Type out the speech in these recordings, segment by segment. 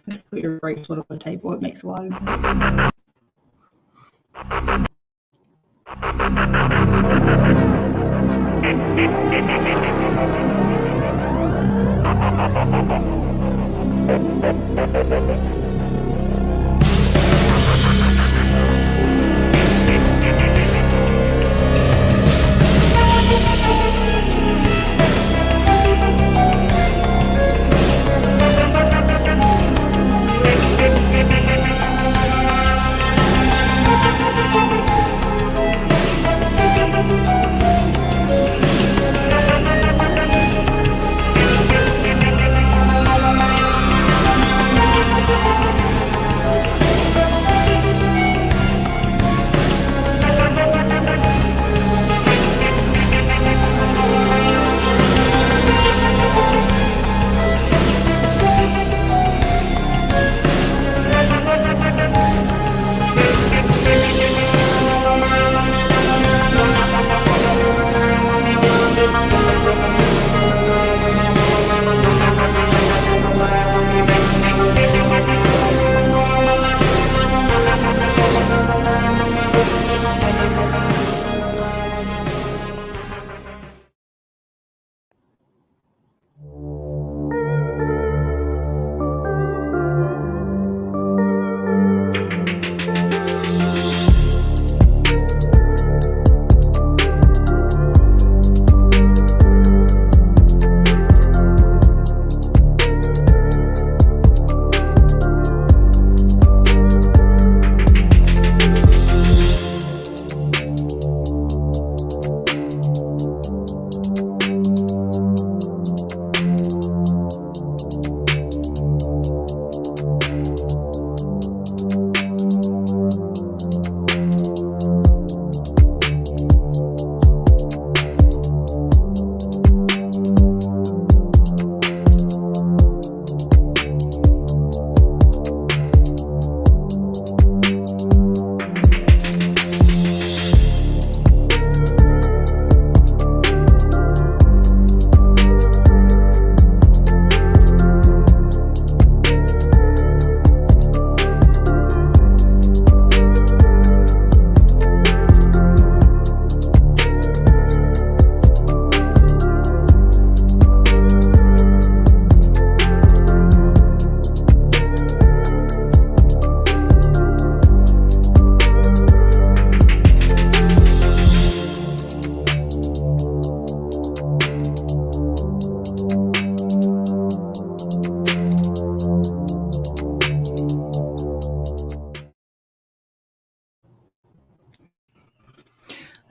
Just put your bracelet on the table. It makes a lot of noise.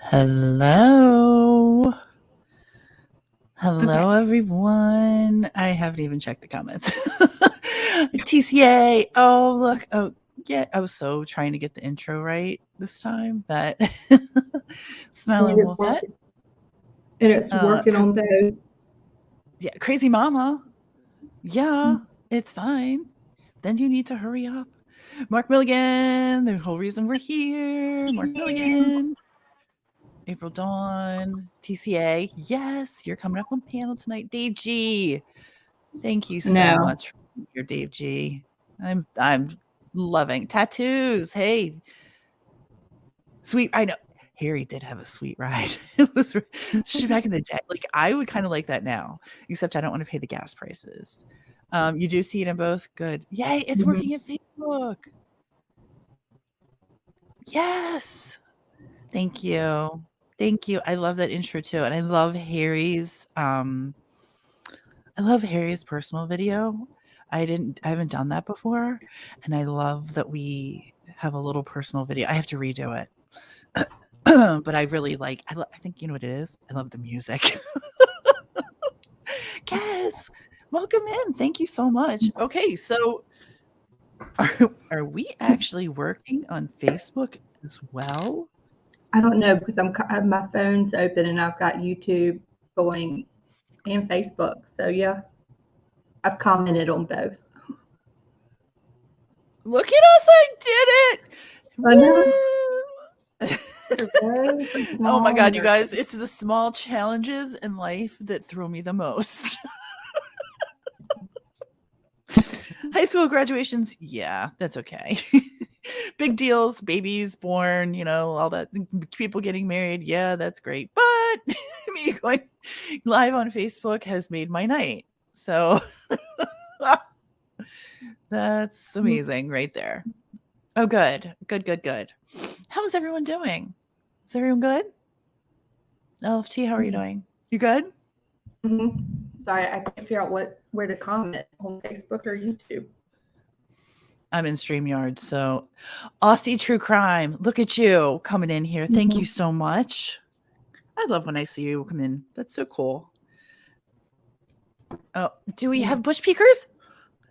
Hello. Hello, everyone. I haven't even checked the comments. TCA. Oh, look. Oh, yeah. I was so trying to get the intro right this time that Smiling Wolfette. And it's working on those. Yeah. Crazy Mama. Yeah, it's fine. Then you need to hurry up. Mark Milligan. The whole reason we're here. Mark Milligan. April Dawn, TCA. Yes, you're coming up on panel tonight. Dave G. Thank you so much for your Dave G. I'm loving tattoos. Hey. Sweet. I know. Harry did have a sweet ride. It was back in the day. Like, I would kind of like that now, except I don't want to pay the gas prices. You do see it in both? Good. Yay, it's working at Facebook. Yes. Thank you. Thank you. I love that intro too. And I love Harry's personal video. I haven't done that before. And I love that we have a little personal video. I have to redo it. But I really I think you know what it is? I love the music. Cass, welcome in. Thank you so much. Okay, so are we actually working on Facebook as well? I don't know, because my phone's open and I've got YouTube going and Facebook. So yeah, I've commented on both. Look at us! I did it! I know. Oh my God, you guys! It's the small challenges in life that thrill me the most. High school graduations, yeah, that's okay. Big deals, babies born, all that, people getting married, yeah, that's great. But I mean, going live on Facebook has made my night. So that's amazing right there. Oh, good. Good. How's everyone doing? Is everyone good? LFT, how are you doing? You good? Mm-hmm. Sorry, I can't figure out where to comment on Facebook or YouTube. I'm in StreamYard. So Aussie True Crime, look at you coming in here. Thank you so much. I love when I see you come in. That's so cool. Oh, do we have bush peekers?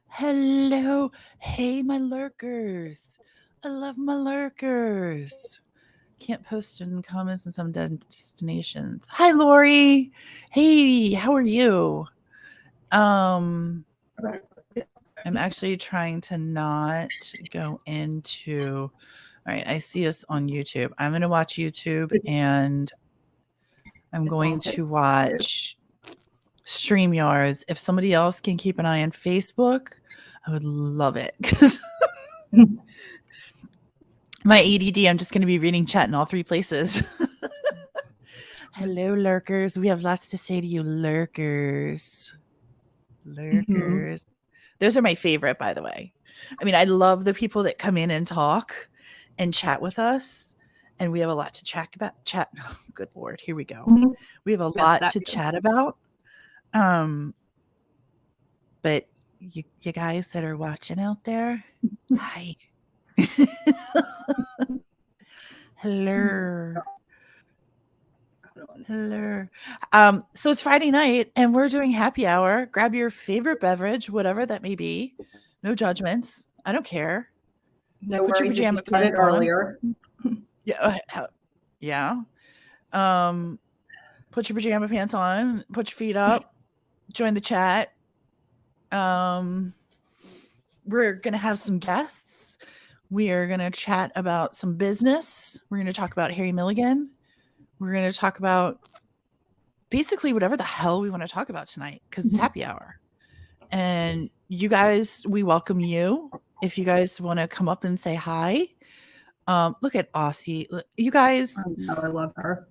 Hello. Hey, my lurkers. I love my lurkers. Can't post in comments in some destinations. Hi, Lori. Hey, how are you? I'm actually trying to not go into. All right, I see us on YouTube. I'm going to watch YouTube and I'm going to watch StreamYards. If somebody else can keep an eye on Facebook, I would love it. Because my ADD, I'm just going to be reading chat in all three places. Hello, lurkers. We have lots to say to you, lurkers. Lurkers. Those are my favorite, by the way. I mean, I love the people that come in and talk and chat with us. And we have a lot to chat about. Oh, good Lord. Here we go. We have a lot to chat about. But you guys that are watching out there, hi. Hello. Hello. So it's Friday night and we're doing happy hour. Grab your favorite beverage, whatever that may be. No judgments. I don't care. No Put your worries. pajama If you started pants on. earlier. Yeah. Yeah. Put your pajama pants on. Put your feet up. Join the chat. We're gonna have some guests. We are gonna chat about some business. We're gonna talk about Harry Milligan. We're gonna talk about basically whatever the hell we want to talk about tonight because it's happy hour. And you guys, we welcome you. If you guys want to come up and say hi. Look at Aussie. You guys. I love her.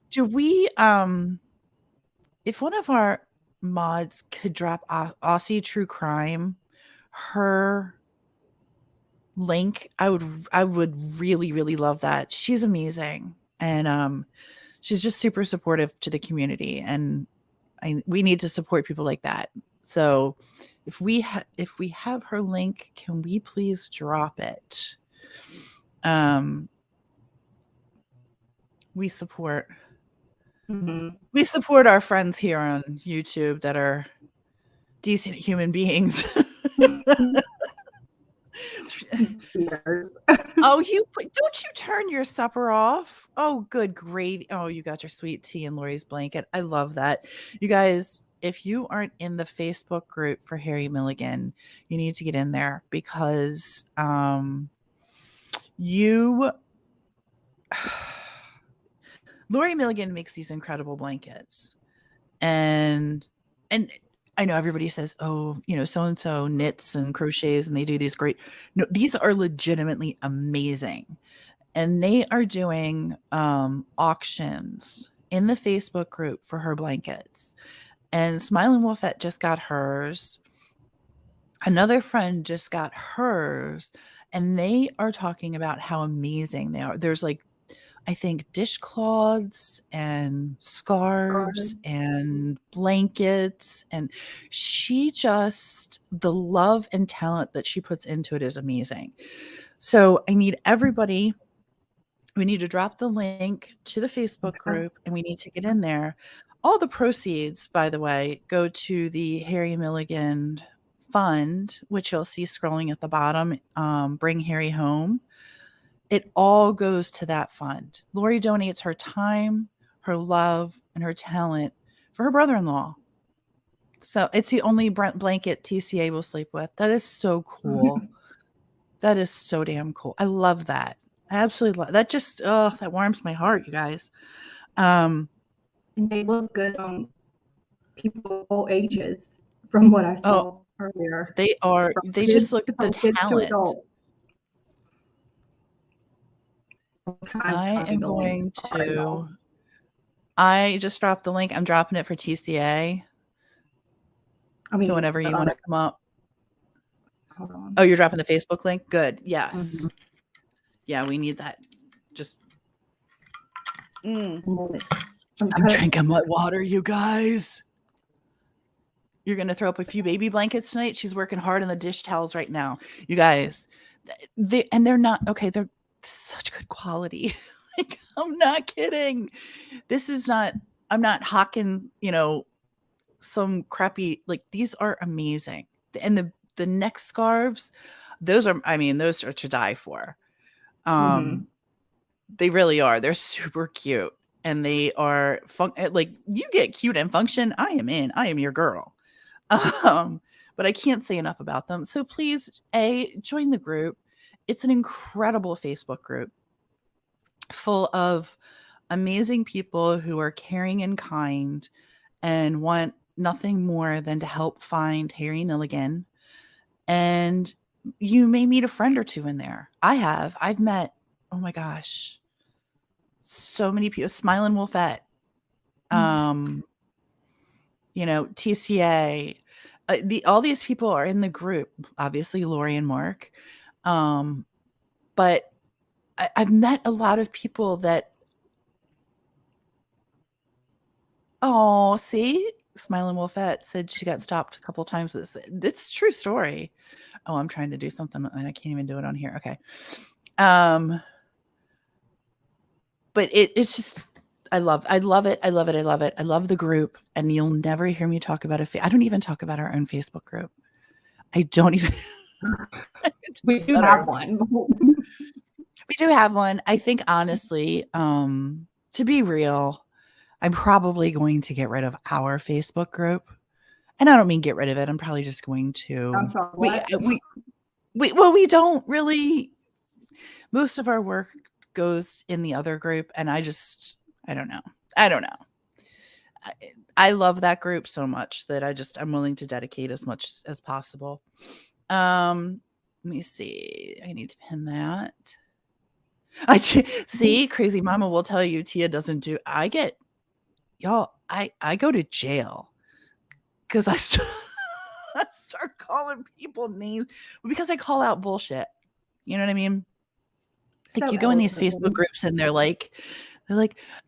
Do we if one of our mods could drop Aussie True Crime, her link, I would really, really love that. She's amazing. And she's just super supportive to the community. And we need to support people like that. So if we have her link, can we please drop it? We support we support our friends here on YouTube that are decent human beings. Oh, don't you turn your supper off? Oh, good gravy. Oh, you got your sweet tea in Lori's blanket. I love that. You guys, if you aren't in the Facebook group for Harry Milligan, you need to get in there because Lori Milligan makes these incredible blankets. And I know everybody says, oh, so-and-so knits and crochets and they do these great. No, these are legitimately amazing. And they are doing auctions in the Facebook group for her blankets. And Smiling Wolfette just got hers. Another friend just got hers. And they are talking about how amazing they are. There's I think dishcloths and scarves and blankets. And the love and talent that she puts into it is amazing. So I need everybody. We need to drop the link to the Facebook group and we need to get in there. All the proceeds, by the way, go to the Harry Milligan Fund, which you'll see scrolling at the bottom. Bring Harry Home. It all goes to that fund. Lori donates her time, her love, and her talent for her brother-in-law. So it's the only blanket TCA will sleep with. That is so cool. That is so damn cool. I love that. I absolutely love that. Just that warms my heart, you guys. And they look good on people of all ages, from what I saw. earlier. They are. From They kids, just look at the from kids to talent. adults. I am the link. going Sorry, to. y'all. I just dropped the link. I'm dropping it for TCA. I mean, So whenever you want to come up. Hold on. Oh, you're dropping the Facebook link? Good. Yes. Mhm. Yeah, we need that. Just. I'm drinking my water, you guys. You're going to throw up a few baby blankets tonight? She's working hard on the dish towels right now. You guys. They're not. Okay, they're such good quality. Like, I'm not kidding. This is not. I'm not hawking, some crappy, like, these are amazing. And the neck scarves, those are to die for. They really are. They're super cute, and they are like, you get cute and function, I am your girl. But I can't say enough about them. So please, join the group. It's an incredible Facebook group full of amazing people who are caring and kind and want nothing more than to help find Harry Milligan. And you may meet a friend or two in there. I've met, oh my gosh, so many people. Smiling Wolfette, TCA, all these people are in the group. Obviously, Lori and Mark, but I've met a lot of people that. Oh, see, Smiling Wolfette said she got stopped a couple times. It's a true story. Oh, I'm trying to do something and I can't even do it on here. Okay. But it's just, I love it. I love it. I love it. I love the group. And you'll never hear me talk about I don't even talk about our own Facebook group. I don't even. We do have one. We do have one. I think, honestly, to be real, I'm probably going to get rid of our Facebook group. And I don't mean get rid of it. I'm probably just going to. I'm sorry, what? We don't really. Most of our work goes in the other group, and I don't know. I love that group so much that I'm willing to dedicate as much as possible. Let me see. I need to pin that. See, Crazy Mama will tell you Tia doesn't do. I go to jail because I start calling people names because I call out bullshit. You know what I mean? Like, you go in these Facebook groups and they're like,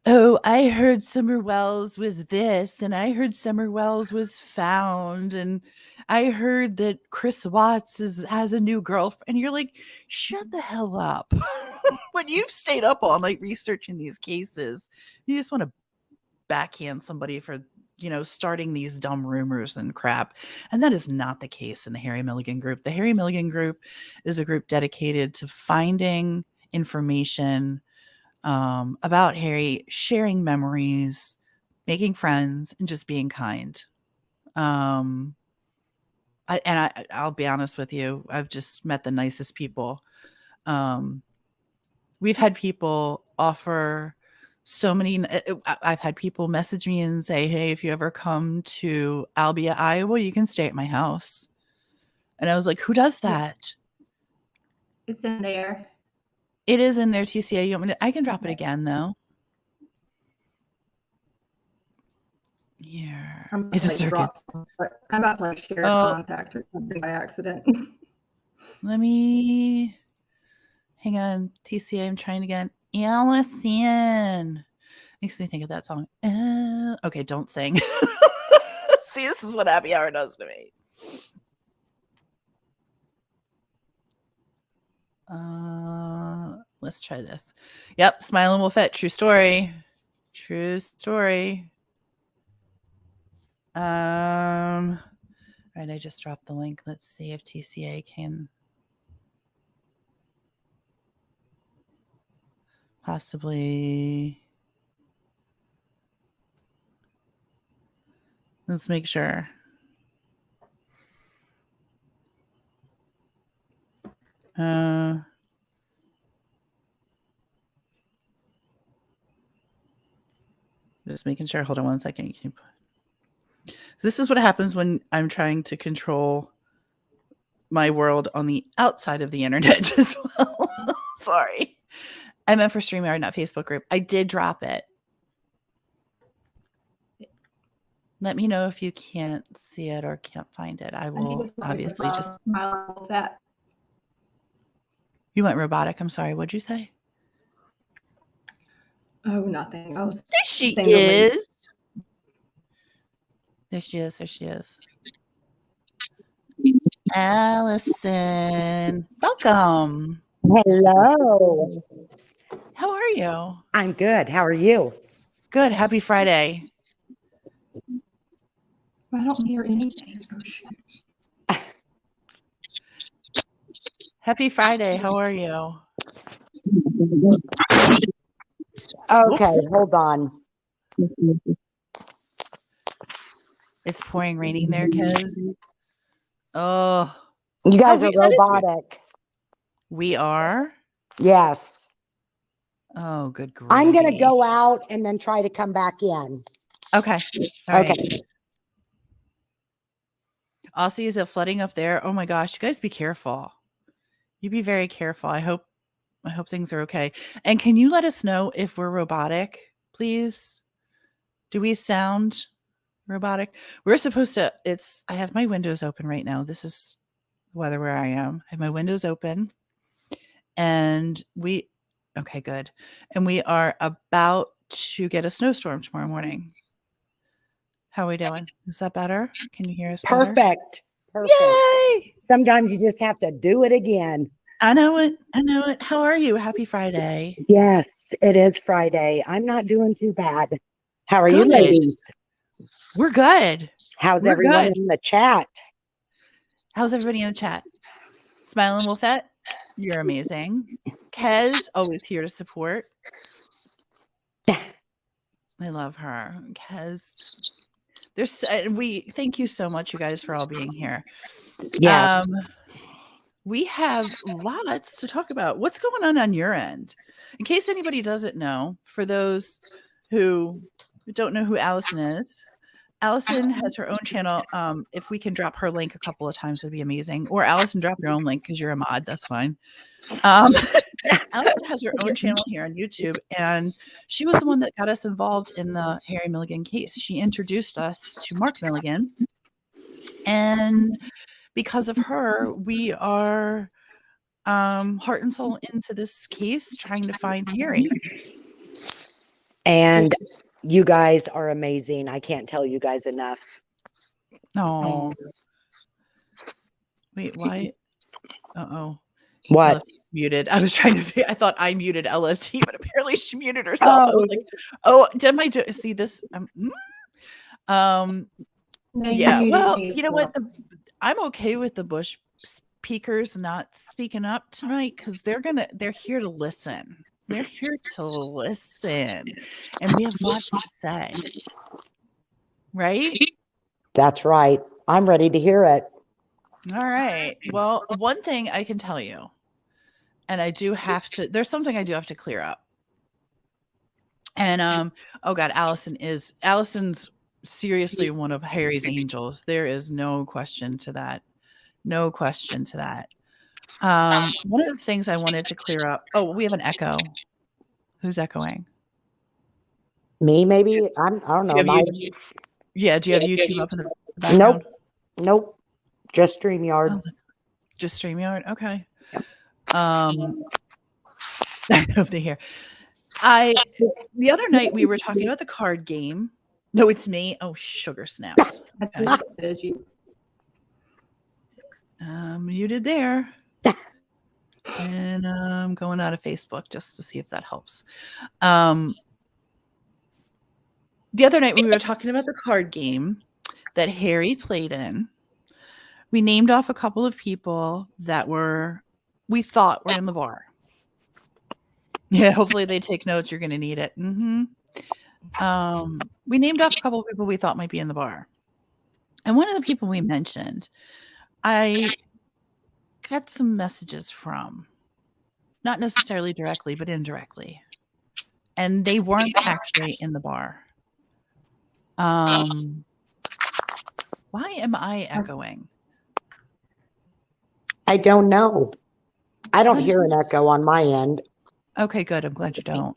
oh, I heard Summer Wells was this, and I heard Summer Wells was found, and I heard that Chris Watts has a new girlfriend. And you're like, shut the hell up. When you've stayed up all night researching these cases, you just want to backhand somebody for, starting these dumb rumors and crap. And that is not the case in the Harry Milligan group. The Harry Milligan group is a group dedicated to finding information about Harry, sharing memories, making friends, and just being kind. I'll be honest with you, I've just met the nicest people. We've had people offer so many. I've had people message me and say, hey, if you ever come to Albia, Iowa, you can stay at my house. And I was like, who does that? It's in there. It is in there, TCA. You want me to? I can drop it again, though. Here. I'm about to share a contact or something by accident. Let me. Hang on, TCA. I'm trying again. Allison. Makes me think of that song. Okay, don't sing. See, this is what happy hour does to me. Let's try this. Yep, Smiling Wolfette. True story. True story. All right, I just dropped the link. Let's see if TCA can possibly. Let's make sure. Just making sure. Hold on one second. This is what happens when I'm trying to control my world on the outside of the internet as well. Sorry. I meant for StreamYard, not Facebook group. I did drop it. Let me know if you can't see it or can't find it. I will obviously just. You went robotic. I'm sorry. What'd you say? Oh, nothing. There she is. There she is. There she is. Allison, welcome. Hello. How are you? I'm good. How are you? Good. Happy Friday. I don't hear anything. Oh, shoot. Happy Friday. How are you? Okay, Whoops. hold on. It's pouring raining there, Kez. Oh. You guys are that is weird. robotic. We are? Yes. Oh, good grief. I'm going to go out and then try to come back in. Okay. All Okay. right. Aussie, is it flooding up there? Oh my gosh, you guys be careful. You be very careful. I hope things are okay. And can you let us know if we're robotic, please? Do we sound robotic? We're supposed to, I have my windows open right now. This is the weather where I am. I have my windows open and okay, good. And we are about to get a snowstorm tomorrow morning. How are we doing? Is that better? Can you hear us better? Perfect. Perfect. Yay! Sometimes you just have to do it again. I know it. I know it. How are you? Happy Friday. Yes, it is Friday. I'm not doing too bad. How are Good. you ladies? We're good. How's We're everyone good. in the chat? How's everybody in the chat? Smiling Wolfette, you're amazing. Kez, always here to support. I love her. Kez. We thank you so much, you guys, for all being here. Yeah. We have lots to talk about. What's going on your end? In case anybody doesn't know, for those who don't know who Allison is, Allison has her own channel. If we can drop her link a couple of times, it'd be amazing. Or Allison, drop your own link because you're a mod. That's fine. Allison has her own channel here on YouTube, and she was the one that got us involved in the Harry Milligan case. She introduced us to Mark Milligan, and because of her, we are heart and soul into this case, trying to find Harry. And you guys are amazing. I can't tell you guys enough. Oh, wait, why? Uh-oh. What? LFT's muted. I was trying to. I thought I muted LFT, but apparently she muted herself. I was like, "Oh, did I see this?" Yeah. Well, you know what? I'm okay with the Bush speakers not speaking up tonight because they're here to listen. They're here to listen, and we have lots to say. Right? That's right. I'm ready to hear it. All right. Well, one thing I can tell you, and there's something I do have to clear up. And oh God, Allison's seriously one of Harry's angels. There is no question to that. No question to that. One of the things I wanted to clear up. Oh, we have an echo. Who's echoing? Me, maybe. I don't know. Do you have YouTube up in the background? Nope. Just StreamYard. Oh, just StreamYard. Okay. Over here. The other night we were talking about the card game. No, it's me. Oh, sugar snaps. Okay. It is you. Muted there. And I'm going out of Facebook just to see if that helps. The other night we were talking about the card game that Harry played in. We named off a couple of people that we thought were in the bar. Yeah, hopefully they take notes. You're going to need it. Mm-hmm. We named off a couple of people we thought might be in the bar. And one of the people we mentioned, I got some messages from, not necessarily directly, but indirectly. And they weren't actually in the bar. Why am I echoing? I don't know. I don't What hear is an this? echo on my end. Okay, good. I'm glad you don't.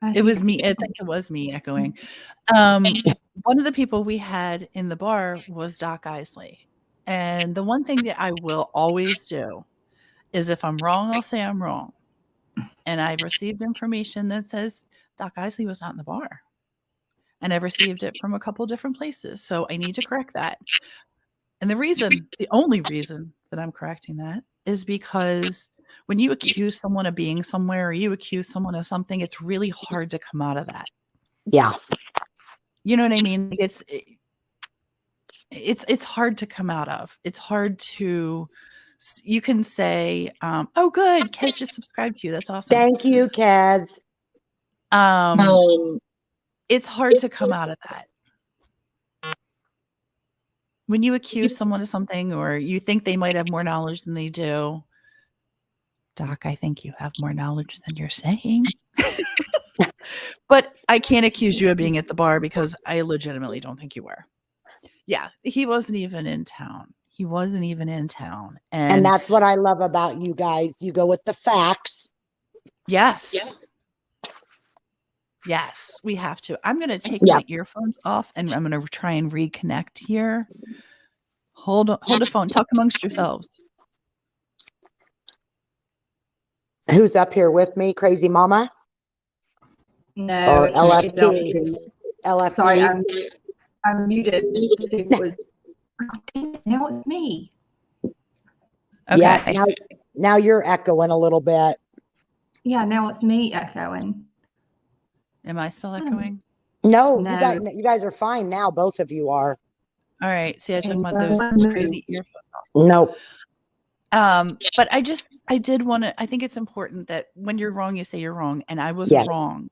I It was hear me. you. I think it was me echoing. One of the people we had in the bar was Doc Isley. And the one thing that I will always do is if I'm wrong, I'll say I'm wrong. And I've received information that says Doc Isley was not in the bar. And I've received it from a couple different places. So I need to correct that. And the only reason that I'm correcting that is because when you accuse someone of being somewhere or you accuse someone of something, it's really hard to come out of that. Yeah. You know what I mean? It's hard to come out of. It's hard to, you can say, oh, good, Kez just subscribed to you. That's awesome. Thank you, Kaz. It's hard to come out of that. When you accuse someone of something or you think they might have more knowledge than they do, Doc, I think you have more knowledge than you're saying. But I can't accuse you of being at the bar because I legitimately don't think you were. Yeah, he wasn't even in town. He wasn't even in town. And that's what I love about you guys. You go with the facts. Yes. Yes, we have to. I'm going to take my earphones off and I'm going to try and reconnect here. Hold the phone. Talk amongst yourselves. Who's up here with me? Crazy Mama? No, Or it's me. It's LFT? LFT? Sorry, I'm muted. It was, oh, damn it, now it's me. Okay. Yeah, now you're echoing a little bit. Yeah, now it's me echoing. Am I still echoing? No, No. you guys are fine now. Both of you are. All right. See, I took those crazy earphones off. Nope. But I did want to, I think it's important that when you're wrong, you say you're wrong. And I was wrong.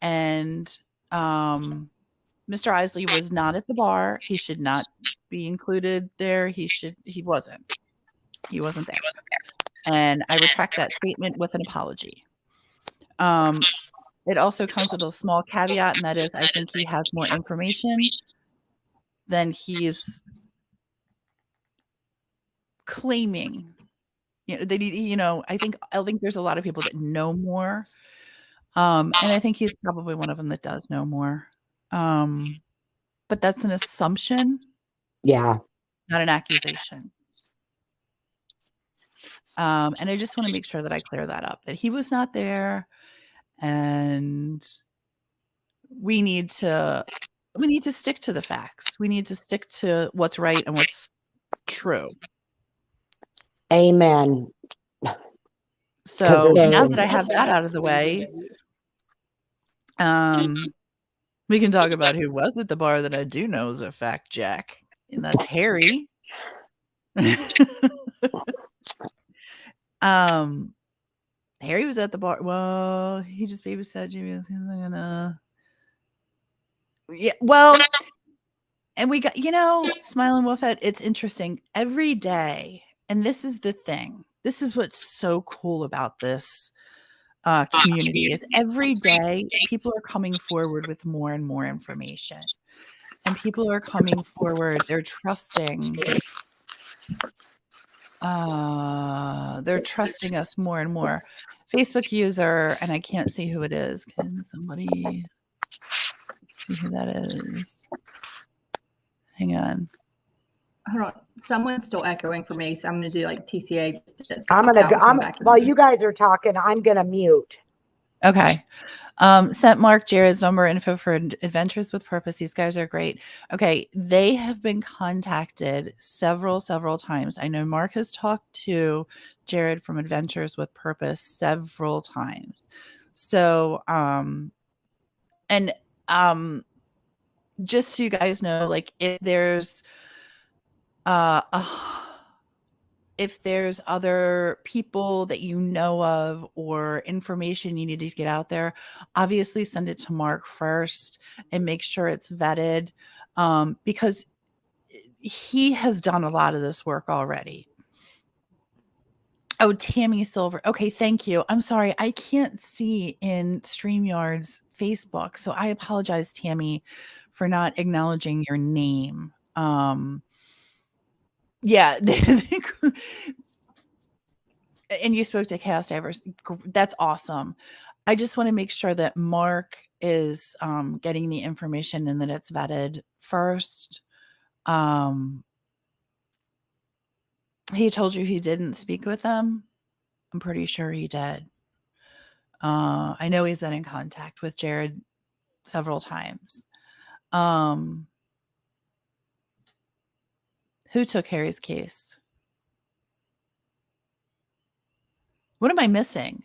And Mr. Isley was not at the bar. He should not be included there. He wasn't there. And I retract that statement with an apology. It also comes with a small caveat, and that is I think he has more information than he's claiming. I think there's a lot of people that know more. And I think he's probably one of them that does know more. But that's an assumption. Yeah. Not an accusation. And I just want to make sure that I clear that up, that he was not there. And we need to stick to the facts. We need to stick to what's right and what's true. Amen. So now that I have that out of the way, we can talk about who was at the bar that I do know is a fact check, and that's Harry. Harry was at the bar. Well, he just babysat Jimmy. Yeah, well, and we got, Smiling Wolfhead, it's interesting. Every day, and this is the thing. This is what's so cool about this community is every day people are coming forward with more and more information. And people are coming forward. They're trusting. They're trusting us more and more. Facebook user, and I can't see who it is. Can somebody see who that is? Hang on. Hold on. Someone's still echoing for me, so I'm going to do like TCA. I'm going to go. While you guys are talking, I'm going to mute. Okay. Sent Mark Jared's number info for Adventures with Purpose. These guys are great. Okay. They have been contacted several times. I know Mark has talked to Jared from Adventures with Purpose several times. So, just so you guys know, like if there's other people that you know of or information you need to get out there, obviously send it to Mark first and make sure it's vetted, because he has done a lot of this work already. Oh, Tammy Silver. Okay, thank you. I'm sorry. I can't see in StreamYard's Facebook, so I apologize, Tammy, for not acknowledging your name. Yeah. And you spoke to Chaos Divers. That's awesome. I just want to make sure that Mark is getting the information and that it's vetted first. He told you he didn't speak with them. I'm pretty sure he did. I know he's been in contact with Jared several times. Who took Harry's case? What am I missing?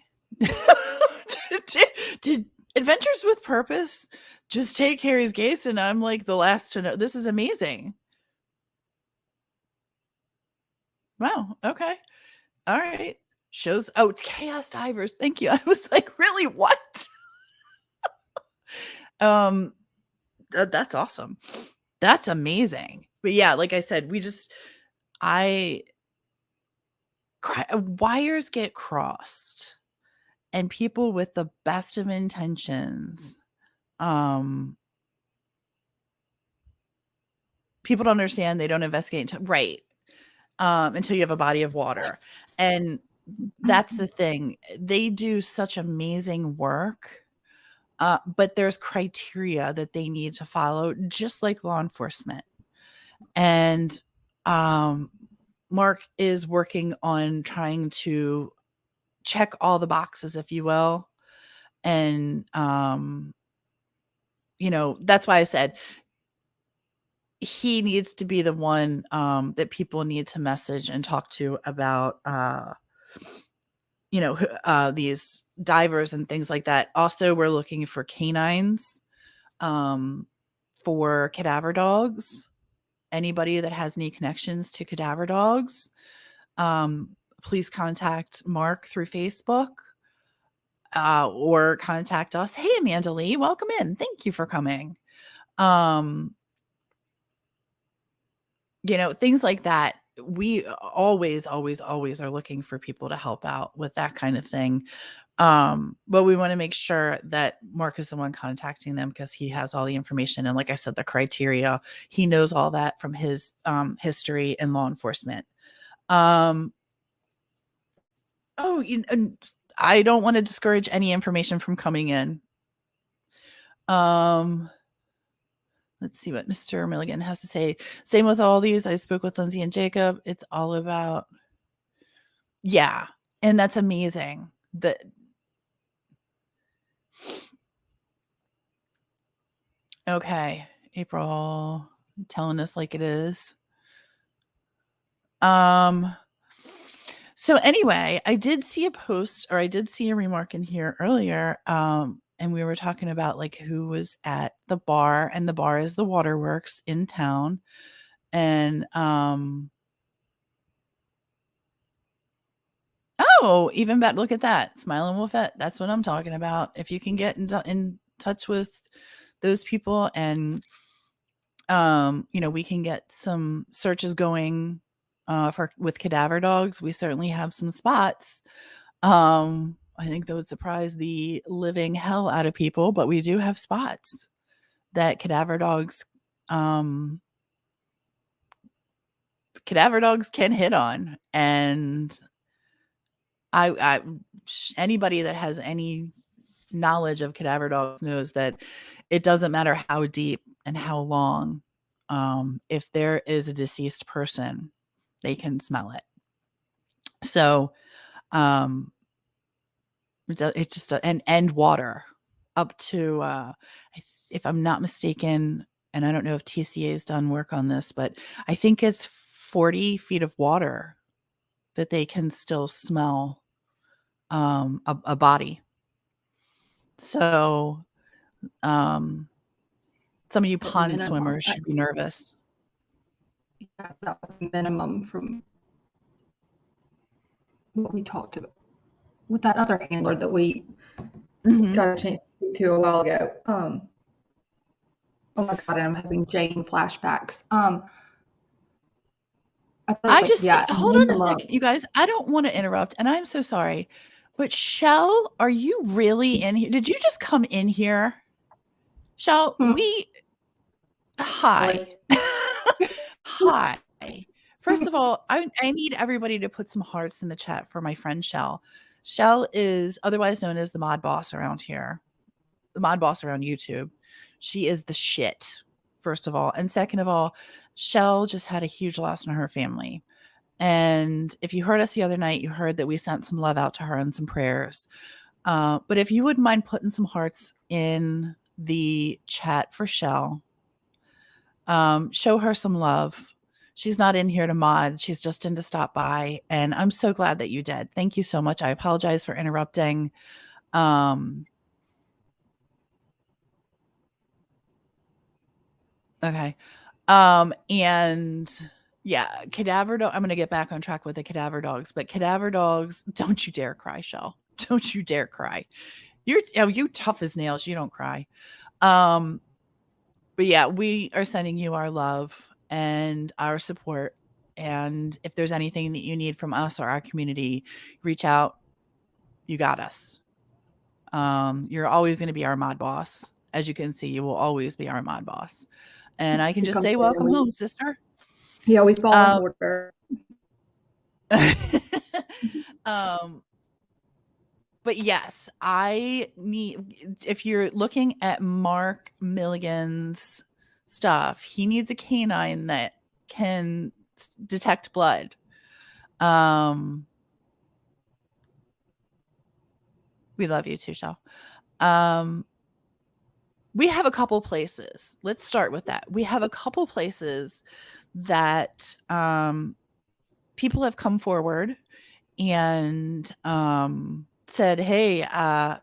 did Adventures with Purpose just take Harry's case and I'm like the last to know? This is amazing. Wow. Okay. All right. Shows. Oh, it's Chaos Divers. Thank you. I was like, really? What? That's awesome. That's amazing. But yeah, like I said, wires get crossed and people with the best of intentions, people don't understand. They don't investigate right. Until you have a body of water. And that's the thing. They do such amazing work. But there's criteria that they need to follow, just like law enforcement. And Mark is working on trying to check all the boxes, if you will. And, that's why I said he needs to be the one that people need to message and talk to about, these divers and things like that. Also, we're looking for canines for cadaver dogs. Anybody that has any connections to cadaver dogs, please contact Mark through Facebook or contact us. Hey, Amanda Lee, welcome in. Thank you for coming. Things like that. We always are looking for people to help out with that kind of thing. But we want to make sure that Mark is the one contacting them because he has all the information. And like I said, the criteria, he knows all that from his history in law enforcement. And I don't want to discourage any information from coming in. Let's see what Mr. Milligan has to say. Same with all these. I spoke with Lindsay and Jacob. It's all about, yeah. And that's amazing. Okay. April telling us like it is. So anyway, I did see a post, or I did see a remark in here earlier. And we were talking about like who was at the bar, and the bar is the Waterworks in town. And oh, even better. Look at that. Smiling Wolfette. That's what I'm talking about. If you can get in touch with those people and we can get some searches going with cadaver dogs. We certainly have some spots. I think that would surprise the living hell out of people, but we do have spots that cadaver dogs can hit on. And I anybody that has any knowledge of cadaver dogs knows that it doesn't matter how deep and how long. If there is a deceased person, they can smell it. So, it's just and water up to if I'm not mistaken, and I don't know if TCA has done work on this, but I think it's 40 feet of water that they can still smell a body. So some of you pond swimmers should be nervous. Yeah, that was minimum from what we talked about with that other handler that we got a chance to speak to a while ago. Oh my God, I'm having Jane flashbacks. Hold on a second, you guys. I don't want to interrupt, and I'm so sorry. But Shell, are you really in here? Did you just come in here? Shell, hi. Hi. First of all, I need everybody to put some hearts in the chat for my friend Shell. Shell is otherwise known as the mod boss around here, the mod boss around YouTube. She is the shit, first of all. And second of all, Shell just had a huge loss in her family. And if you heard us the other night, you heard that we sent some love out to her and some prayers. But if you wouldn't mind putting some hearts in the chat for Shell, show her some love. She's not in here to mod. She's just in to stop by. And I'm so glad that you did. Thank you so much. I apologize for interrupting. Okay. And yeah, cadaver dog. I'm going to get back on track with the cadaver dogs, but cadaver dogs, don't you dare cry, Shell. Don't you dare cry. You're tough as nails. You don't cry. But yeah, we are sending you our love and our support. And if there's anything that you need from us or our community, reach out. You got us. You're always going to be our mod boss. As you can see, you will always be our mod boss. And I can just say, welcome home, sister. Yeah, we fall in order. But yes, I need, if you're looking at Mark Milligan's stuff, he needs a canine that can detect blood. We love you too, Shell. We have a couple places. Let's start with that. We have a couple places that people have come forward and said, hey, I've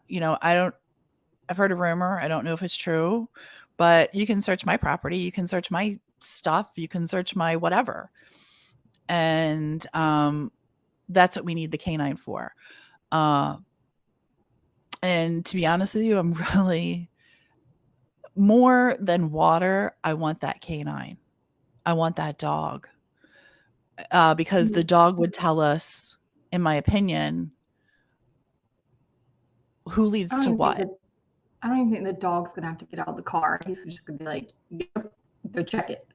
heard a rumor. I don't know if it's true, but you can search my property. You can search my stuff. You can search my whatever. And that's what we need the canine for. And to be honest with you, I'm really, more than water, I want that canine. I want that dog. Because the dog would tell us, in my opinion, who leads to what. I don't even think the dog's going to have to get out of the car. He's just going to be like, yep, go check it.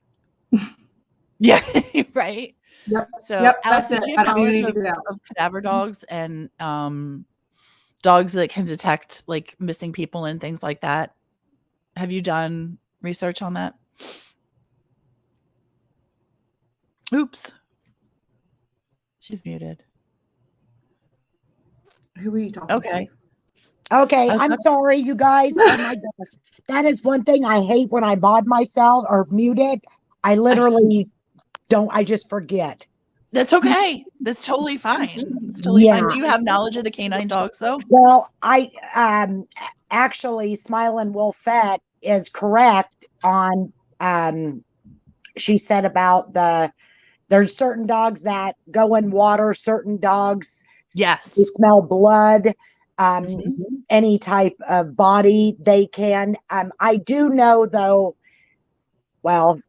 Yeah, right? Yep. So, Alice, did you have knowledge of cadaver dogs and dogs that can detect like missing people and things like that? Have you done research on that? Oops. She's muted. Who are you talking to? Okay, I'm sorry, you guys. Oh my gosh. That is one thing I hate when I mod myself or mute it. I literally I just forget. That's okay. That's totally fine. It's totally fine. Do you have knowledge of the canine dogs though? Well, I actually Smiling Wolfette is correct on she said about there's certain dogs that go in water, certain dogs they smell blood, any type of body they can. I do know though, well,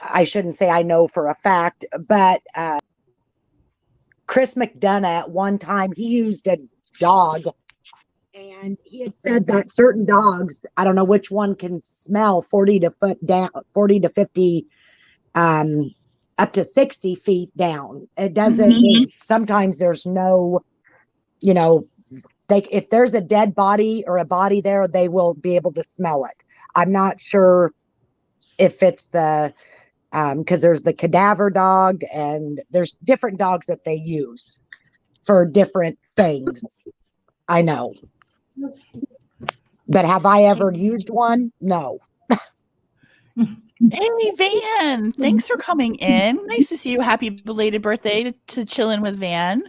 I shouldn't say I know for a fact, but Chris McDonough at one time, he used a dog and he had said that certain dogs, I don't know which one can smell 40 to 50, up to 60 feet down. It doesn't, sometimes there's no, if there's a dead body or a body there, they will be able to smell it. I'm not sure if it's because there's the cadaver dog and there's different dogs that they use for different things. I know. But have I ever used one? No. Hey, Van, thanks for coming in. Nice to see you. Happy belated birthday to chilling with Van.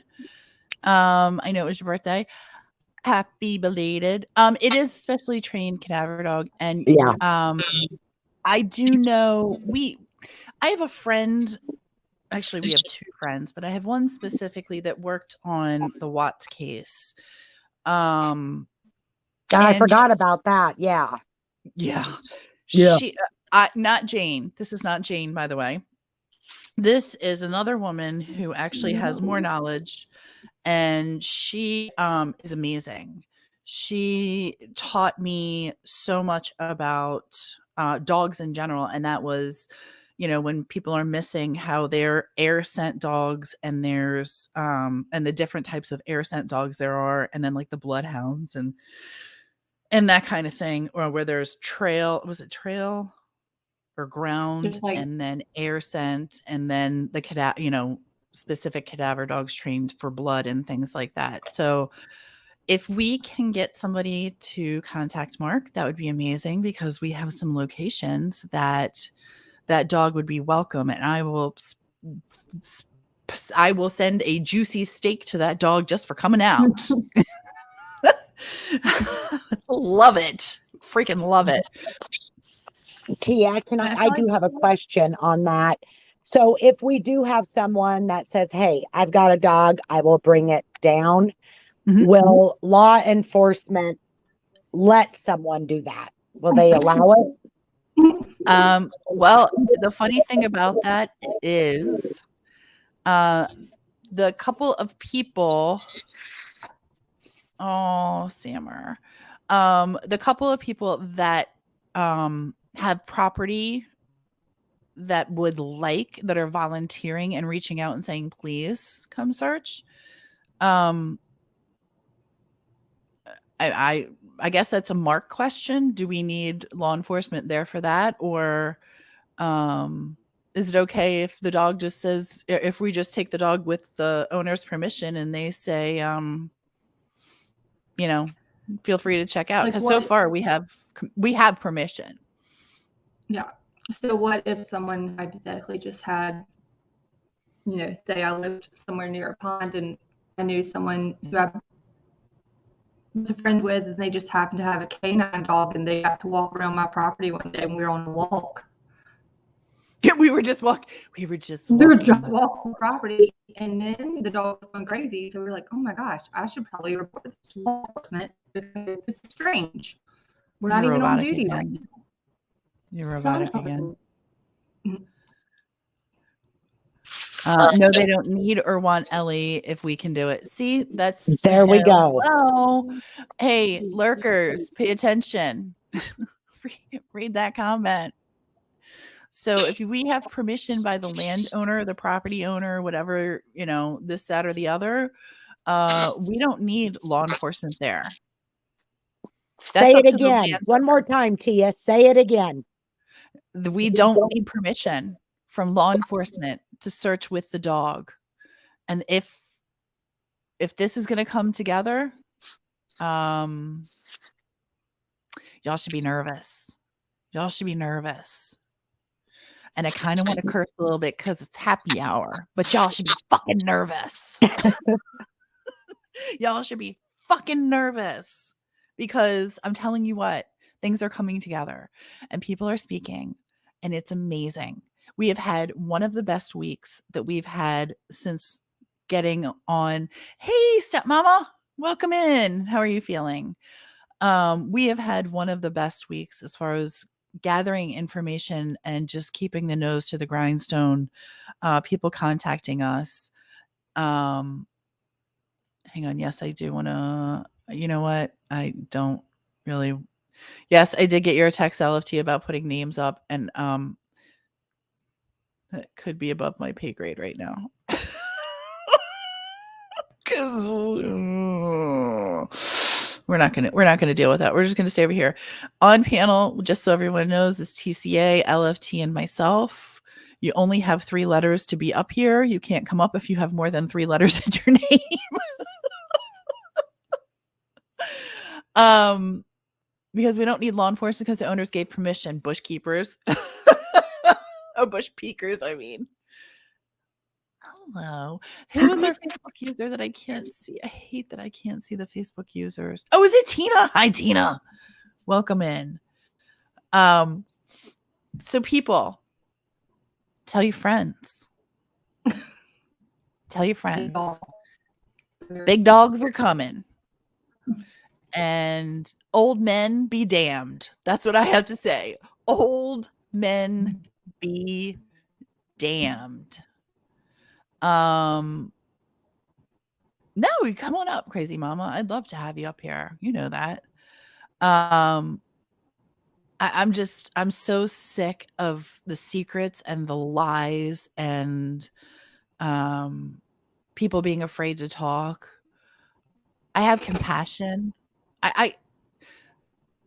I know it was your birthday. Happy belated. It is specially trained cadaver dog. And I do know I have a friend, actually we have two friends, but I have one specifically that worked on the Watts case. I forgot about that. Yeah. She, not Jane. This is not Jane, by the way. This is another woman who actually has more knowledge, and she is amazing. She taught me so much about dogs in general, and that was, when people are missing, how they're air scent dogs, and there's and the different types of air scent dogs there are, and then like the bloodhounds and that kind of thing, or where there's trail or ground, Just like and then air scent, and then the specific cadaver dogs trained for blood and things like that. So if we can get somebody to contact Mark, that would be amazing, because we have some locations that dog would be welcome, and I will send a juicy steak to that dog just for coming out. Love it. Freaking love it. Tia, I do have a question on that. So if we do have someone that says, hey, I've got a dog, I will bring it down, will law enforcement let someone do that? Will they allow it? Well, the funny thing about that is the couple of people, Sammer, the couple of people that have property that are volunteering and reaching out and saying, please come search. I guess that's a Mark question. Do we need law enforcement there for that? Or is it okay if the dog just says, if we just take the dog with the owner's permission and they say, feel free to check out? Because so far we have permission. Yeah. So what if someone hypothetically just had, say I lived somewhere near a pond and I knew someone who I was a friend with, and they just happened to have a canine dog, and they got to walk around my property one day and we were on a walk. Yeah, we were just walking the property, and then the dog was going crazy. So we were like, oh my gosh, I should probably report this to law enforcement because this is strange. We're not even on duty right now. You're robotic again. No, they don't need or want Ellie if we can do it. See, there we go. Oh, hey, lurkers, pay attention. Read that comment. So if we have permission by the landowner, the property owner, whatever, this, that, or the other, we don't need law enforcement there. Say it again. One more time, Tia. Say it again. We don't need permission from law enforcement to search with the dog. And if this is going to come together, y'all should be nervous. Y'all should be nervous. And I kind of want to curse a little bit because it's happy hour, but y'all should be fucking nervous. Y'all should be fucking nervous, because I'm telling you what, things are coming together and people are speaking, and it's amazing. We have had one of the best weeks that we've had since getting on. Hey, stepmama, welcome in. How are you feeling? We have had one of the best weeks as far as gathering information and just keeping the nose to the grindstone. People contacting us. Hang on. Yes, I do want to. You know what? I don't really. Yes, I did get your text, LFT, about putting names up, and that could be above my pay grade right now. Because we're not gonna deal with that. We're just gonna stay over here. On panel, just so everyone knows, is TCA, LFT, and myself. You only have 3 letters to be up here. You can't come up if you have more than 3 letters in your name. Because we don't need law enforcement, because the owners gave permission. Bush keepers. Oh, bush peekers, I mean. Hello. Who is our Facebook user that I can't see? I hate that I can't see the Facebook users. Oh, is it Tina? Hi, Tina. Welcome in. So people, tell your friends. Tell your friends. Big dogs are coming. And old men be damned. That's what I have to say. Old men be damned. No, come on up, crazy mama. I'd love to have you up here. You know that. I'm so sick of the secrets and the lies and people being afraid to talk. I have compassion. I'm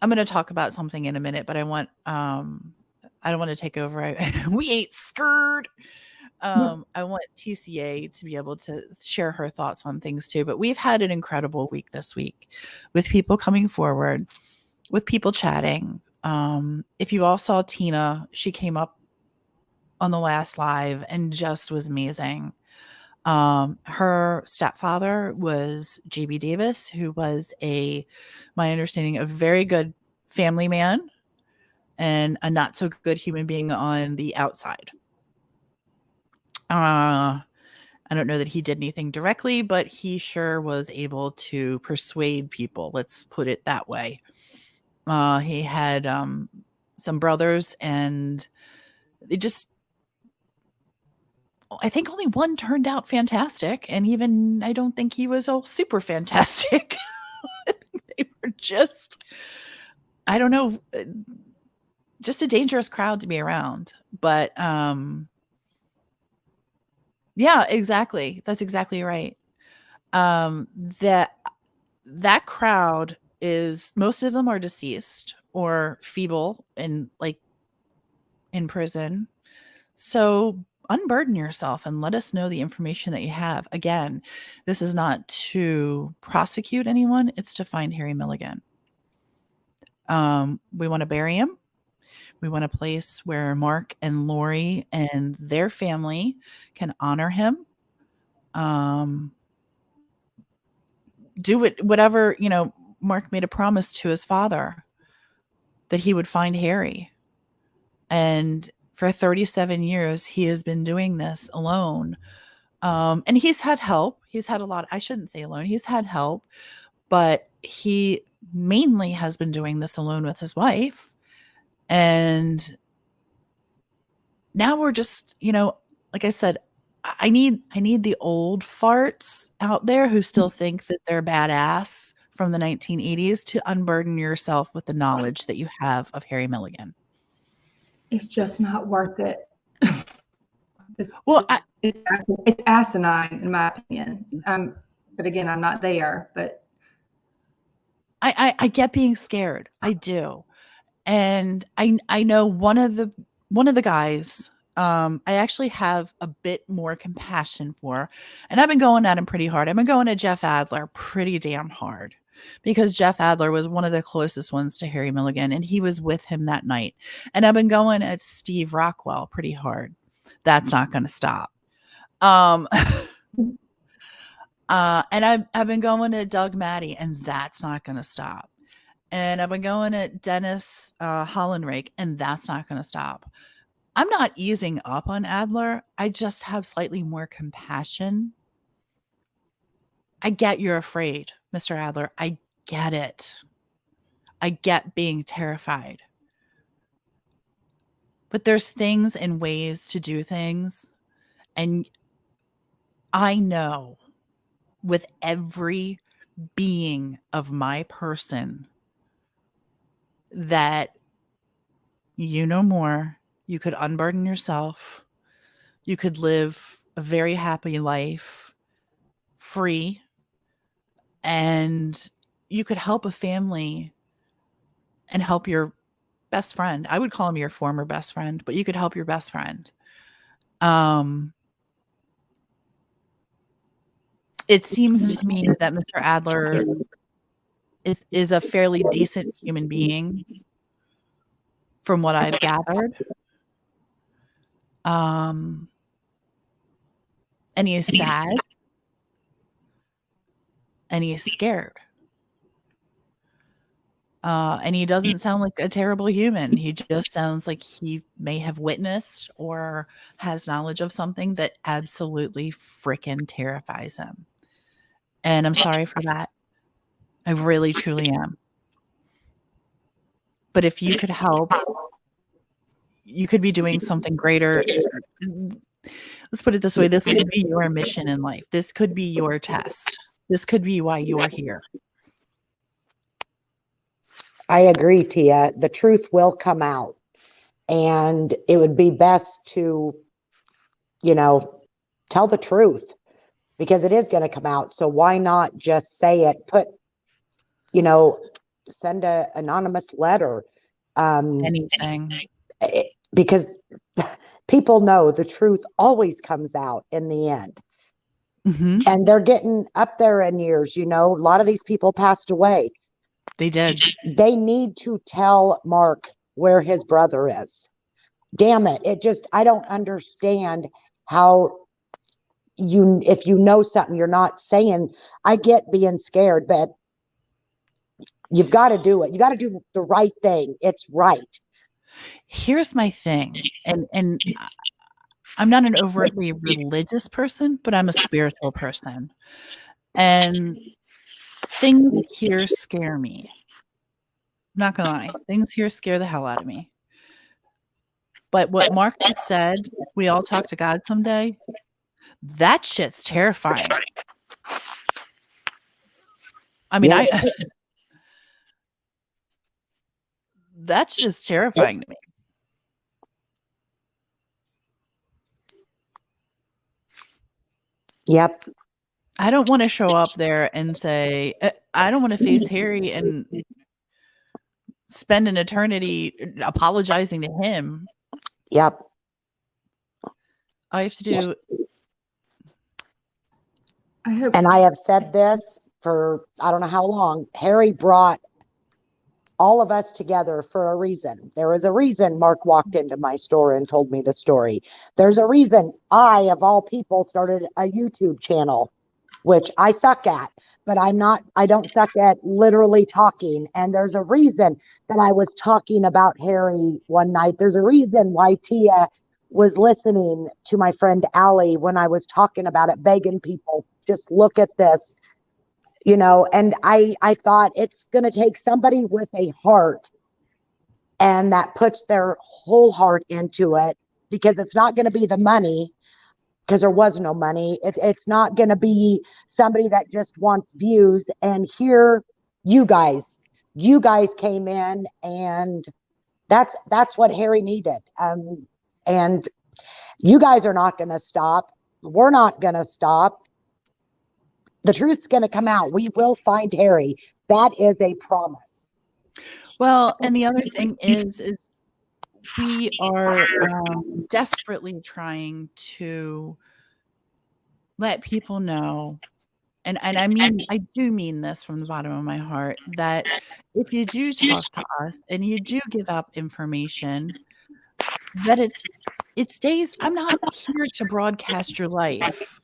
going to talk about something in a minute, but I don't want to take over. We ate skirt. I want TCA to be able to share her thoughts on things too. But we've had an incredible week this week with people coming forward, with people chatting. If you all saw Tina, she came up on the last live and just was amazing. Her stepfather was JB Davis, who was my understanding, a very good family man and a not so good human being on the outside. I don't know that he did anything directly, but he sure was able to persuade people. Let's put it that way. He had some brothers, and I think only one turned out fantastic. And even I don't think he was all super fantastic. They were just, I don't know, just a dangerous crowd to be around. But yeah, exactly. That's exactly right. That crowd most of them are deceased or feeble and like in prison. So unburden yourself and let us know the information that you have. Again, this is not to prosecute anyone. It's to find Harry Milligan. We want to bury him. We want a place where Mark and Lori and their family can honor him. Do it, whatever, Mark made a promise to his father that he would find Harry. And for 37 years, he has been doing this alone. And he's had help. He's had a lot. I shouldn't say alone. He's had help, but he mainly has been doing this alone with his wife. And now we're just, like I said, I need the old farts out there who still think that they're badass from the 1980s to unburden yourself with the knowledge that you have of Harry Milligan. It's just not worth it. It's asinine in my opinion. But again, I'm not there, but I get being scared. I do. And I know one of the guys, I actually have a bit more compassion for, and I've been going at him pretty hard. I've been going at Jeff Adler pretty damn hard because Jeff Adler was one of the closest ones to Harry Milligan, and he was with him that night. And I've been going at Steve Rockwell pretty hard. That's not going to stop. And I've been going at Doug Maddie, and that's not going to stop. And I've been going at Dennis Hollenrake, and that's not going to stop. I'm not easing up on Adler. I just have slightly more compassion. I get you're afraid, Mr. Adler. I get it. I get being terrified. But there's things and ways to do things. And I know with every being of my person that you know more. You could unburden yourself. You could live a very happy life, free, and you could help a family and help your best friend. I would call him your former best friend, but you could help your best friend. It seems to me that Mr. Adler is a fairly decent human being from what I've gathered. And he is sad. And he is scared. And he doesn't sound like a terrible human. He just sounds like he may have witnessed or has knowledge of something that absolutely freaking terrifies him. And I'm sorry for that. I really, truly am. But if you could help, you could be doing something greater. Let's put it this way. This could be your mission in life. This could be your test. This could be why you're here. I agree, Tia. The truth will come out. And it would be best to, tell the truth because it is going to come out. So why not just say it? Send a anonymous letter. Anything. Because people know the truth always comes out in the end. Mm-hmm. And they're getting up there in years, a lot of these people passed away. They did. They need to tell Mark where his brother is. Damn it. I don't understand how if you know something, you're not saying. I get being scared, but you've got to do it. You got to do the right thing. It's right. Here's my thing. And I'm not an overtly religious person, but I'm a spiritual person. And things here scare me. I'm not gonna lie. Things here scare the hell out of me. But what Mark just said, we all talk to God someday, that shit's terrifying. I mean, that's just terrifying to me. Yep. I don't want to show up there and say, I don't want to face Harry and spend an eternity apologizing to him. Yep. All I have to do. And I have said this for I don't know how long. Harry brought all of us together for a reason. There was a reason Mark walked into my store and told me the story. There's a reason I, of all people, started a YouTube channel, which I suck at, but I don't suck at literally talking. And there's a reason that I was talking about Harry one night. There's a reason why Tia was listening to my friend Allie when I was talking about it, begging people, just look at this. And I thought it's going to take somebody with a heart and that puts their whole heart into it, because it's not going to be the money, because there was no money. It's not going to be somebody that just wants views. And here you guys came in, and that's what Harry needed. And you guys are not going to stop. We're not going to stop. The truth's going to come out. We will find Harry. That is a promise. Well, and the other thing is we are desperately trying to let people know, and I mean, I do mean this from the bottom of my heart, that if you do talk to us and you do give up information, that it stays. I'm not here to broadcast your life.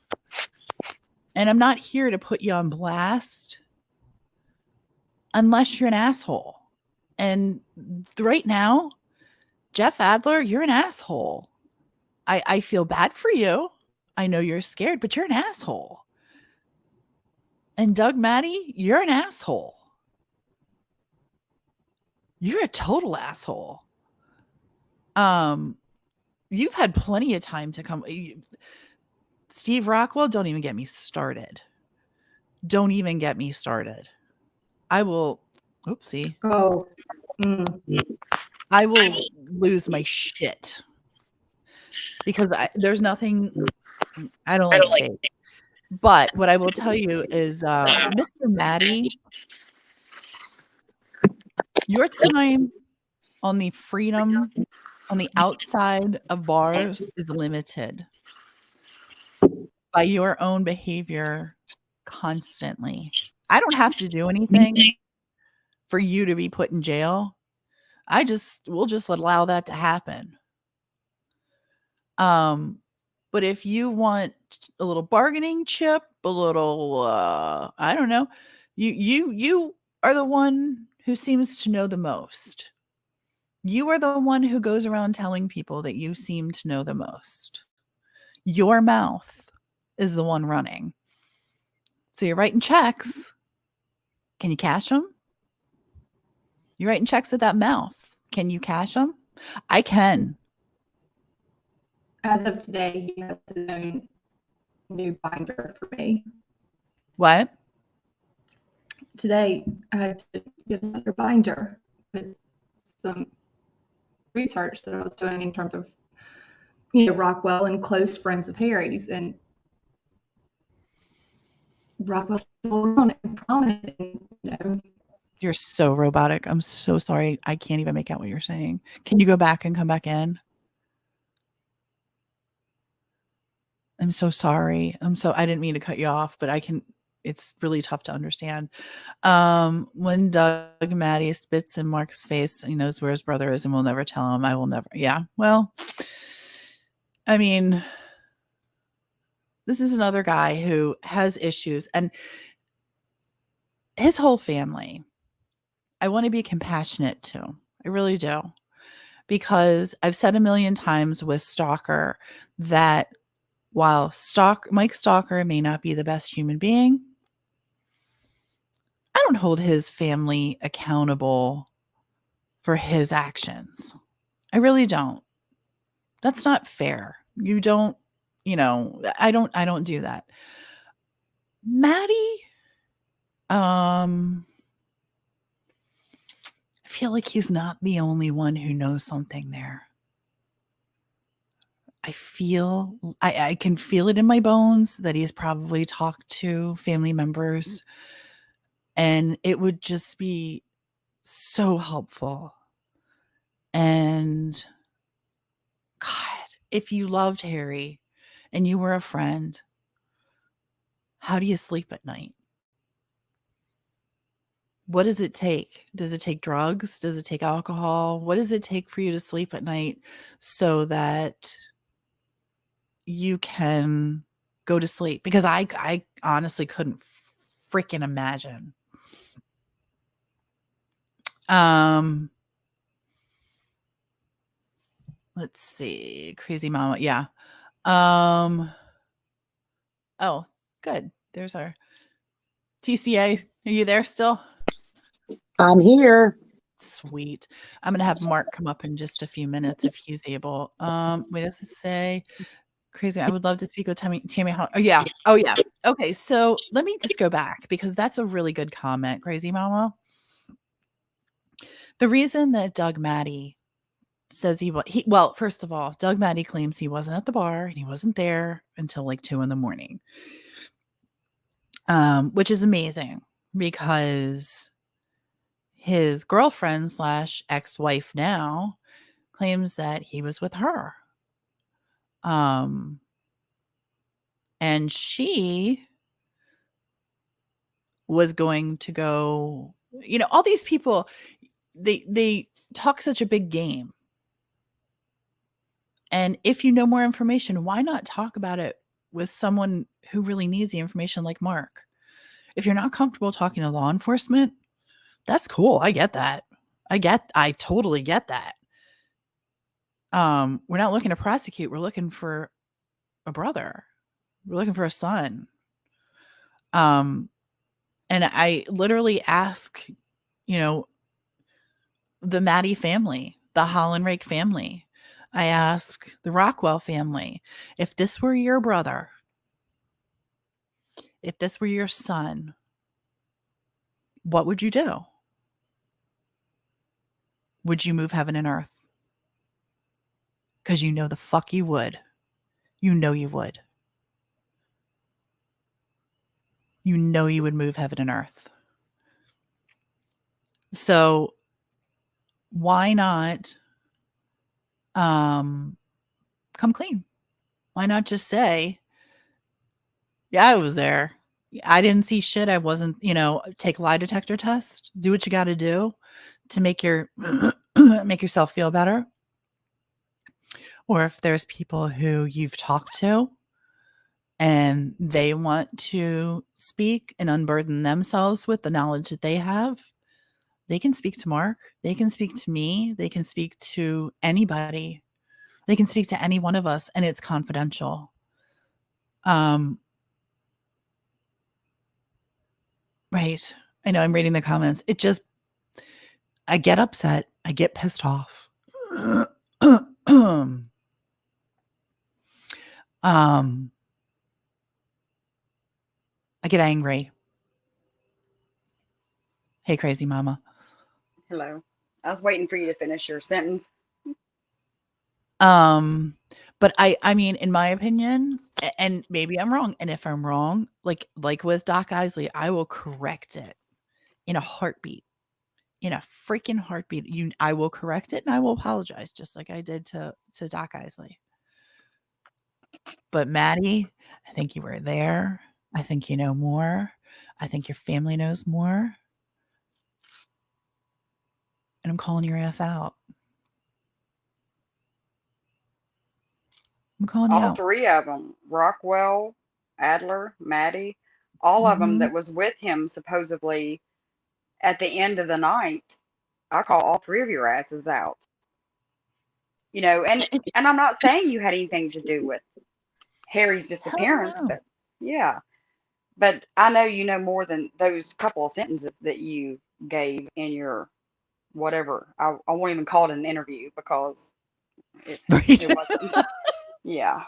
And I'm not here to put you on blast unless you're an asshole. And right now, Jeff Adler, you're an asshole. I feel bad for you. I know you're scared, but you're an asshole. And Doug Maddie, you're an asshole. You're a total asshole. You've had plenty of time to come. Steve Rockwell, don't even get me started. Don't even get me started. I will, oopsie. Oh. I will lose my shit. Because there's nothing, I don't like fake. But what I will tell you is, Mr. Maddie, your time on the freedom, on the outside of bars is limited by your own behavior constantly. I don't have to do anything for you to be put in jail. We'll just allow that to happen. But if you want a little bargaining chip, a little, I don't know, you are the one who seems to know the most. You are the one who goes around telling people that you seem to know the most. Your mouth is the one running. So you're writing checks. Can you cash them? You're writing checks with that mouth. Can you cash them? I can. As of today, he has his own new binder for me. What? Today, I had to get another binder. with some research that I was doing in terms of, Rockwell and close friends of Harry's, and Rockwell's still around and prominent, and, You're so robotic. I'm so sorry. I can't even make out what you're saying. Can you go back and come back in? I'm so sorry. I didn't mean to cut you off, but it's really tough to understand. When Doug Maddie spits in Mark's face, he knows where his brother is and will never tell him. I will never. Yeah. Well, I mean, this is another guy who has issues, and his whole family, I want to be compassionate to. I really do. Because I've said a million times with Stalker that while Mike Stalker may not be the best human being, I don't hold his family accountable for his actions. I really don't. That's not fair. You don't, I don't do that. Maddie, I feel like he's not the only one who knows something there. I can feel it in my bones that he's probably talked to family members, and it would just be so helpful. And God, if you loved Harry and you were a friend, how do you sleep at night? What does it take? Does it take drugs? Does it take alcohol? What does it take for you to sleep at night so that you can go to sleep? Because I honestly couldn't freaking imagine. Let's see. Crazy Mama. Yeah. Oh, good. There's our TCA. Are you there still? I'm here. Sweet. I'm gonna have Mark come up in just a few minutes if he's able. What does it say? Crazy. I would love to speak with Tammy. Oh yeah. Oh yeah. Okay. So let me just go back because that's a really good comment, Crazy Mama. The reason that Doug Maddie says well, first of all, Doug Maddie claims he wasn't at the bar and he wasn't there until like 2 a.m, which is amazing because his girlfriend / ex-wife now claims that he was with her. And she was going to go, all these people, they talk such a big game. And if you know more information, why not talk about it with someone who really needs the information like Mark? If you're not comfortable talking to law enforcement, that's cool. I get that. I totally get that. We're not looking to prosecute. We're looking for a brother. We're looking for a son. And I literally ask, the Maddie family, the Hollenrake family. I ask the Rockwell family, if this were your brother, if this were your son, what would you do? Would you move heaven and earth? Because you know the fuck you would. You know you would. You know you would move heaven and earth. So why not come clean? Why not just say, yeah, I was there. I didn't see shit. I wasn't, take lie detector test. Do what you got to do to make make yourself feel better. Or if there's people who you've talked to and they want to speak and unburden themselves with the knowledge that they have, they can speak to Mark. They can speak to me. They can speak to anybody. They can speak to any one of us, and it's confidential. Right. I know I'm reading the comments. I get upset. I get pissed off. I get angry. Hey, Crazy Mama. Hello. I was waiting for you to finish your sentence. But I mean, in my opinion, and maybe I'm wrong, and if I'm wrong, like with Doc Isley, I will correct it in a heartbeat. In a freaking heartbeat. I will correct it and I will apologize, just like I did to Doc Isley. But Maddie, I think you were there. I think you know more. I think your family knows more. And I'm calling your ass out. I'm calling you All out. three of them, Rockwell, Adler, Maddie, all of them that was with him supposedly at the end of the night. I call all three of your asses out. You know, and I'm not saying you had anything to do with Harry's disappearance, but yeah. But I know you know more than those couple of sentences that you gave in your whatever. I won't even call it an interview because it wasn't. Yeah.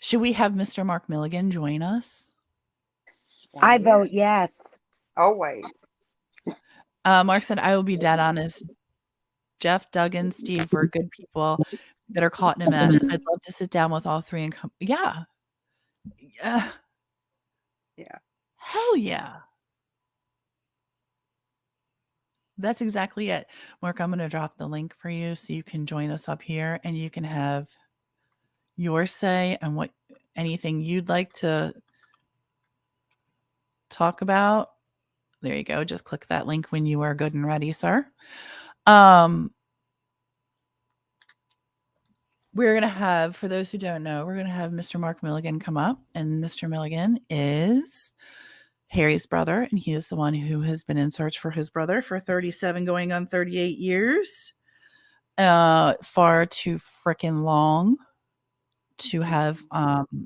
Should we have Mr. Mark Milligan join us? I vote yes. Always. Mark said, I will be dead honest. Jeff, Duggan, Steve were good people that are caught in a mess. I'd love to sit down with all three and come. Yeah. Yeah. Hell yeah. That's exactly it. Mark, I'm going to drop the link for you so you can join us up here and you can have your say on anything you'd like to talk about. There you go. Just click that link when you are good and ready, sir. We're going to have, for those who don't know, we're going to have Mr. Mark Milligan come up, and Mr. Milligan is Harry's brother, and he is the one who has been in search for his brother for 37 going on 38 years. Far too freaking long to have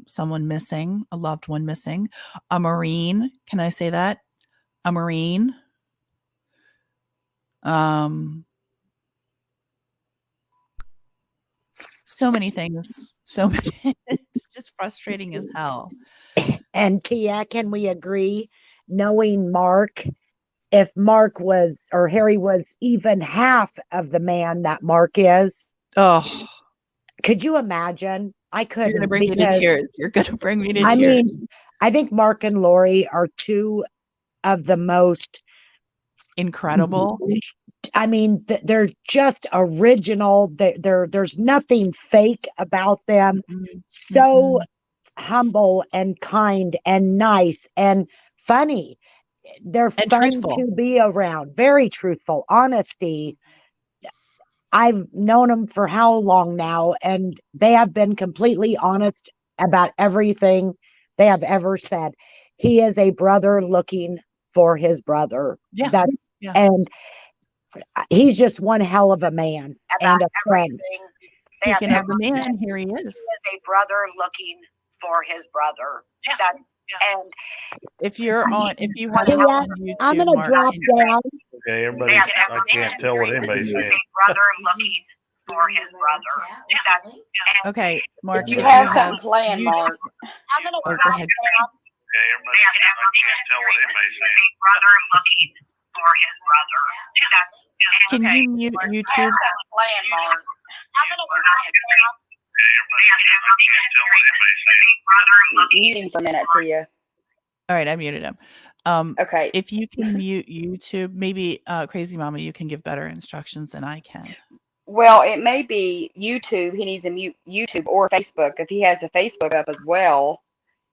someone missing, a loved one missing, a Marine. Can I say that? A Marine. So many things. So many. It's just frustrating as hell. And Tia, can we agree, knowing Mark, if Mark was, or Harry was even half of the man that Mark is, could you imagine? I couldn't. You're going to bring me to tears. You're going to bring me to tears. I mean, I think Mark and Lori are two of the most incredible. I mean, they're just original. There's nothing fake about them. So humble and kind and nice and funny. They're fun to be around. Very truthful. Honesty. I've known them for how long now, and they have been completely honest about everything they have ever said. He is a brother looking for his brother. Yeah. And he's just one hell of a man and a friend. Speaking of the man, here he is. He is a brother looking for his brother. And if you have it on YouTube, I'm gonna drop down. Okay, everybody, I can't tell what anybody's saying. Brother looking for his brother. Okay, Mark. You have something planned, Mark. I'm gonna drop down. Okay, everybody, I can't tell what anybody's saying. Brother looking for his brother. Can you mute YouTube? Planned, Mark. I'm gonna drop down. Mute him for a minute, Tia. All right, I muted him. Okay. If you can mute YouTube, maybe Crazy Mama, you can give better instructions than I can. Well, it may be YouTube. He needs to mute YouTube or Facebook. If he has a Facebook up as well,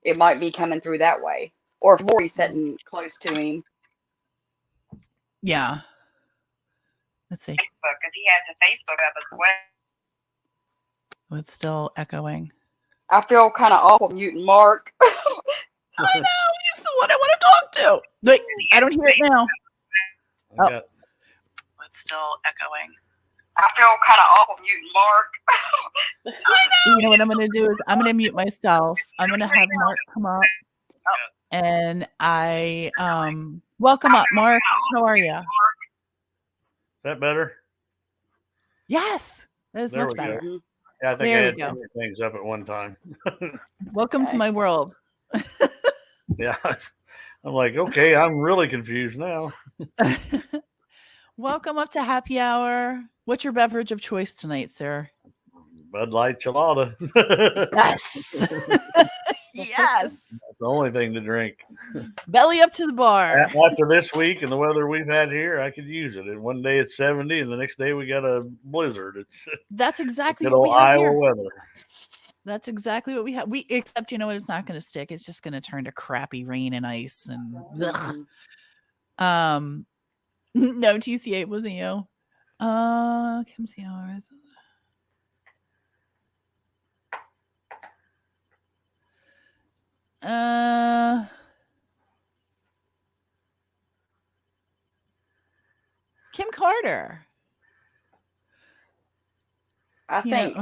it might be coming through that way. Or if Lori's sitting close to him. Yeah. Let's see. Facebook. If he has a Facebook up as well. Oh, it's still echoing. I feel kind of awful muting Mark. I know. He's the one I want to talk to. Wait, I don't hear it now. It's still echoing. I feel kind of awful muting Mark. I know. You know what I'm going to do is I'm going to mute myself. I'm going to have Mark come up. And I welcome up, Mark. How are you? Is that better? Yes. That is much better. Go. Yeah, I think I had two things up at one time. Welcome to my world. Yeah. I'm like, okay, I'm really confused now. Welcome up to happy hour. What's your beverage of choice tonight, sir? Bud Light Chilada. Yes. Yes. That's the only thing to drink. Belly up to the bar. After this week and the weather we've had here, I could use it. And one day it's 70, and the next day we got a blizzard. It's That's exactly good what we old have Iowa here. weather. That's exactly what we have. Except you know what? It's not going to stick. It's just going to turn to crappy rain and ice and ugh. No TCA wasn't you. Kim's hours. Kim Carter. I think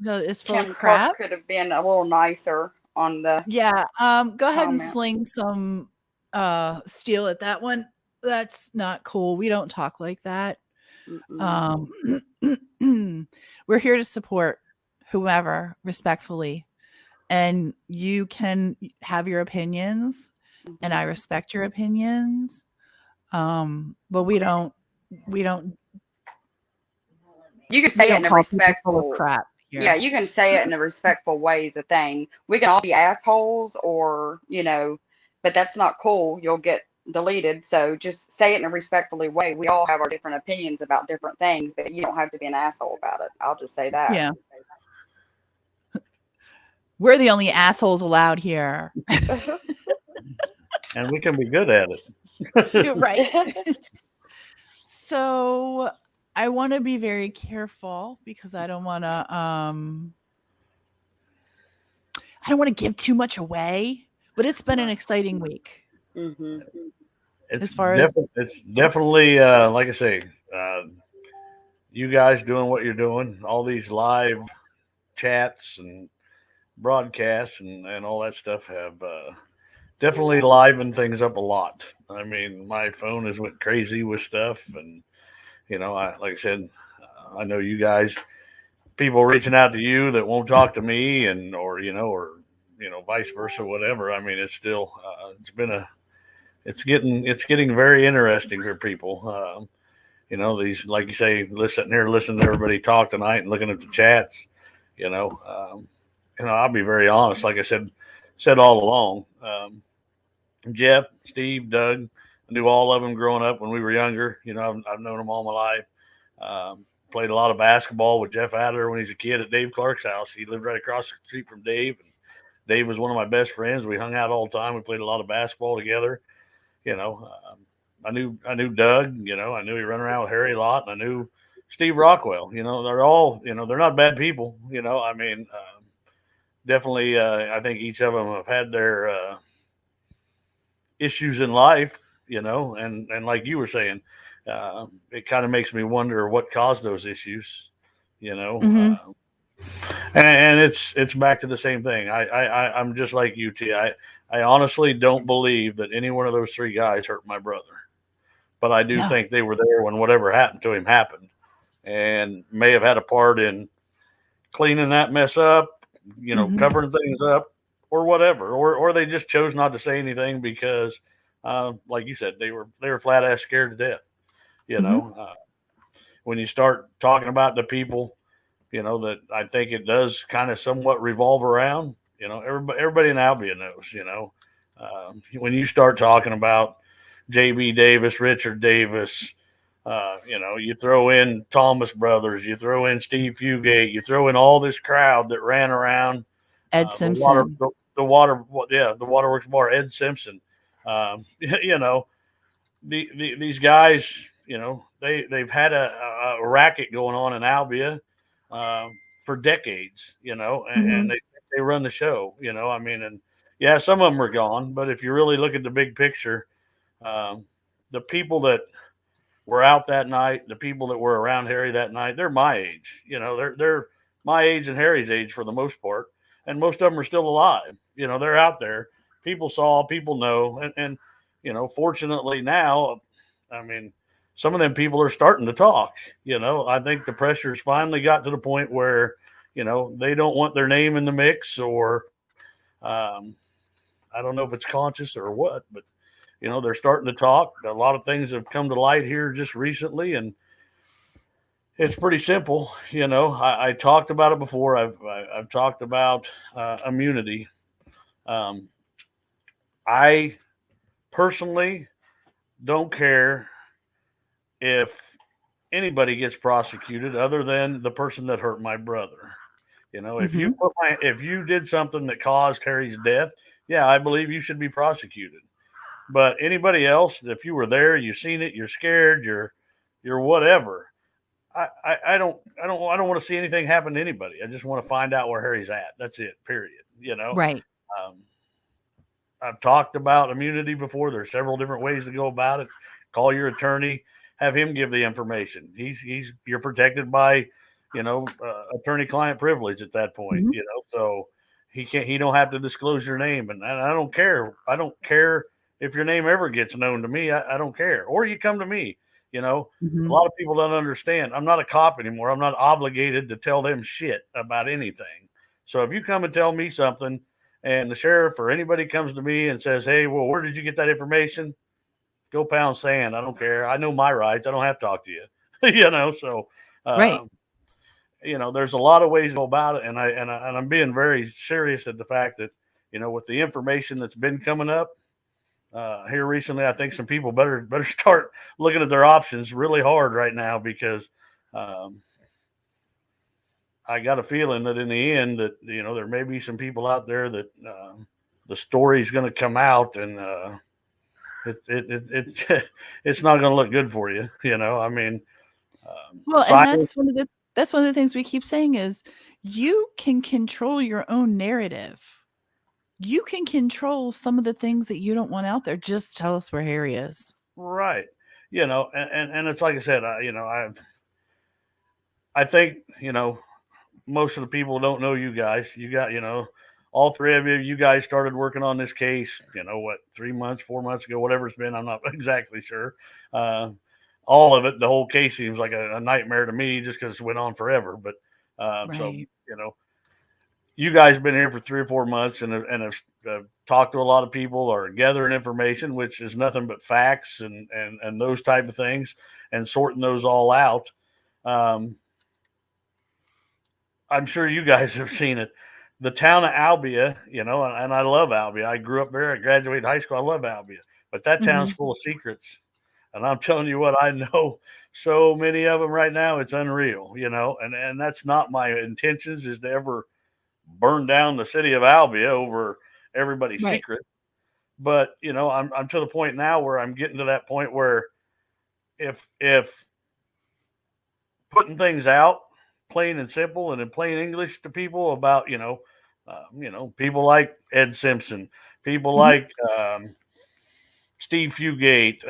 It's full Kim of crap. could have been a little nicer on the. Yeah. Go ahead and comment. sling some steel at that one. That's not cool. We don't talk like that. We're here to support whoever respectfully, and you can have your opinions, and I respect your opinions. But we don't. You can say it in a respectful crap. Here. Yeah, you can say it in a respectful way is a thing. We can all be assholes or, but that's not cool. You'll get deleted. So just say it in a respectfully way. We all have our different opinions about different things, but you don't have to be an asshole about it. I'll just say that. Yeah. We're the only assholes allowed here. And we can be good at it. You're right. So I want to be very careful because I don't want to give too much away, but it's been an exciting week. Mm-hmm. It's definitely like I say, you guys doing what you're doing, all these live chats and broadcasts and all that stuff have definitely livened things up a lot. I mean, my phone has went crazy with stuff, and like I said, I know you guys, people reaching out to you that won't talk to me, and or vice versa, whatever. I mean, it's still it's getting very interesting for people. These, like you say, listening to everybody talk tonight and looking at the chats. I'll be very honest. Like I said all along, Jeff, Steve, Doug, I knew all of them growing up when we were younger. I've known them all my life. Played a lot of basketball with Jeff Adler when he was a kid at Dave Clark's house. He lived right across the street from Dave. And Dave was one of my best friends. We hung out all the time. We played a lot of basketball together. I knew Doug. I knew he ran around with Harry a lot, and I knew Steve Rockwell. They're all, they're not bad people. I mean, definitely, I think each of them have had their issues in life. And like you were saying, it kind of makes me wonder what caused those issues. And it's back to the same thing. I'm just like you, T. I honestly don't believe that any one of those three guys hurt my brother, but I do think they were there when whatever happened to him happened, and may have had a part in cleaning that mess up, covering things up, or whatever, or they just chose not to say anything because, like you said, they were flat ass scared to death. When you start talking about the people, that I think it does kind of somewhat revolve around. Everybody in Albia knows. When you start talking about J.B. Davis, Richard Davis, you throw in Thomas Brothers, you throw in Steve Fugate, you throw in all this crowd that ran around Ed Simpson, the Waterworks Bar, Ed Simpson. These guys, they've had a racket going on in Albia for decades, and they run the show, I mean, and yeah, some of them are gone, but if you really look at the big picture, the people that were out that night, the people that were around Harry that night, they're my age, they're my age and Harry's age for the most part. And most of them are still alive. They're out there. People saw, people know. And fortunately now, I mean, some of them people are starting to talk. I think the pressure's finally got to the point where, they don't want their name in the mix, or I don't know if it's conscious or what, but they're starting to talk. A lot of things have come to light here just recently, and it's pretty simple. I talked about it before. I've talked about immunity. I personally don't care if anybody gets prosecuted other than the person that hurt my brother. If you did something that caused Harry's death, yeah, I believe you should be prosecuted. But anybody else, if you were there, you've seen it, you're scared, you're whatever. I don't want to see anything happen to anybody. I just want to find out where Harry's at. That's it. Period. Right. I've talked about immunity before. There's several different ways to go about it. Call your attorney, have him give the information. You're protected by, attorney-client privilege at that point. So he don't have to disclose your name, and I don't care. I don't care if your name ever gets known to me. I don't care. Or you come to me. A lot of people don't understand. I'm not a cop anymore. I'm not obligated to tell them shit about anything. So if you come and tell me something, and the sheriff or anybody comes to me and says, "Hey, well, where did you get that information?" Go pound sand. I don't care. I know my rights. I don't have to talk to you. So right. There's a lot of ways to go about it, and I'm being very serious at the fact that with the information that's been coming up here recently, I think some people better start looking at their options really hard right now, because I got a feeling that in the end that there may be some people out there that the story's going to come out, and it's not going to look good for you. I mean, well, and that's one of the things we keep saying is you can control your own narrative. You can control some of the things that you don't want out there. Just tell us where Harry is. Right. And it's like I said, I think, most of the people don't know you guys. You got, all three of you guys started working on this case, 3 months, 4 months ago, whatever it's been. I'm not exactly sure. All of it, the whole case seems like a nightmare to me just because it went on forever. But right. So, you guys have been here for 3 or 4 months and have talked to a lot of people or gathering information, which is nothing but facts and those type of things, and sorting those all out. I'm sure you guys have seen it. The town of Albia, and I love Albia. I grew up there. I graduated high school. I love Albia. But that town's full of secrets. And I'm telling you what, I know so many of them right now. It's unreal, and that's not my intentions, is to ever burn down the city of Albia over everybody's secret. But, I'm to the point now where I'm getting to that point where if putting things out plain and simple and in plain English to people about, people like Ed Simpson, people like Steve Fugate,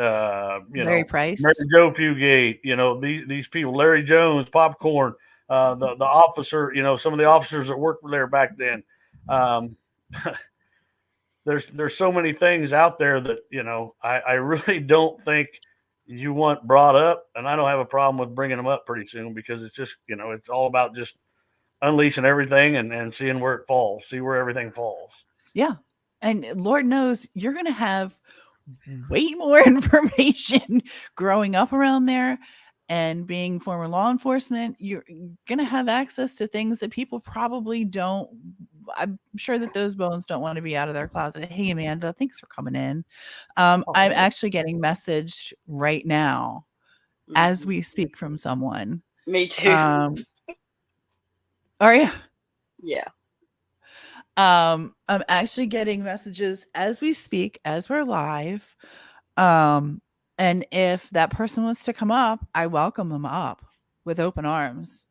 Mary Price, Mary Jo Fugate, these people, Larry Jones, Popcorn, the officer, some of the officers that worked there back then. There's so many things out there that, I really don't think you want brought up, and I don't have a problem with bringing them up pretty soon, because it's just, it's all about just unleashing everything and seeing where it falls, see where everything falls. Yeah. And Lord knows you're going to have way more information growing up around there, and being former law enforcement. You're going to have access to things that people probably don't. I'm sure that those bones don't want to be out of their closet. Hey, Amanda, thanks for coming in. I'm actually getting messaged right now as we speak from someone. Me too. Are you? Yeah. I'm actually getting messages as we speak, as we're live. And if that person wants to come up, I welcome them up with open arms.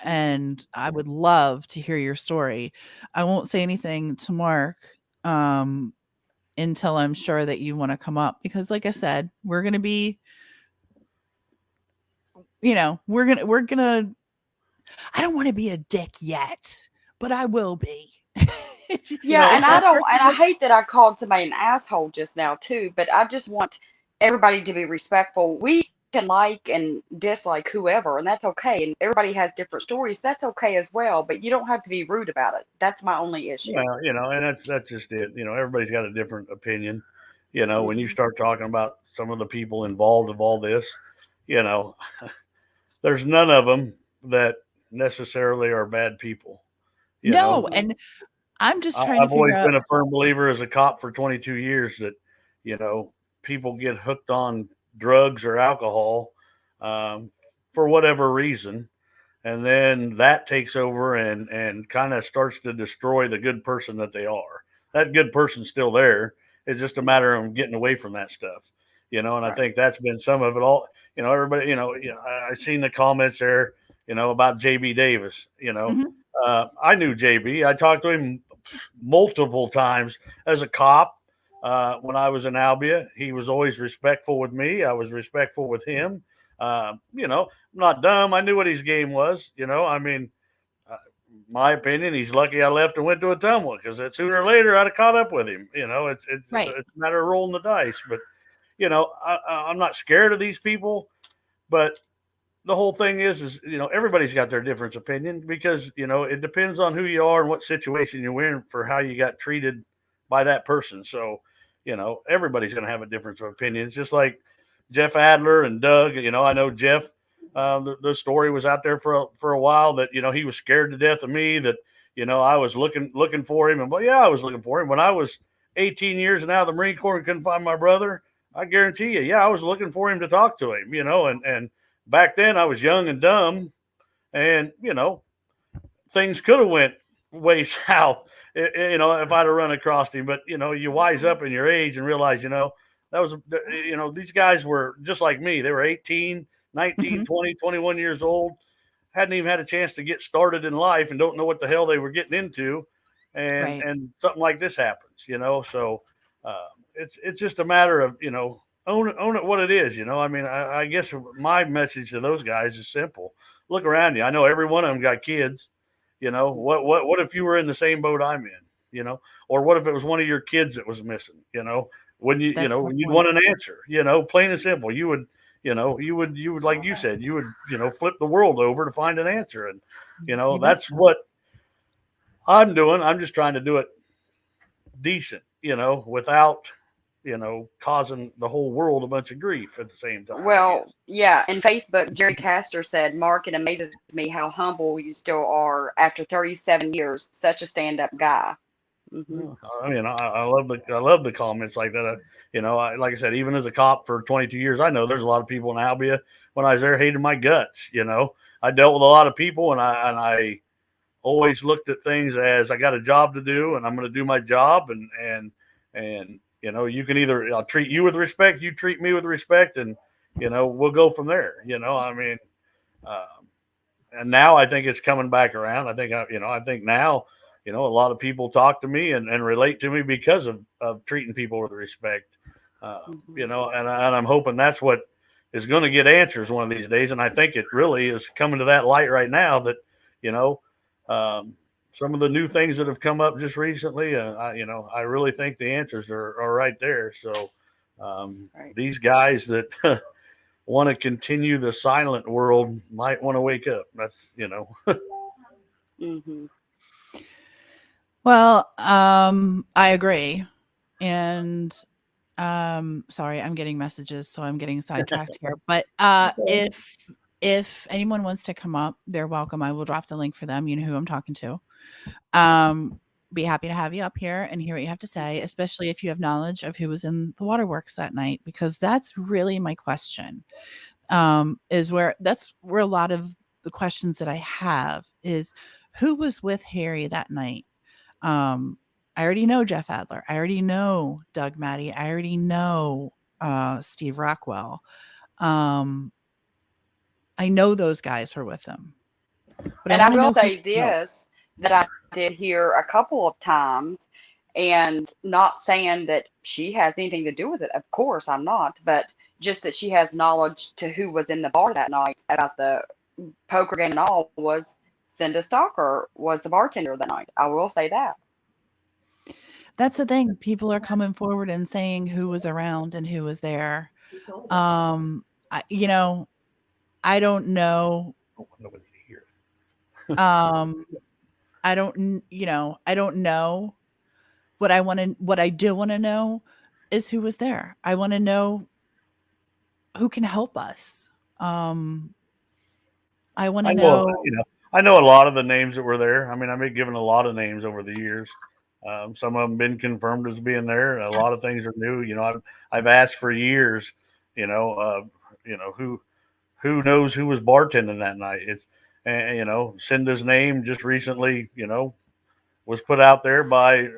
And I would love to hear your story. I won't say anything to Mark until I'm sure that you want to come up, because like I said, we're going to be, we're going to, I don't want to be a dick yet, but I will be. And I hate that I called somebody an asshole just now too, but I just want everybody to be respectful. We can like and dislike whoever, and that's okay. And everybody has different stories. That's okay as well, but you don't have to be rude about it. That's my only issue. Well, and that's just it. Everybody's got a different opinion, You know, when you start talking about some of the people involved of all this, you know, there's none of them that necessarily are bad people. You No, know, and I'm just trying to I've always figure out. been a firm believer as a cop for 22 years that, you know, people get hooked on drugs or alcohol um, for whatever reason. And then that takes over and kind of starts to destroy the good person that they are. That good person's still there. It's just a matter of getting away from that stuff, you know. And I think that's been some of it all. You know, everybody. I've seen the comments there, you know, about JB Davis. You know, Mhm. I knew JB. I talked to him multiple times as a cop. When I was in Albia, he was always respectful with me. I was respectful with him. You know, I'm not dumb. I knew what his game was. You know, I mean, my opinion, he's lucky I left and went to Atumwa because sooner or later I'd have caught up with him. You know, it's a matter of rolling the dice. But you know, I'm not scared of these people. But the whole thing is you know, everybody's got their different opinion because you know it depends on who you are and what situation you're in for how you got treated by that person. So you know, everybody's going to have a difference of opinions. Just like Jeff Adler and Doug. You know, I know Jeff. The story was out there for a while that you know he was scared to death of me. That you know I was looking for him, and well, yeah, I was looking for him when I was 18 years and out of the Marine Corps and couldn't find my brother. I guarantee you, yeah, I was looking for him to talk to him. You know, and back then I was young and dumb, and you know things could have went way south. You know, if I'd have run across him, but you know, you wise up in your age and realize, you know, that was, you know, these guys were just like me. They were 18, 19, 20, 21 years old, hadn't even had a chance to get started in life and don't know what the hell they were getting into. And something like this happens, you know? So it's just a matter of, you know, own it what it is. You know, I mean, I guess my message to those guys is simple. Look around you. I know every one of them got kids. You know, what if you were in the same boat I'm in, you know, or what if it was one of your kids that was missing, you know, when you know, you'd want an answer, you know, plain and simple. You would, you know, you would, like you said, you would, you know, flip the world over to find an answer. And, you know, that's what I'm doing. I'm just trying to do it decent, you know, without, you know, causing the whole world a bunch of grief at the same time. Well, yeah. In Facebook, Jerry Castor said, Mark, it amazes me how humble you still are after 37 years. Such a stand-up guy. Mm-hmm. I mean, I love the comments like that. You know, like I said, even as a cop for 22 years, I know there's a lot of people in Albia when I was there hated my guts. You know, I dealt with a lot of people, and I always looked at things as I got a job to do, and I'm going to do my job, and you know, you can either I'll treat you with respect, you treat me with respect, and you know, we'll go from there. You know, I mean, and now I think it's coming back around. I think now, you know, a lot of people talk to me and relate to me because of treating people with respect. You know, and I'm hoping that's what is going to get answers one of these days. And I think it really is coming to that light right now that, you know, some of the new things that have come up just recently, you know, I really think the answers are right there. So these guys that want to continue the silent world might want to wake up. That's, you know. Mm-hmm. Well, I agree. And sorry, I'm getting messages, so I'm getting sidetracked here. But if anyone wants to come up, they're welcome. I will drop the link for them. You know who I'm talking to. Be happy to have you up here and hear what you have to say, especially if you have knowledge of who was in the waterworks that night, because that's really my question. That's where a lot of the questions that I have is who was with Harry that night. I already know Jeff Adler. I already know Doug Maddie. I already know Steve Rockwell. I know those guys were with them. But and I will say this, that I did hear a couple of times, and not saying that she has anything to do with it. Of course, I'm not, but just that she has knowledge to who was in the bar that night about the poker game and all, was Cinda Stalker was the bartender that night. I will say that. That's the thing. People are coming forward and saying who was around and who was there. You know, I don't know. Nobody here. I don't know. What I do want to know is who was there. I want to know who can help us. I want to know. I know a lot of the names that were there. I mean, I've been given a lot of names over the years. Some of them been confirmed as being there. A lot of things are new. I've asked for years. Who knows who was bartending that night? And Cinda's name just recently, was put out there by,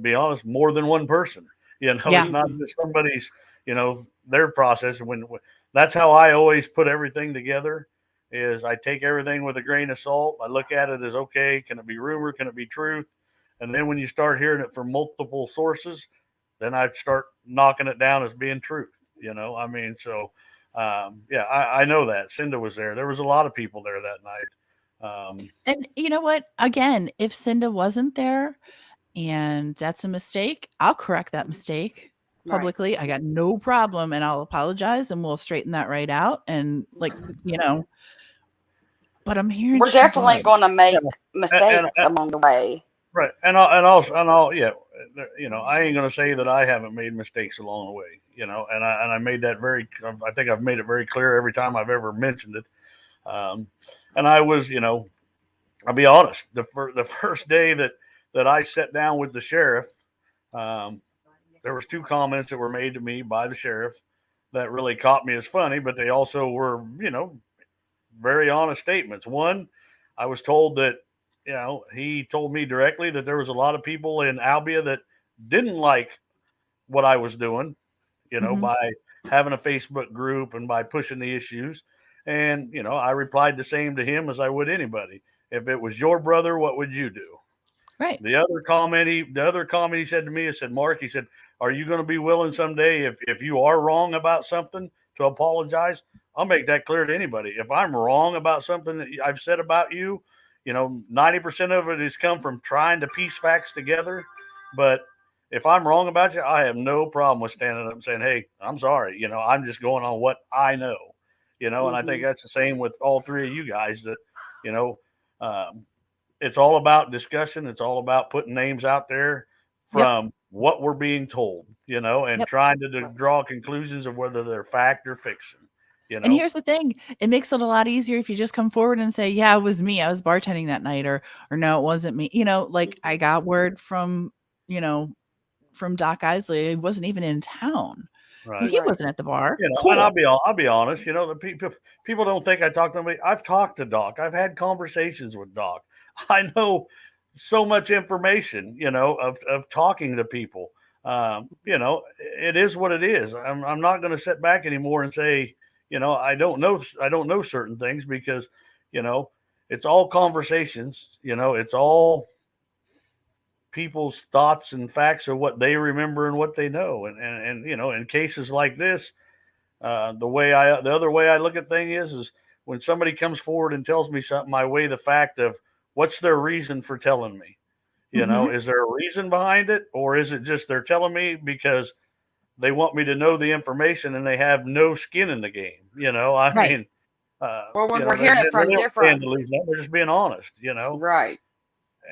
be honest, more than one person. Yeah. It's not just somebody's, their process. When that's how I always put everything together. Is I take everything with a grain of salt. I look at it as, okay, can it be rumor? Can it be truth? And then when you start hearing it from multiple sources, then I start knocking it down as being truth. I know that Cinda was there. There was a lot of people there that night. And you know what? Again, if Cinda wasn't there and that's a mistake, I'll correct that mistake publicly. Right. I got no problem, and I'll apologize, and we'll straighten that right out. And but I'm hearing we're definitely going to make mistakes along the way. Right. And I ain't going to say that I haven't made mistakes along the way, and I made that I think I've made it very clear every time I've ever mentioned it. And I was, I'll be honest, the first day that I sat down with the sheriff, there was 2 comments that were made to me by the sheriff that really caught me as funny, but they also were, very honest statements. One, I was told that, he told me directly that there was a lot of people in Albia that didn't like what I was doing, by having a Facebook group and by pushing the issues. And, I replied the same to him as I would anybody. If it was your brother, what would you do? Right. The other comment he said to me, he said, Mark, he said, are you going to be willing someday, if you are wrong about something, to apologize? I'll make that clear to anybody. If I'm wrong about something that I've said about you, 90% of it has come from trying to piece facts together. But if I'm wrong about you, I have no problem with standing up and saying, hey, I'm sorry. I'm just going on what I know, and I think that's the same with all 3 of you guys that, it's all about discussion. It's all about putting names out there from what we're being told, and trying to draw conclusions of whether they're fact or fiction. And here's the thing. It makes it a lot easier if you just come forward and say, yeah, it was me. I was bartending that night, or no, it wasn't me. I got word from Doc Isley. He wasn't even in town. Right. He wasn't at the bar. Cool. And I'll be honest, the people don't think I talk to nobody. I've talked to Doc. I've had conversations with Doc. I know so much information, of talking to people. It is what it is. I'm not going to sit back anymore and say, I don't know certain things, because, it's all conversations, it's all people's thoughts and facts of what they remember and what they know. And in cases like this, the other way I look at things is when somebody comes forward and tells me something, I weigh the fact of what's their reason for telling me. Is there a reason behind it, or is it just they're telling me because they want me to know the information and they have no skin in the game? I mean, well, when we're hearing it from different, they're just being honest, Right.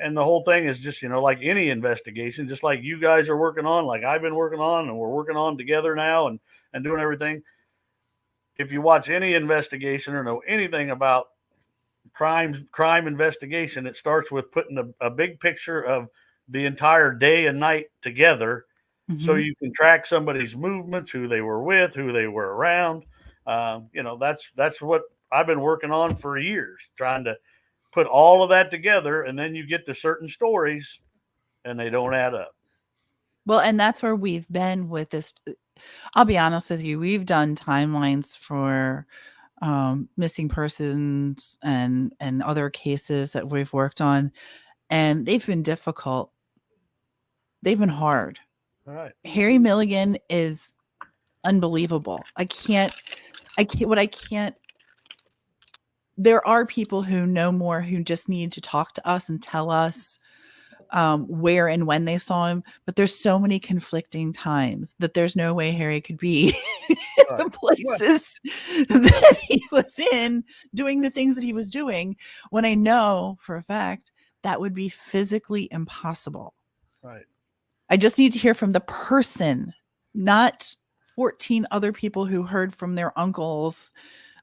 And the whole thing is just, like any investigation, just like you guys are working on, like I've been working on, and we're working on together now and doing everything. If you watch any investigation or know anything about crime investigation, it starts with putting a big picture of the entire day and night together, so you can track somebody's movements, who they were with, who they were around. That's what I've been working on for years, trying to put all of that together, and then you get to certain stories and they don't add up. Well, and that's where we've been with this. I'll be honest with you. We've done timelines for missing persons and other cases that we've worked on, and they've been difficult. They've been hard. All right. Harry Milligan is unbelievable. I can't. There are people who know more, who just need to talk to us and tell us where and when they saw him. But there's so many conflicting times that there's no way Harry could be the places that he was in, doing the things that he was doing, when I know for a fact that would be physically impossible. Right. I just need to hear from the person not 14 other people who heard from their uncles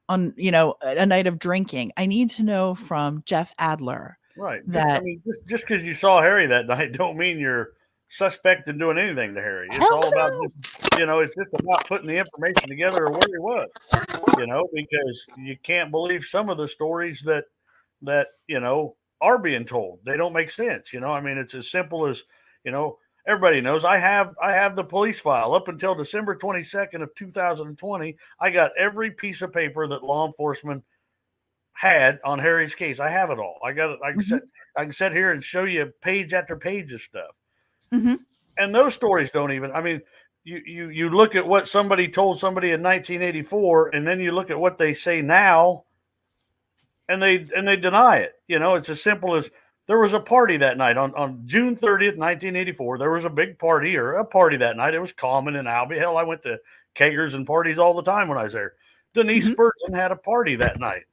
on, a night of drinking. I need to know from Jeff Adler. Right. That Just because you saw Harry that night don't mean you're suspect in doing anything to Harry. It's all about it's just about putting the information together of where he was. Because you can't believe some of the stories that are being told. They don't make sense. It's as simple as, everybody knows I have the police file up until December 22nd of 2020. I got every piece of paper that law enforcement had on Harry's case. I have it all. I got it. I can sit here and show you page after page of stuff. Mm-hmm. And those stories don't even, you look at what somebody told somebody in 1984, and then you look at what they say now, and they deny it. It's as simple as there was a party that night on June 30th, 1984. There was a big party or a party that night. It was common in Albany. Hell, I went to kegers and parties all the time when I was there. Denise Spurgeon had a party that night.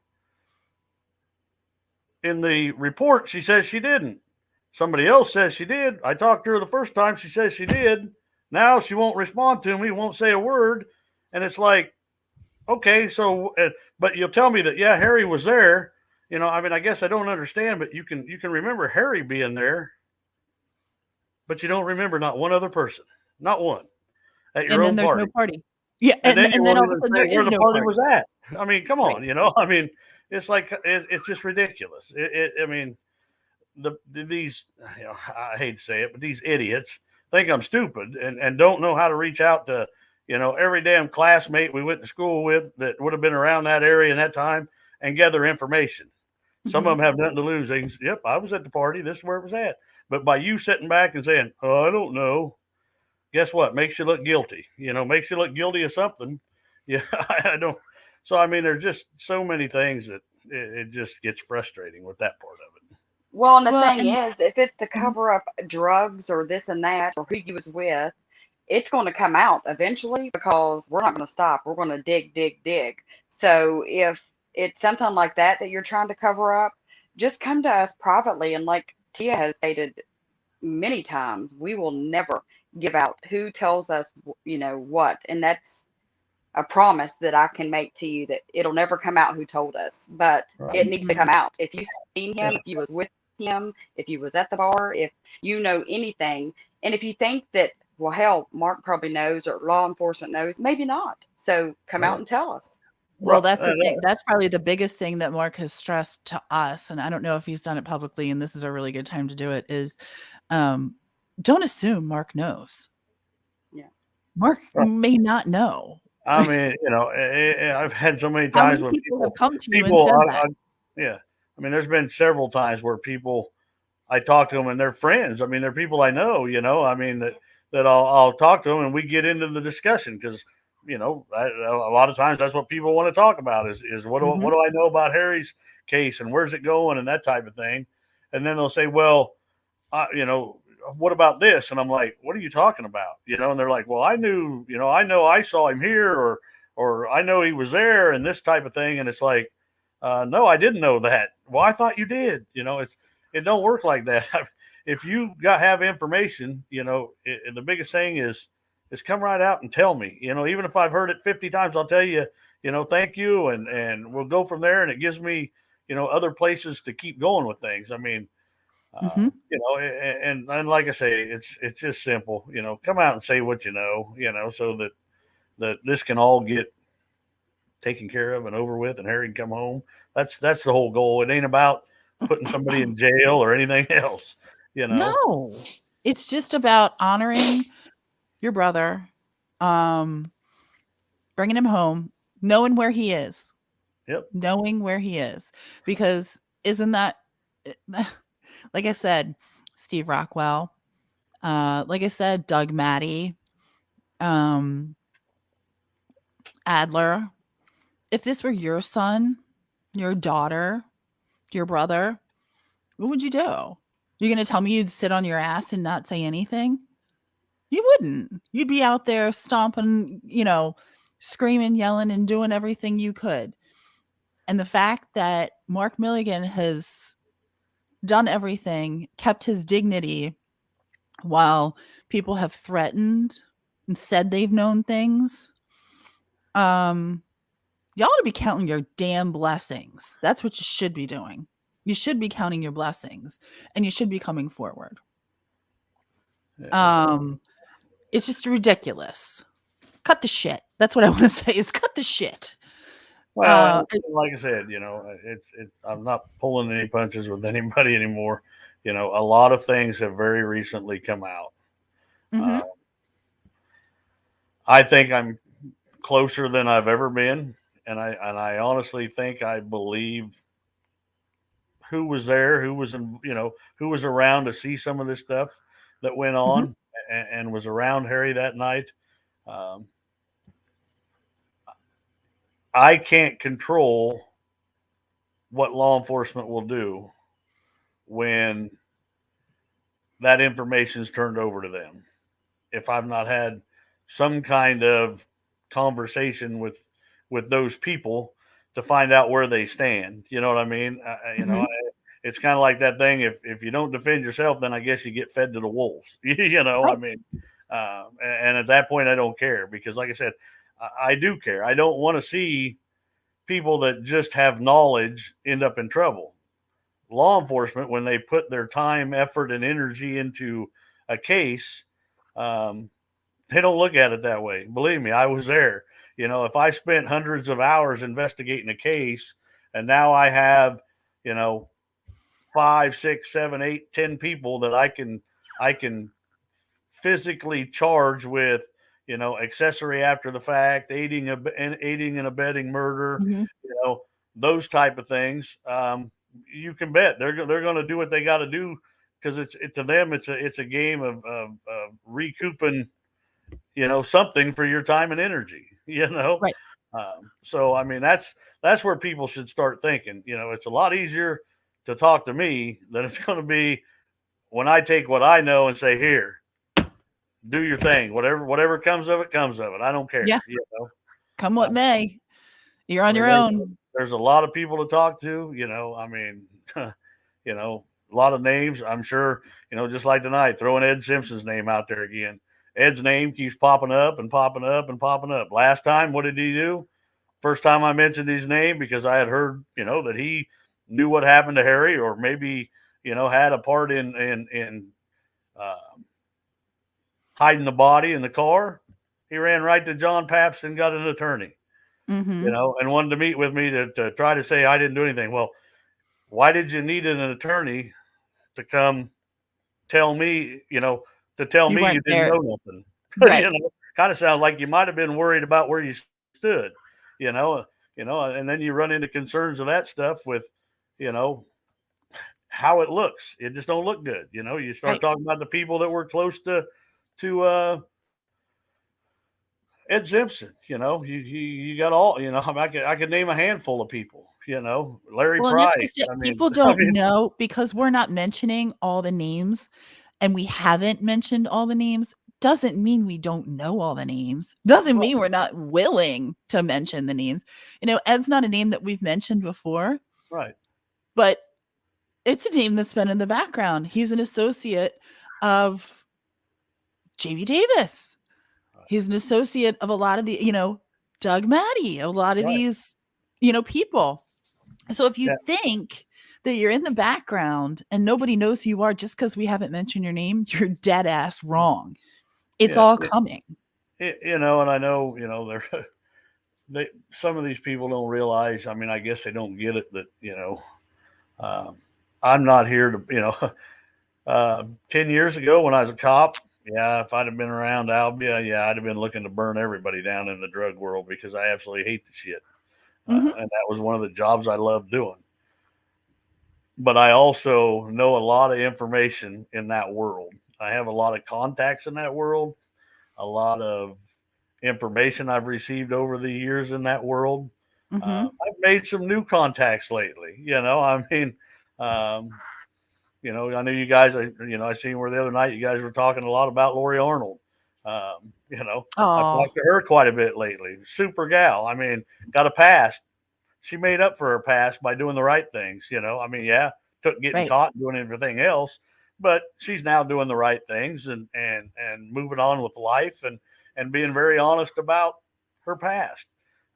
In the report, she says she didn't. Somebody else says she did. I talked to her the first time. She says she did. Now she won't respond to me, won't say a word. And it's like, okay, so, but you'll tell me that, yeah, Harry was there. I guess I don't understand, but you can remember Harry being there, but you don't remember not one other person, not one at your own party. No party. Yeah, and then all of a sudden there is no party was at. Come on, right. It's like it's just ridiculous. These I hate to say it, but these idiots think I'm stupid and don't know how to reach out to every damn classmate we went to school with that would have been around that area in that time and gather information. Some of them have nothing to lose. They can, yep, I was at the party. This is where it was at. But by you sitting back and saying, "Oh, I don't know," guess what? Makes you look guilty. Makes you look guilty of something. Yeah, I don't. So there's just so many things that it just gets frustrating with that part of it. Well, and the thing is, if it's to cover up drugs or this and that or who you was with, it's going to come out eventually because we're not going to stop. We're going to dig. So if it's something like that you're trying to cover up, just come to us privately. And like Tia has stated many times, we will never give out who tells us, what. And that's a promise that I can make to you that it'll never come out who told us, but it needs to come out. If you've seen him, if you was with him, if you was at the bar, if you know anything, and if you think that, well, hell, Mark probably knows or law enforcement knows, maybe not. So come out and tell us. Well, that's the thing. That's probably the biggest thing that Mark has stressed to us, and I don't know if he's done it publicly, and this is a really good time to do it, is don't assume Mark knows. Yeah. Mark may not know. I've had so many times when people have come to you and said that. There's been several times where people, I talk to them and they're friends. They're people I know, that I'll talk to them and we get into the discussion because, a lot of times that's what people want to talk about is what do I know about Harry's case and where's it going and that type of thing. And then they'll say, well, what about this? And I'm like, what are you talking about? And they're like, well, I know I saw him here or I know he was there and this type of thing. And it's like, no, I didn't know that. Well, I thought you did. It don't work like that. If you have information, the biggest thing is come right out and tell me, even if I've heard it 50 times, I'll tell you, thank you. And we'll go from there. And it gives me, other places to keep going with things. And like I say, it's just simple, come out and say what so that this can all get taken care of and over with and Harry can come home. That's the whole goal. It ain't about putting somebody in jail or anything else, No, it's just about honoring your brother, bringing him home, knowing where he is. Yep. Knowing where he is, because isn't that, like I said, Steve Rockwell, like I said, Doug Maddie, Adler, if this were your son, your daughter, your brother, what would you do? You're going to tell me you'd sit on your ass and not say anything? You wouldn't. You'd be out there stomping, screaming, yelling, and doing everything you could. And the fact that Mark Milligan has done everything, kept his dignity while people have threatened and said they've known things, y'all ought to be counting your damn blessings. That's what you should be doing. You should be counting your blessings, and you should be coming forward. It's just ridiculous. Cut the shit. That's what I want to say, is cut the shit. Well, like I said, I'm not pulling any punches with anybody anymore. A lot of things have very recently come out. I think I'm closer than I've ever been, and I honestly think I believe who was there, who was who was around to see some of this stuff that went on, and was around Harry that night. I can't control what law enforcement will do when that information is turned over to them. If I've not had some kind of conversation with those people to find out where they stand, you know what I mean? It's kind of like that thing. If you don't defend yourself, then I guess you get fed to the wolves. Right. I mean, and at that point, I don't care, because, like I said, I do care. I don't want to see people that just have knowledge end up in trouble. Law enforcement, when they put their time, effort, and energy into a case, they don't look at it that way. Believe me, I was there. If I spent hundreds of hours investigating a case, and now I have, 5, 6, 7, 8, 10 people that I can physically charge with, accessory after the fact, aiding and abetting murder, those type of things. You can bet they're going to do what they got to do, because to them it's a game of recouping, something for your time and energy. Right. So I mean, that's where people should start thinking. It's a lot easier to talk to me than it's going to be when I take what I know and say, here, do your thing. Whatever comes of it, comes of it. I don't care. Yeah. Come what may. You're on your own. There's a lot of people to talk to. I mean, a lot of names. I'm sure, just like tonight, throwing Ed Simpson's name out there again. Ed's name keeps popping up and popping up and popping up. Last time, what did he do? First time I mentioned his name, because I had heard, that he knew what happened to Harry, or maybe, had a part in hiding the body in the car. He ran right to John Pabst and got an attorney, and wanted to meet with me to try to say I didn't do anything. Well, why did you need an attorney to come tell me, to tell me you didn't know nothing? Right. Kind of sounds like you might have been worried about where you stood, and then you run into concerns of that stuff with, how it looks. It just don't look good. You start talking about the people that were close to Ed Simpson. You got all, I could name a handful of people, Larry Price. People don't know, because we're not mentioning all the names, and we haven't mentioned all the names. Doesn't mean we don't know all the names. Doesn't mean we're not willing to mention the names. Ed's not a name that we've mentioned before. Right. But it's a name that's been in the background. He's an associate of J.B. Davis. Right. He's an associate of a lot of the, Doug Maddie, a lot of these, people. So if you think that you're in the background and nobody knows who you are just because we haven't mentioned your name, you're dead ass wrong. It's all coming. And I know, some of these people don't realize, I guess they don't get it that, I'm not here to, 10 years ago when I was a cop, if I'd have been around Albia, I'd have been looking to burn everybody down in the drug world, because I absolutely hate the shit. And that was one of the jobs I loved doing. But I also know a lot of information in that world. I have a lot of contacts in that world, a lot of information I've received over the years in that world. I've made some new contacts lately. I know you guys, I seen where the other night you guys were talking a lot about Lori Arnold. I've talked to her quite a bit lately. Super gal. Got a past. She made up for her past by doing the right things. Took getting caught and doing everything else, but she's now doing the right things and moving on with life. And and being very honest about her past.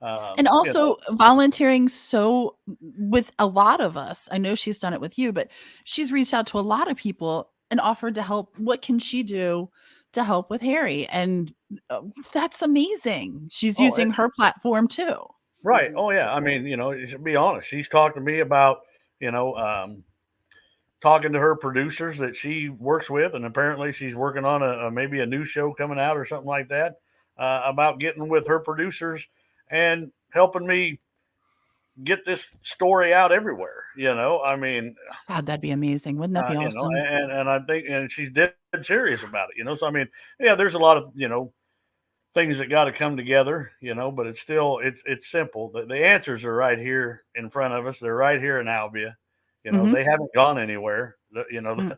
And also volunteering. So with a lot of us, I know she's done it with you, but she's reached out to a lot of people and offered to help. What can she do to help with Harry? And that's amazing. She's using her platform too. Right. Oh yeah. I mean, to be honest, she's talked to me about, talking to her producers that she works with, and apparently she's working on maybe a new show coming out or something like that, about getting with her producers and helping me get this story out everywhere. I mean, God, that'd be amazing. Wouldn't that be awesome? And I think, and she's dead serious about it. So I mean, yeah, there's a lot of things that got to come together, but it's still it's simple. The answers are right here in front of us. They're right here in Albia. They haven't gone anywhere.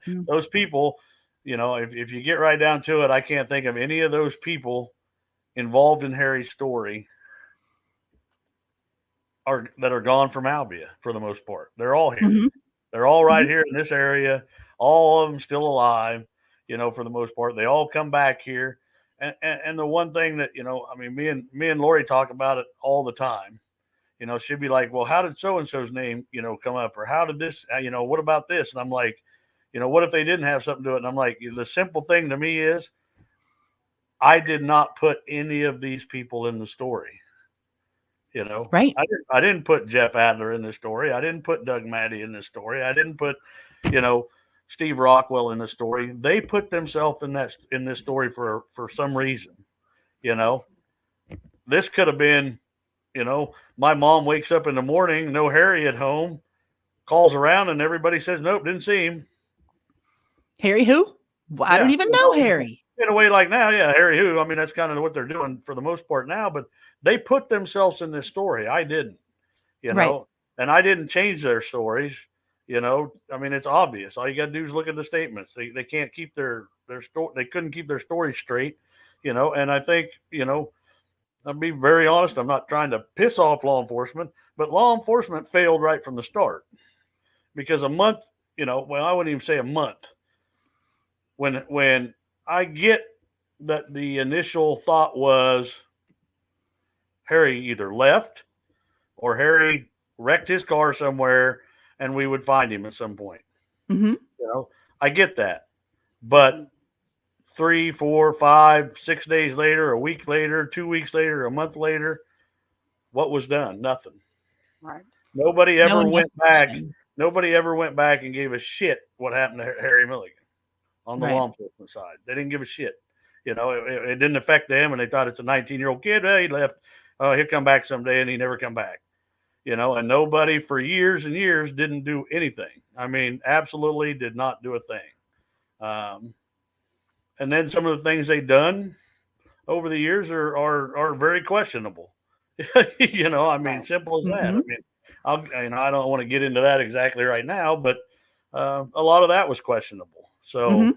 Those people, if you get right down to it, I can't think of any of those people involved in Harry's story that are gone from Albia for the most part. They're all here. They're all right here in this area. All of them still alive, for the most part. They all come back here. And the one thing that, I mean, me and Lori talk about it all the time. She'd be like, well, how did so-and-so's name, come up? Or how did this, what about this? And I'm like, what if they didn't have something to do it? And I'm like, the simple thing to me is I did not put any of these people in the story. Right. I didn't put Jeff Adler in this story. I didn't put Doug Maddie in this story. I didn't put, Steve Rockwell in the story. They put themselves in this story for some reason. This could have been, my mom wakes up in the morning, no Harry at home, calls around, and everybody says, nope, didn't see him. Harry who? Well, I don't even know Harry. In a way like now, yeah, Harry who? I mean, that's kind of what they're doing for the most part now, but they put themselves in this story. I didn't, right. And I didn't change their stories. I mean, it's obvious. All you got to do is look at the statements. They can't keep their story. They couldn't keep their story straight, and I think, I'll be very honest. I'm not trying to piss off law enforcement, but law enforcement failed right from the start, because a month, well, I wouldn't even say a month. When I get that the initial thought was Harry either left or Harry wrecked his car somewhere and we would find him at some point. I get that. But 3, 4, 5, 6 days later, a week later, 2 weeks later, a month later, what was done? Nothing. Right. Nobody ever went back. Nobody ever went back and gave a shit what happened to Harry Milligan on the law enforcement side. They didn't give a shit. It didn't affect them, and they thought it's a 19-year-old kid. He left. He'll come back someday, and he never come back. And nobody for years and years didn't do anything. I mean, absolutely did not do a thing. And then some of the things they've done over the years are very questionable. I mean, simple as that. I mean, I don't want to get into that exactly right now, but a lot of that was questionable. So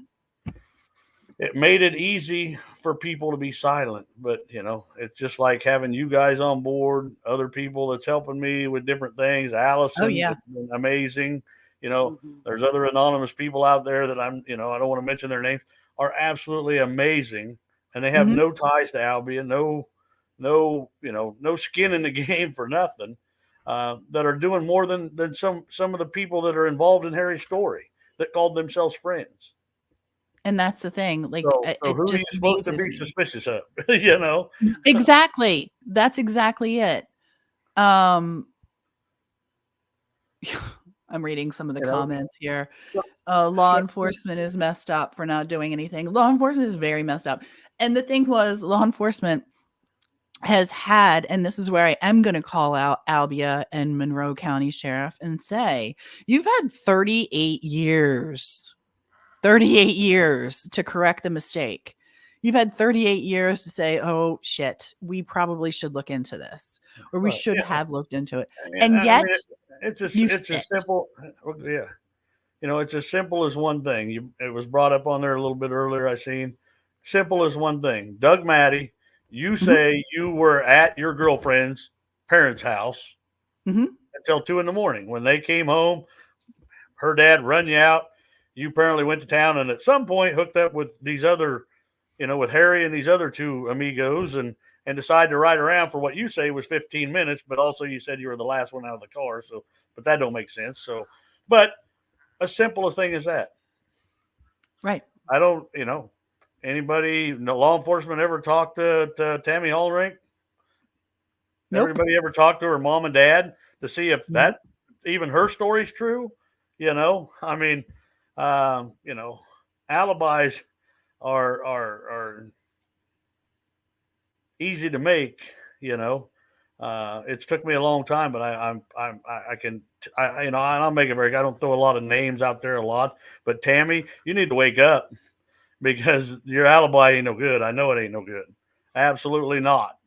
it made it easy for people to be silent. But, it's just like having you guys on board, other people that's helping me with different things. Allison, has been amazing. There's other anonymous people out there that I don't want to mention their names, are absolutely amazing. And they have no ties to Albia, no skin in the game for nothing, that are doing more than some of the people that are involved in Harry's story that called themselves friends. And that's the thing. Like, so it who just are you supposed to be suspicious of? Exactly. That's exactly it. I'm reading some of the comments here. Law enforcement is messed up for not doing anything. Law enforcement is very messed up. And the thing was, law enforcement has had, and this is where I am going to call out Albia and Monroe County Sheriff and say, you've had 38 years to correct the mistake. You've had 38 years to say, oh shit, we probably should look into this, or we should have looked into it. And yet it's as simple. Yeah. It's as simple as one thing. It was brought up on there a little bit earlier. I seen simple as one thing. Doug Maddie, you say you were at your girlfriend's parents' house until 2 a.m. When they came home, her dad run you out. You apparently went to town and at some point hooked up with these other with Harry and these other two amigos and decide to ride around for what you say was 15 minutes, but also you said you were the last one out of the car. So, but that don't make sense. So, but a simple thing as that. Right. I don't, anybody, no law enforcement ever talked to Tammy Hallrink? Nope. Everybody ever talked to her mom and dad to see if that even her story's true? I mean, alibis are easy to make. It's took me a long time, but I'll make it very. I don't throw a lot of names out there a lot, but Tammy, you need to wake up because your alibi ain't no good. I know it ain't no good. Absolutely not.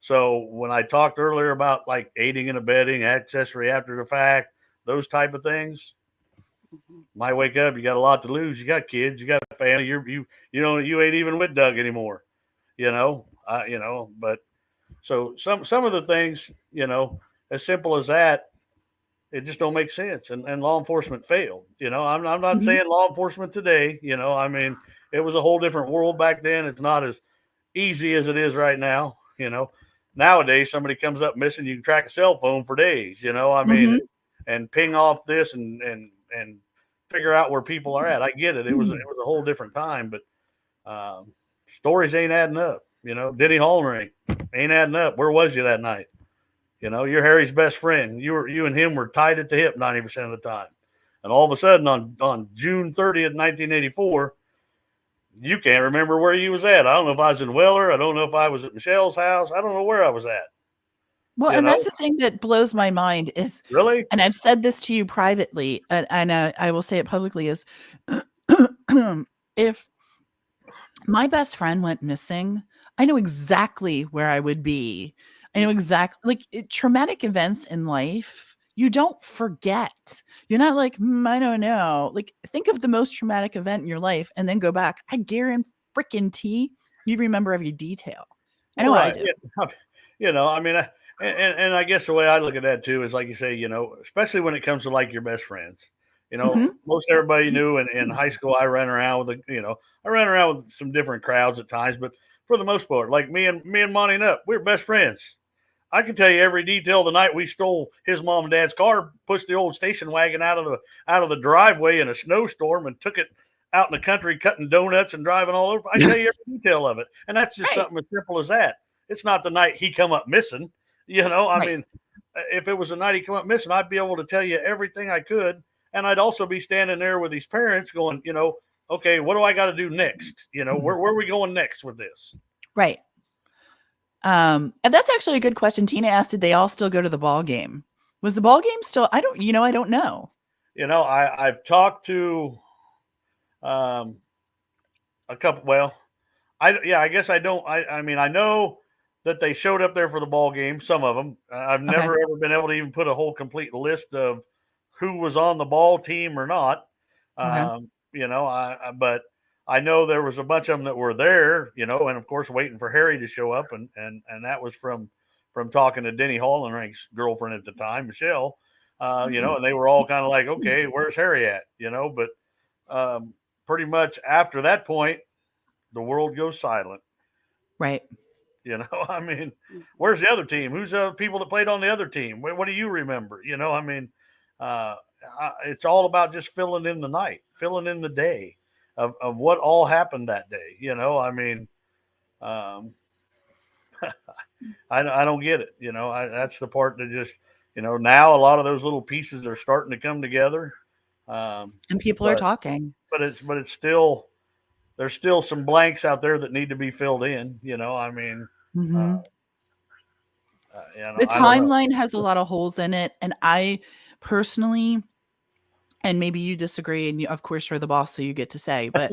So when I talked earlier about like aiding and abetting, accessory after the fact, those type of things, might wake up. You got a lot to lose. You got kids. You got a family. You ain't even with Doug anymore. But so some of the things, as simple as that, it just don't make sense. And law enforcement failed. I'm not saying law enforcement today. I mean, it was a whole different world back then. It's not as easy as it is right now. Nowadays somebody comes up missing, you can track a cell phone for days. I mean, and ping off this and figure out where people are at. I get it. It was a whole different time, but stories ain't adding up. Denny Hallring ain't adding up. Where was you that night? You're Harry's best friend. You and him were tied at the hip 90% of the time. And all of a sudden on June 30th, 1984, you can't remember where you was at. I don't know if I was in Weller. I don't know if I was at Michelle's house. I don't know where I was at. Well, and that's the thing that blows my mind is really, and I've said this to you privately, and I will say it publicly, is if my best friend went missing, I know exactly where I would be. I know exactly, traumatic events in life, you don't forget. You're not like, I don't know. Like, think of the most traumatic event in your life and then go back. I guarantee you remember every detail. I know I do. I mean, and I guess the way I look at that too is like you say, especially when it comes to like your best friends. Most everybody knew in high school I ran around with I ran around with some different crowds at times, but for the most part, like me and Monty and Up, we were best friends. I can tell you every detail. The night we stole his mom and dad's car, pushed the old station wagon out of the driveway in a snowstorm and took it out in the country cutting donuts and driving all over. I tell you every detail of it. And that's just something as simple as that. It's not the night he come up missing. I mean, if it was the night he come up missing, I'd be able to tell you everything I could. And I'd also be standing there with these parents going, okay, what do I got to do next? Where are we going next with this? Right. And that's actually a good question. Tina asked, did they all still go to the ball game? Was the ball game still? I don't know. I've talked to a couple. Well, I guess I don't. I mean, I know that they showed up there for the ball game. Some of them. I've never ever been able to even put a whole complete list of who was on the ball team or not. But I know there was a bunch of them that were there, and of course waiting for Harry to show up, and that was from talking to Denny Hallring's girlfriend at the time, Michelle. And they were all kind of like, okay, where's Harry at? But pretty much after that point, the world goes silent. Right. I mean, where's the other team? Who's the people that played on the other team? What do you remember? I mean, it's all about just filling in the night, filling in the day of what all happened that day. I mean, I don't get it. That's the part that just, now a lot of those little pieces are starting to come together. And people are talking, but it's still, there's still some blanks out there that need to be filled in. I mean, the timeline has a lot of holes in it. And I personally, and maybe you disagree, and of course you're the boss, so you get to say, but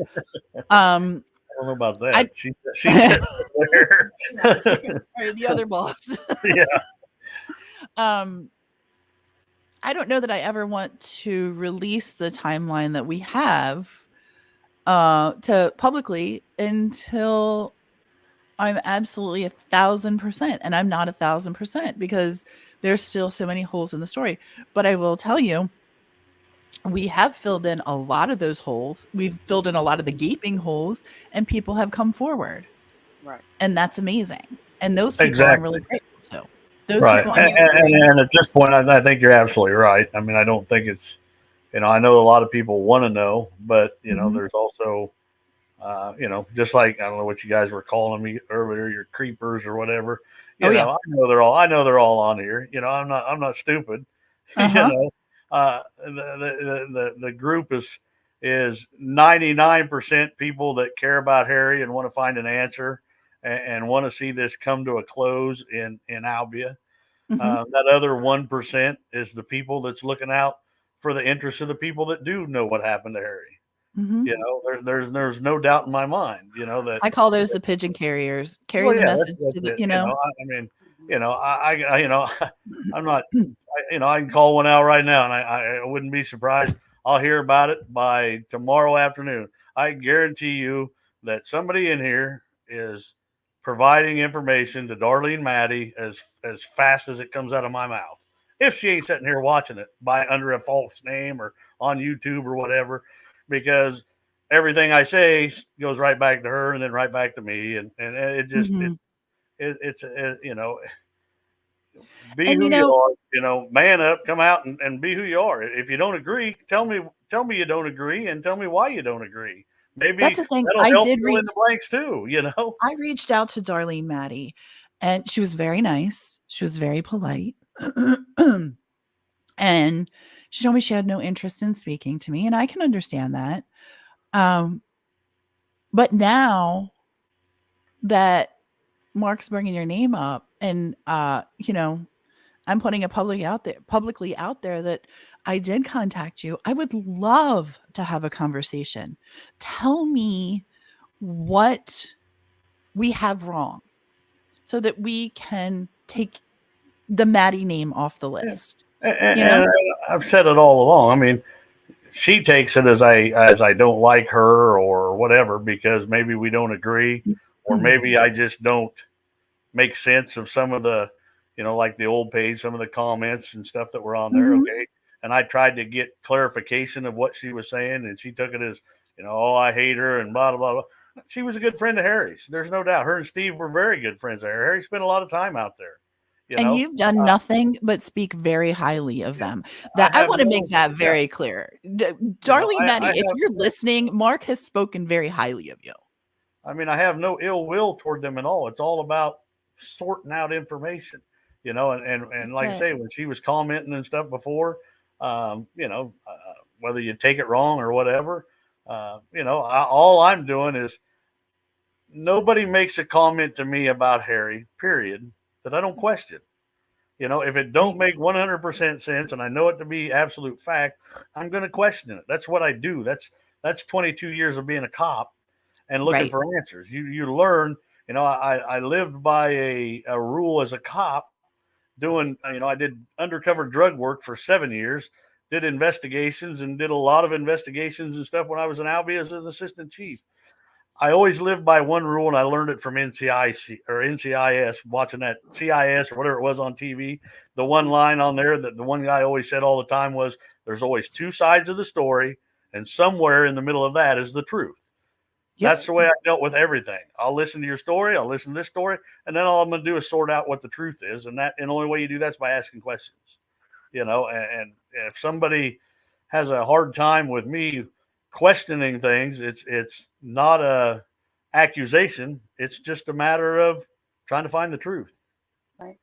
I don't know about that. She there. The other boss. Yeah. I don't know that I ever want to release the timeline that we have to publicly until I'm absolutely 1,000%, and I'm not 1,000% because there's still so many holes in the story. But I will tell you, we have filled in a lot of those holes. We've filled in a lot of the gaping holes, and people have come forward. Right. And that's amazing. And those people I'm Exactly. really grateful to. Those Right. people I'm very And at this point, I think you're absolutely right. I mean, I don't think it's, I know a lot of people want to know, but, Mhm. there's also, just like, I don't know what you guys were calling me earlier, your creepers or whatever. Oh, yeah. I know they're all on here. I'm not stupid. Uh-huh. The group is 99% people that care about Harry and want to find an answer and want to see this come to a close in Albia. Mhm. That other 1% is the people that's looking out for the interests of the people that do know what happened to Harry. Mhm. There's no doubt in my mind, that. I call those the pigeon carriers. Carry Well, the yeah, message that's to the, it. I mean, I'm not, I can call one out right now, and I wouldn't be surprised. I'll hear about it by tomorrow afternoon. I guarantee you that somebody in here is providing information to Darlene Maddie as fast as it comes out of my mouth. If she ain't sitting here watching it by under a false name or on YouTube or whatever, because everything I say goes right back to her and then right back to me, and it just Mhm. it's be And who you are, man up, come out and be who you are. If you don't agree, tell me you don't agree and tell me why you don't agree. Maybe that's the thing. that'll help fill in the blanks too. I reached out to Darlene Maddie, and she was very nice. She was very polite. And she told me she had no interest in speaking to me, and I can understand that. But now that Mark's bringing your name up, and I'm putting it publicly out there that I did contact you. I would love to have a conversation. Tell me what we have wrong so that we can take the Maddie name off the list. And I've said it all along. I mean, she takes it as I don't like her or whatever because maybe we don't agree, or maybe I just don't make sense of some of the, like the old page, some of the comments and stuff that were on there. Okay. And I tried to get clarification of what she was saying, and she took it as, oh, I hate her and blah, blah, blah. She was a good friend of Harry's. There's no doubt. Her and Steve were very good friends there. Harry spent a lot of time out there. And you've done nothing but speak very highly of them. That I want to make that very clear. Darlene Maddie, if you're listening, Mark has spoken very highly of you. I mean, I have no ill will toward them at all. It's all about sorting out information, and like I say, when she was commenting and stuff before, whether you take it wrong or whatever, all I'm doing is nobody makes a comment to me about Harry, period, that I don't question. If it don't make 100% sense and I know it to be absolute fact, I'm going to question it. That's what I do. That's 22 years of being a cop and looking for answers. You learn, I lived by a rule as a cop doing, I did undercover drug work for 7 years, did investigations and did a lot of investigations and stuff when I was in Albia as an assistant chief. I always lived by one rule, and I learned it from NCIC or NCIS, watching that CIS or whatever it was on TV. The one line on there that the one guy always said all the time was, there's always two sides of the story, and somewhere in the middle of that is the truth. Yep. That's the way I dealt with everything. I'll listen to your story, I'll listen to this story, and then all I'm going to do is sort out what the truth is. And the only way you do that is by asking questions. And if somebody has a hard time with me questioning things, it's not a accusation. It's just a matter of trying to find the truth. Right.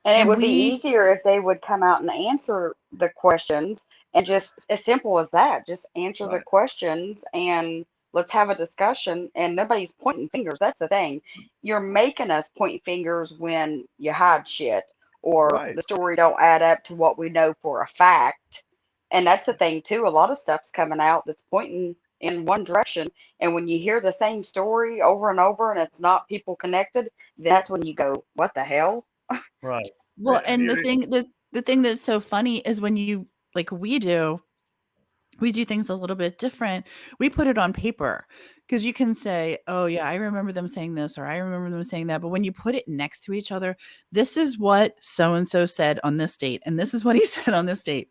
And it would be easier if they would come out and answer the questions, and just as simple as that, just answer the questions and let's have a discussion. And nobody's pointing fingers. That's the thing. You're making us point fingers when you hide shit or the story don't add up to what we know for a fact. And that's the thing too. A lot of stuff's coming out that's pointing in one direction. And when you hear the same story over and over and it's not people connected, that's when you go, what the hell? Right. Well, and the thing that's so funny is when you, like we do things a little bit different. We put it on paper because you can say, oh yeah, I remember them saying this, or I remember them saying that. But when you put it next to each other, this is what so-and-so said on this date. And this is what he said on this date.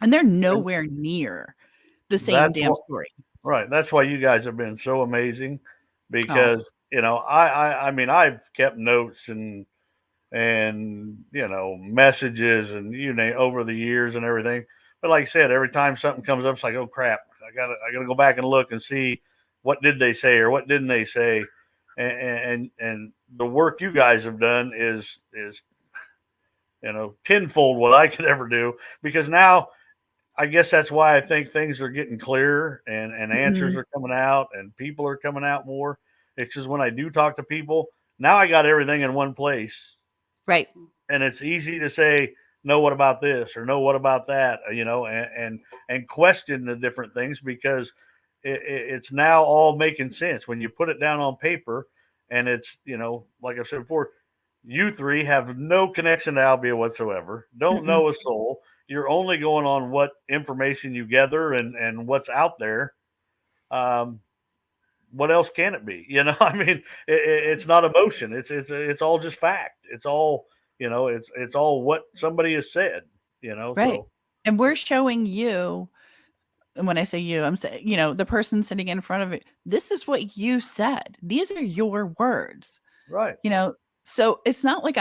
And they're nowhere near the same damn story. Right. That's why you guys have been so amazing, Oh, because I mean, I've kept notes and messages and over the years and everything. But like I said, every time something comes up, it's like, oh crap, I gotta go back and look and see what did they say or what didn't they say. And the work you guys have done is tenfold what I could ever do, because now I guess that's why I think things are getting clearer and answers Mhm. are coming out and people are coming out more. It's just when I do talk to people, now I got everything in one place, Right. and it's easy to say, no, what about this? Or no, what about that? And question the different things, because it's now all making sense when you put it down on paper. And it's, like I said before, you three have no connection to Albia whatsoever. Don't Mm-mm. know a soul. You're only going on what information you gather and what's out there. What else can it be? I mean, it's not emotion. It's all just fact. It's all, it's all what somebody has said, Right. so. And we're showing you, and when I say you, I'm saying, the person sitting in front of it, this is what you said. These are your words. Right. So it's not like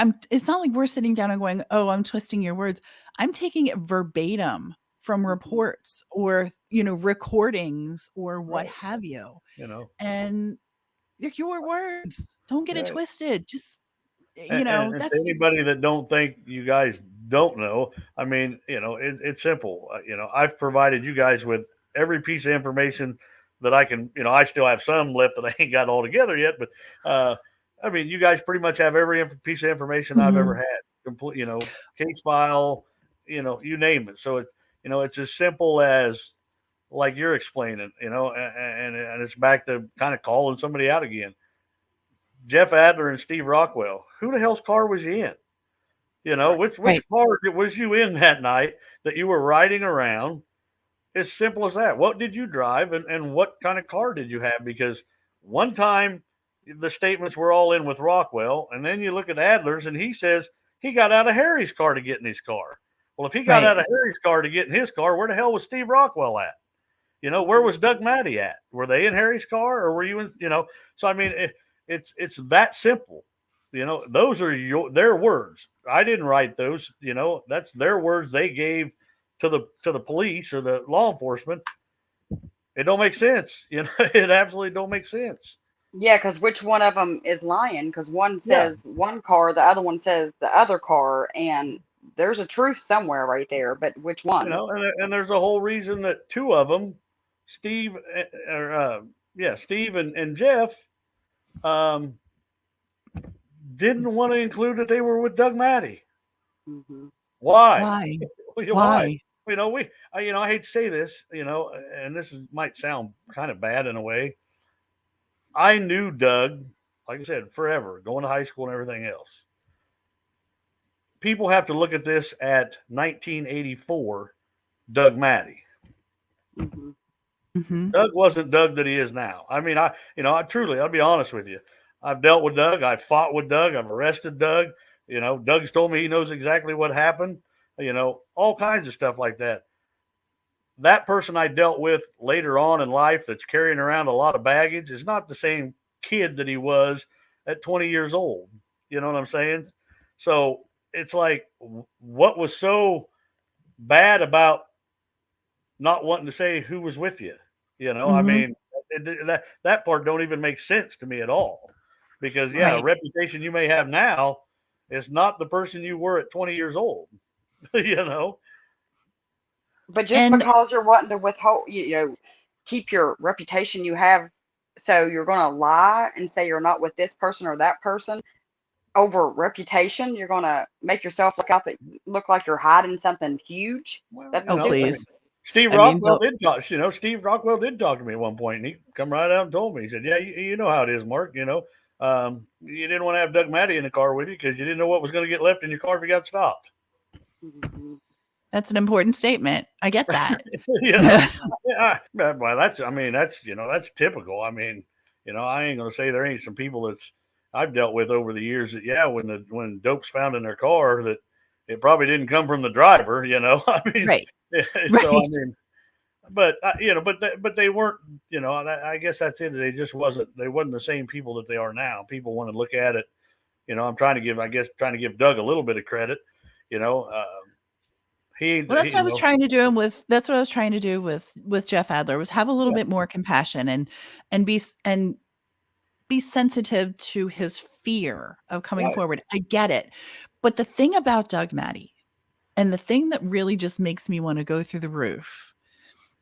we're sitting down and going, oh, I'm twisting your words. I'm taking it verbatim from reports or, recordings or what Right. have you. You know, And they're your words. Don't get it right. twisted. Just, And that's to anybody that don't think you guys don't know, I mean, it's simple. I've provided you guys with every piece of information that I can. I still have some left that I ain't got all together yet, but I mean, you guys pretty much have every piece of information I've ever Mhm. had. Complete, case file, you name it. So it's as simple as like you're explaining, and it's back to kind of calling somebody out again. Jeff Adler and Steve Rockwell. Who the hell's car was you in? Which Right. car was you in that night that you were riding around? As simple as that. What did you drive, and what kind of car did you have? Because one time the statements were all in with Rockwell, and then you look at Adler's and he says he got out of Harry's car to get in his car. Well, if he got Right. out of Harry's car to get in his car, where the hell was Steve Rockwell at? Where was Doug Matty at? Were they in Harry's car, or were you in? So I mean, it's that simple. Those are their words. I didn't write those. That's their words they gave to the police or the law enforcement. It don't make sense. It absolutely don't make sense. Yeah, because which one of them is lying? Because one Yeah. says one car, the other one says the other car, and there's a truth somewhere right there. But which one? And there's a whole reason that two of them, Steve, Steve and Jeff, didn't want to include that they were with Doug Matty. Mm-hmm. Why? Why? Why? I hate to say this, and this might sound kind of bad in a way. I knew Doug, like I said, forever, going to high school and everything else. People have to look at this at 1984, Doug Matty. Mm-hmm. Mm-hmm. Doug wasn't Doug that he is now. I mean, I truly, I'll be honest with you. I've dealt with Doug. I've fought with Doug. I've arrested Doug. Doug's told me he knows exactly what happened. All kinds of stuff like that. That person I dealt with later on in life that's carrying around a lot of baggage is not the same kid that he was at 20 years old. You know what I'm saying? So it's like, what was so bad about not wanting to say who was with you? I mean, that part don't even make sense to me at all. Because, Right. a reputation you may have now is not the person you were at 20 years old. But just And because you're wanting to withhold, keep your reputation you have, so you're going to lie and say you're not with this person or that person over reputation, you're going to make yourself look like you're hiding something huge. Well, That's oh, stupid. please. Steve I mean, Rockwell did talk. Steve Rockwell did talk to me at one point, and he come right out and told me. He said, "Yeah, you know how it is, Mark. You didn't want to have Doug Matty in the car with you because you didn't know what was going to get left in your car if you got stopped." Mm-hmm. That's an important statement. I get that. Well, that's typical. I mean, I ain't going to say there ain't some people that's I've dealt with over the years that, when dope's found in their car, that it probably didn't come from the driver. I mean, Right. So I Right. mean, but but they weren't. I guess that's it. They just wasn't. They wasn't the same people that they are now. People want to look at it. I'm trying to give Doug a little bit of credit. You know, Well, that's what I was trying to do that's what I was trying to do with Jeff Adler, was have a little bit more compassion and be sensitive to his fear of coming Right. forward. I get it. But the thing about Doug Maddie, and the thing that really just makes me want to go through the roof,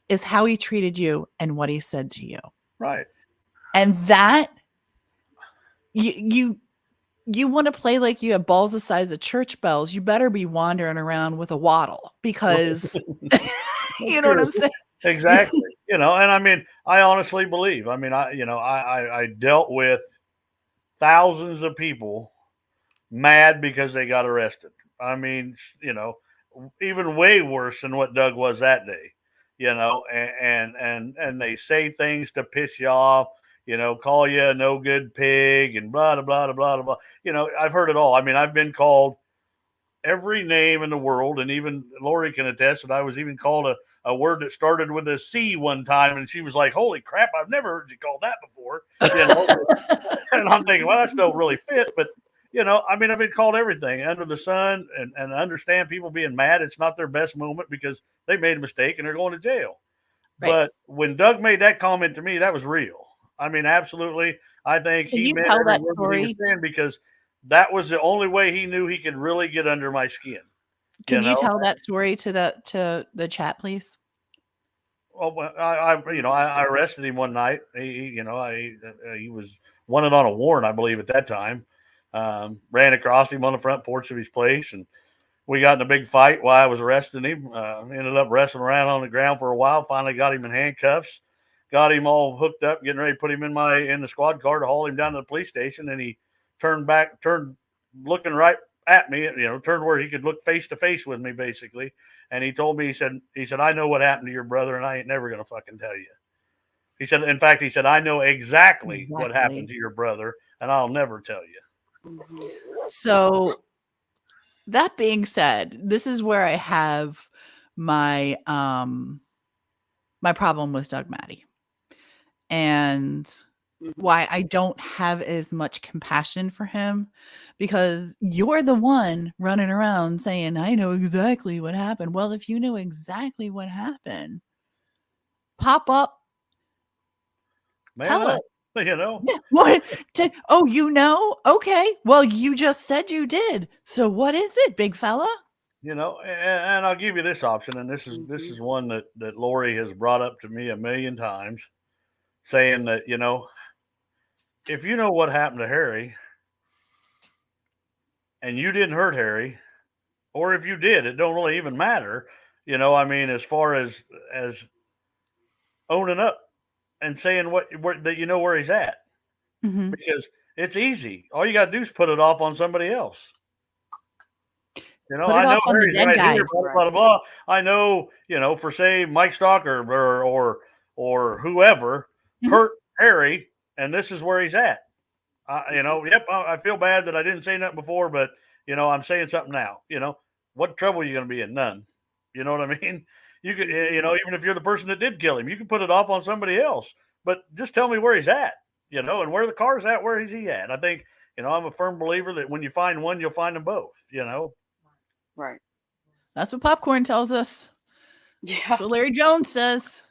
is how he treated you and what he said to you. Right. And that you want to play like you have balls the size of church bells, you better be wandering around with a waddle, because you know what I'm saying? Exactly. And I mean, I honestly believe. I mean, I dealt with thousands of people mad because they got arrested. I mean, even way worse than what Doug was that day. And they say things to piss you off. Call you a no good pig and blah blah blah blah blah. I've heard it all. I mean, I've been called every name in the world, and even Lori can attest that I was even called a word that started with a C one time, and she was like, "Holy crap, I've never heard you called that before." And I'm thinking, well, that's don't really fit, but I mean, I've been called everything under the sun, and understand people being mad. It's not their best moment because they made a mistake and they're going to jail. Right. But when Doug made that comment to me, that was real. I mean, absolutely. I think he meant every word that he was saying, because that was the only way he knew he could really get under my skin. Can you tell that story to the chat, please? Well, I arrested him one night. He was wanted on a warrant, I believe, at that time. Ran across him on the front porch of his place, and we got in a big fight while I was arresting him. Ended up wrestling around on the ground for a while. Finally got him in handcuffs, got him all hooked up, getting ready to put him in the squad car to haul him down to the police station. And he turned looking right at me, turned where he could look face to face with me, basically. And he told me, he said, "I know what happened to your brother, and I ain't never going to fucking tell you." He said, in fact, "I know exactly what happened to your brother, and I'll never tell you." So that being said, this is where I have my my problem with Doug Maddie, and why I don't have as much compassion for him, because you're the one running around saying, "I know exactly what happened." Well, if you know exactly what happened, pop up, tell us. Yeah, what? Okay. Well, you just said you did. So what is it, big fella? And I'll give you this option, and this is one that Lori has brought up to me a million times, saying that, if you know what happened to Harry and you didn't hurt Harry, or if you did, it don't really even matter. I mean, as far as owning up and saying that you know where he's at, because it's easy. All you got to do is put it off on somebody else. I know Harry's right here, blah, blah, blah, blah. I know, for say Mike Stalker or whoever hurt Harry, and this is where he's at. I feel bad that I didn't say nothing before, but I'm saying something now. What trouble are you going to be in? None. You know what I mean? You could, even if you're the person that did kill him, you can put it off on somebody else, but just tell me where he's at, and where the car's at, where is he at? I think, I'm a firm believer that when you find one, you'll find them both, Right. That's what Popcorn tells us. Yeah. That's what Larry Jones says.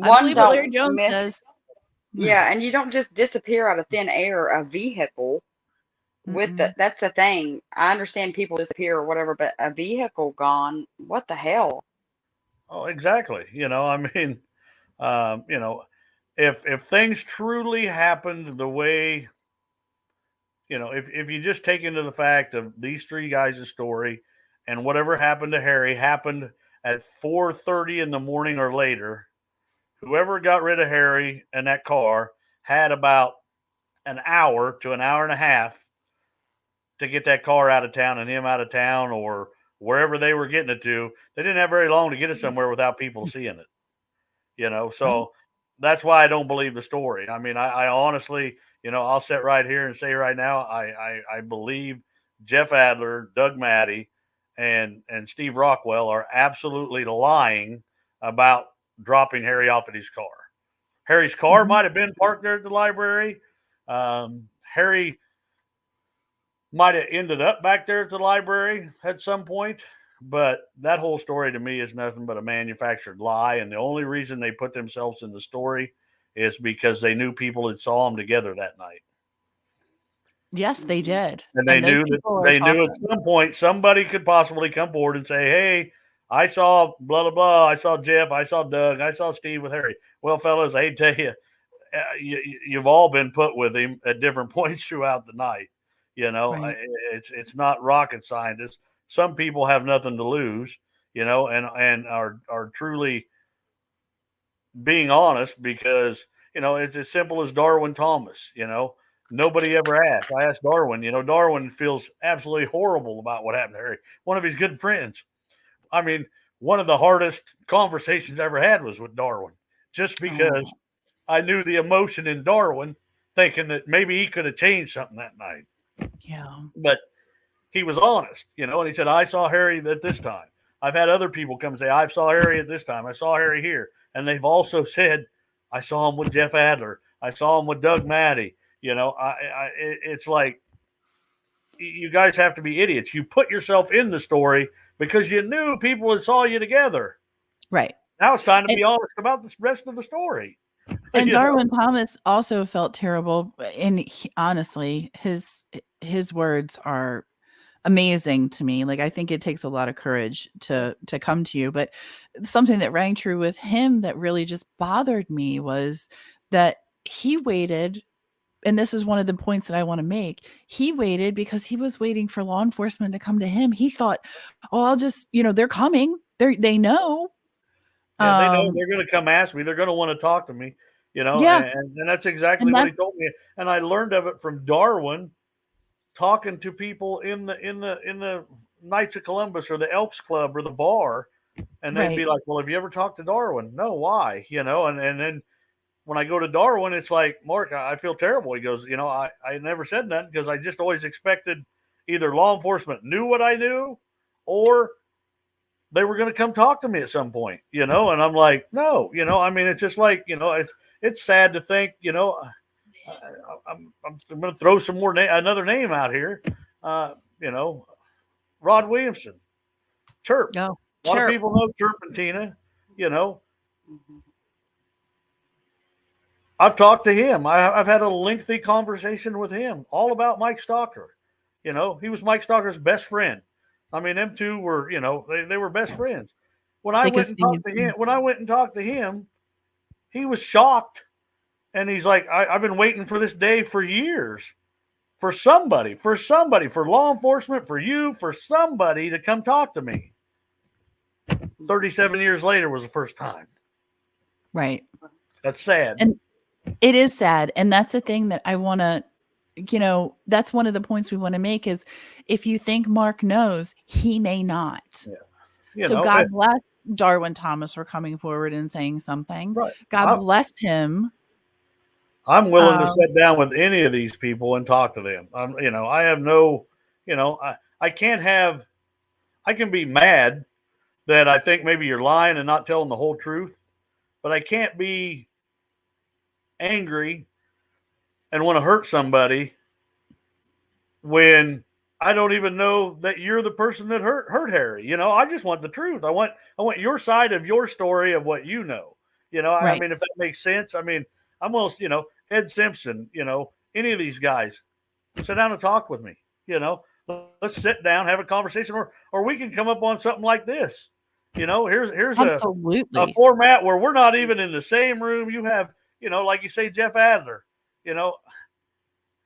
I believe what Larry Jones says. Yeah, and you don't just disappear out of thin air a vehicle with that's the thing. I understand people disappear or whatever, but a vehicle gone, what the hell? Oh, exactly. I mean, if things truly happened the way, if you just take into the fact of these three guys' story, and whatever happened to Harry happened at 4:30 in the morning or later, whoever got rid of Harry and that car had about an hour to an hour and a half to get that car out of town and him out of town, or wherever they were getting it to. They didn't have very long to get it somewhere without people seeing it. So that's why I don't believe the story. I mean, I honestly, I'll sit right here and say right now, I believe Jeff Adler, Doug Maddie, and Steve Rockwell are absolutely lying about dropping Harry off at his car. Harry's car might have been parked there at the library. Harry might have ended up back there at the library at some point, but that whole story to me is nothing but a manufactured lie. And the only reason they put themselves in the story is because they knew people that saw them together that night. Yes, they did. And they those knew that people are they knew at talking. some point somebody could possibly come forward and say, hey, I saw blah, blah, blah. I saw Jeff. I saw Doug. I saw Steve with Harry. Well, fellas, I hate to tell you, you've all been put with him at different points throughout the night. You know, Right. it's not rocket scientists. Some people have nothing to lose, you know, and are truly being honest because, you know, it's as simple as Darwin Thomas, you know. Nobody ever asked. I asked Darwin, you know, Darwin feels absolutely horrible about what happened to Harry, one of his good friends. I mean, one of the hardest conversations I ever had was with Darwin, just because I knew the emotion in Darwin, thinking that maybe he could have changed something that night. Yeah. But he was honest, you know, and he said, I saw Harry at this time. I've had other people come and say, I saw Harry at this time. I saw Harry here. And they've also said, I saw him with Jeff Adler. I saw him with Doug Maddie. You know, it's like, you guys have to be idiots. You put yourself in the story because you knew people that saw you together. Right. Now it's time to be honest about the rest of the story. And Darwin Thomas also felt terrible. And honestly, his words are amazing to me. Like, I think it takes a lot of courage to come to you. But something that rang true with him that really just bothered me was that he waited. And this is one of the points that I want to make. He waited because he was waiting for law enforcement to come to him. He thought, oh, I'll just, you know, they're coming. They know. Yeah, they know they're going to come ask me. They're going to want to talk to me, you know, and that's exactly what he told me. And I learned of it from Darwin talking to people in the Knights of Columbus or the Elks Club or the bar. And they'd be like, well, have you ever talked to Darwin? No, why? You know, and then when I go to Darwin, it's like, Mark, I feel terrible. He goes, you know, I never said nothing because I just always expected either law enforcement knew what I knew or they were going to come talk to me at some point, you know? And I'm like, no, you know, I mean, it's just like, you know, it's sad to think, you know, I'm going to throw some more another name out here. You know, Rod Williamson, Chirp. Oh, a lot of people know Chirp and Tina, you know. I've talked to him. I've had a lengthy conversation with him all about Mike Stalker. You know, he was Mike Stalker's best friend. I mean, them two were, you know, they were best friends. When I went and talked to him, he was shocked. And he's like, I've been waiting for this day for years. For somebody, for law enforcement, for you, for somebody to come talk to me. 37 years later was the first time. Right. That's sad. And it is sad. And that's the thing that I want to, you know, that's one of the points we want to make is if you think Mark knows, he may not. Yeah. So God bless Darwin Thomas for coming forward and saying something. Right. God bless him. I'm willing to sit down with any of these people and talk to them. You know, I have no, you know, I can be mad that I think maybe you're lying and not telling the whole truth, but I can't be angry and want to hurt somebody when I don't even know that you're the person that hurt Harry. You know, I just want the truth. I want your side of your story of what you know. You know, I mean, if that makes sense. I mean, I'm almost, you know, Ed Simpson, you know, any of these guys, sit down and talk with me. You know, let's sit down, have a conversation, or we can come up on something like this. You know, here's a format where we're not even in the same room. You have, you know, like you say, Jeff Adler, you know,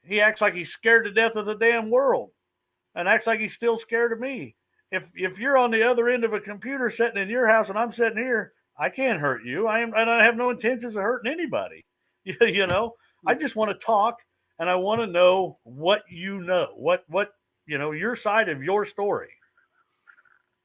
he acts like he's scared to death of the damn world and acts like he's still scared of me. If you're on the other end of a computer sitting in your house and I'm sitting here, I can't hurt you. And I have no intentions of hurting anybody. You know, I just want to talk and I want to know what you know, what, you know, your side of your story.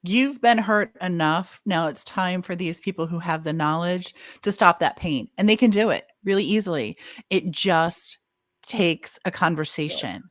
You've been hurt enough. Now it's time for these people who have the knowledge to stop that pain, and they can do it really easily. It just takes a conversation.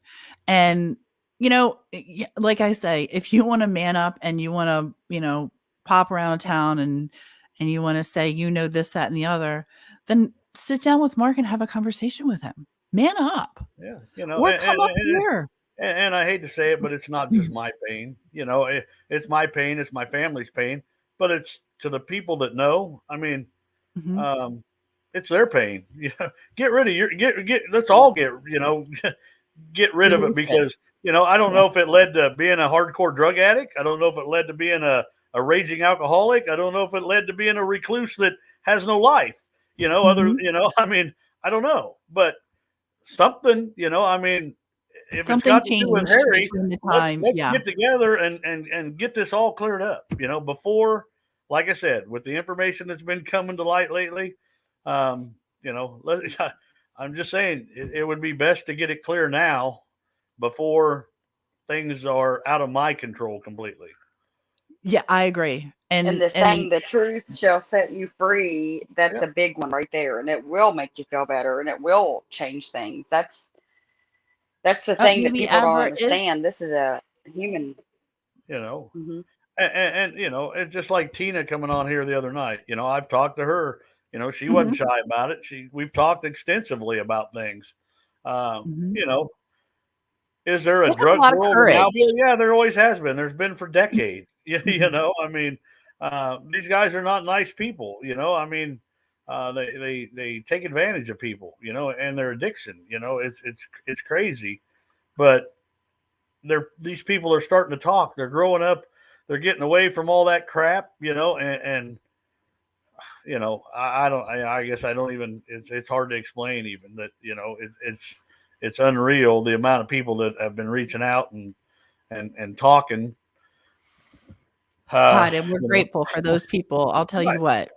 And like I say, if you want to man up and you want to, pop around town and you want to say, this, that, and the other, then sit down with Mark and have a conversation with him. Man up. Yeah, Or come up here. and I hate to say it, but it's not just my pain. It's my pain. It's my family's pain. But it's to the people that know. I mean, it's their pain. Get rid of let's all get rid of it, because I don't know if it led to being a hardcore drug addict. I don't know if it led to being a raging alcoholic. I don't know if it led to being a recluse that has no life. I mean, I don't know, but something, I mean, if something it's got to do with changed Harry, between the let's time. get together and get this all cleared up, before, like I said, with the information that's been coming to light lately, I'm just saying it would be best to get it clear now before things are out of my control completely. Yeah, I agree. And the saying, the truth shall set you free, that's a big one right there. And it will make you feel better, and it will change things. That's the thing that people don't understand. This is a human, and it's just like Tina coming on here the other night. I've talked to her. She wasn't shy about it. We've talked extensively about things. Is there a drug world now? Yeah, there always has been. There's been for decades. I mean, these guys are not nice people. I mean, they take advantage of people. And their addiction. It's crazy, but these people are starting to talk. They're growing up. They're getting away from all that crap. And I guess I don't even. It's hard to explain even that. It's unreal the amount of people that have been reaching out and talking. God, and we're grateful for those people. I'll tell you what.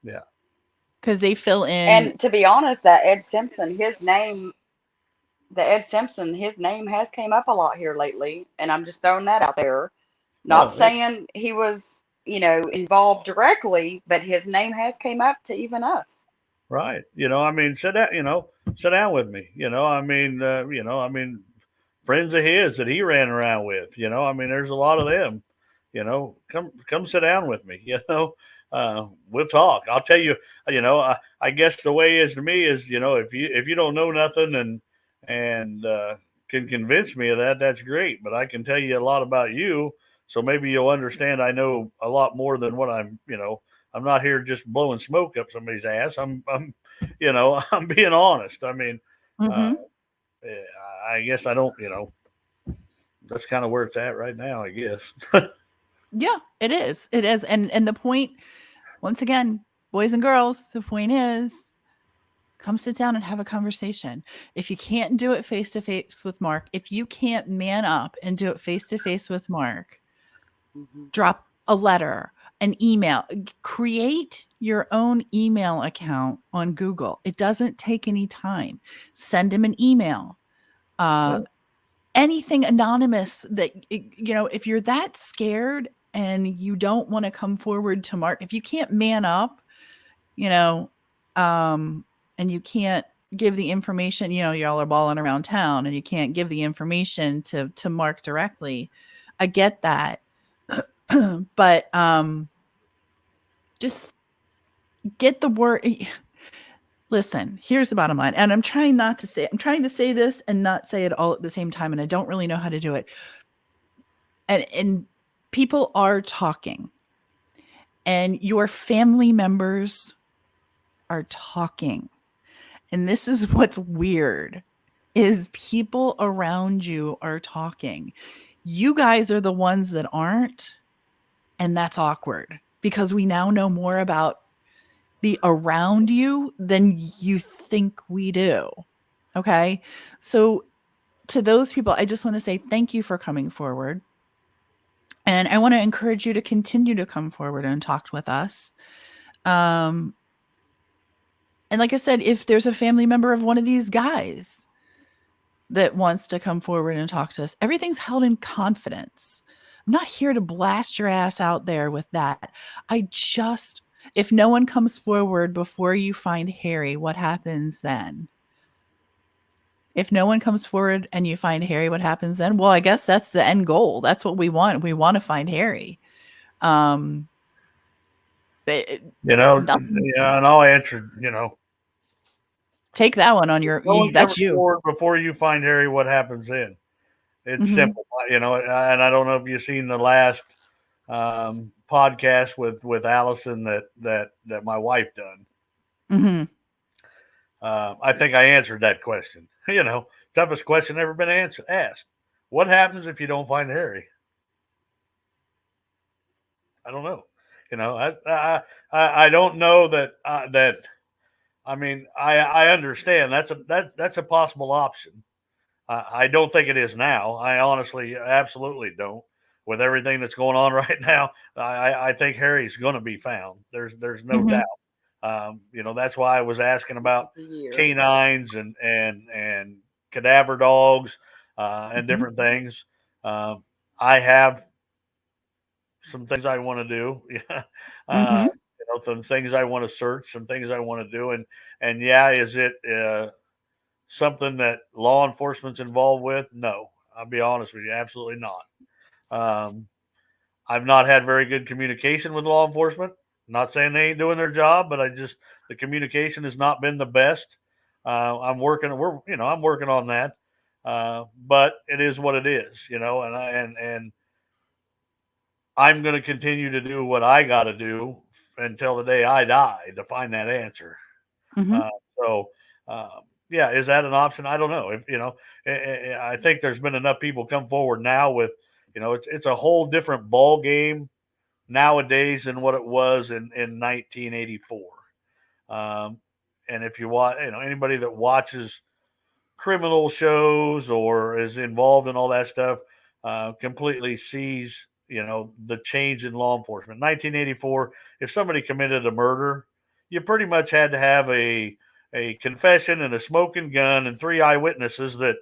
Yeah. Because they fill in. And to be honest, that Ed Simpson, his name has came up a lot here lately. And I'm just throwing that out there. Not saying he was, involved directly, but his name has came up to even us. Right. I mean, sit down with me. I mean, friends of his that he ran around with, I mean, there's a lot of them, come sit down with me, we'll talk. I'll tell you, I guess the way is to me is, if you don't know nothing and can convince me of that, that's great. But I can tell you a lot about you. So maybe you'll understand I know a lot more than what I'm not here just blowing smoke up somebody's ass. I'm being honest. I mean, I guess I don't, that's kind of where it's at right now, I guess. Yeah, it is. It is. And the point, once again, boys and girls, the point is, come sit down and have a conversation. If you can't do it face to face with Mark, if you can't man up and do it face to face with Mark, drop a letter, an email, create your own email account on Google. It doesn't take any time. Send him an email. Anything anonymous that, if you're that scared and you don't want to come forward to Mark, if you can't man up, and you can't give the information, y'all are balling around town and you can't give the information to Mark directly. I get that. But just get the word. Listen, here's the bottom line. And I'm trying to say this and not say it all at the same time. And I don't really know how to do it. And people are talking. And your family members are talking. And this is what's weird, is people around you are talking. You guys are the ones that aren't. And that's awkward because we now know more about the around you than you think we do. Okay. So to those people, I just want to say thank you for coming forward. And I want to encourage you to continue to come forward and talk with us. And like I said, if there's a family member of one of these guys that wants to come forward and talk to us, everything's held in confidence. I'm not here to blast your ass out there with that. If no one comes forward before you find Harry, what happens then? If no one comes forward and you find Harry, what happens then? Well, I guess that's the end goal. That's what we want. We want to find Harry. Nothing. And I'll answer, take that one on your, that's you. Before you find Harry, what happens then? It's simple, and I don't know if you've seen the last podcast with Allison that my wife done. I think I answered that question. Toughest question ever been asked. What happens if you don't find Harry? I don't know. I don't know that. I mean, I understand that's a possible option. I don't think it is now. I honestly, absolutely don't. With everything that's going on right now, I think Harry's going to be found. There's no doubt. That's why I was asking about canines and cadaver dogs and different things. I have some things I want to do. Some things I want to search, some things I want to do, and is it something that law enforcement's involved with? No, I'll be honest with you, absolutely not. I've not had very good communication with law enforcement. I'm not saying they ain't doing their job, but the communication has not been the best. I'm working on that. But it is what it is, and I'm going to continue to do what I got to do until the day I die to find that answer. Is that an option? I don't know. I think there's been enough people come forward now with, it's a whole different ball game nowadays than what it was in 1984. And if you watch, anybody that watches criminal shows or is involved in all that stuff, completely sees, the change in law enforcement. 1984, if somebody committed a murder, you pretty much had to have a confession and a smoking gun and 3 eyewitnesses that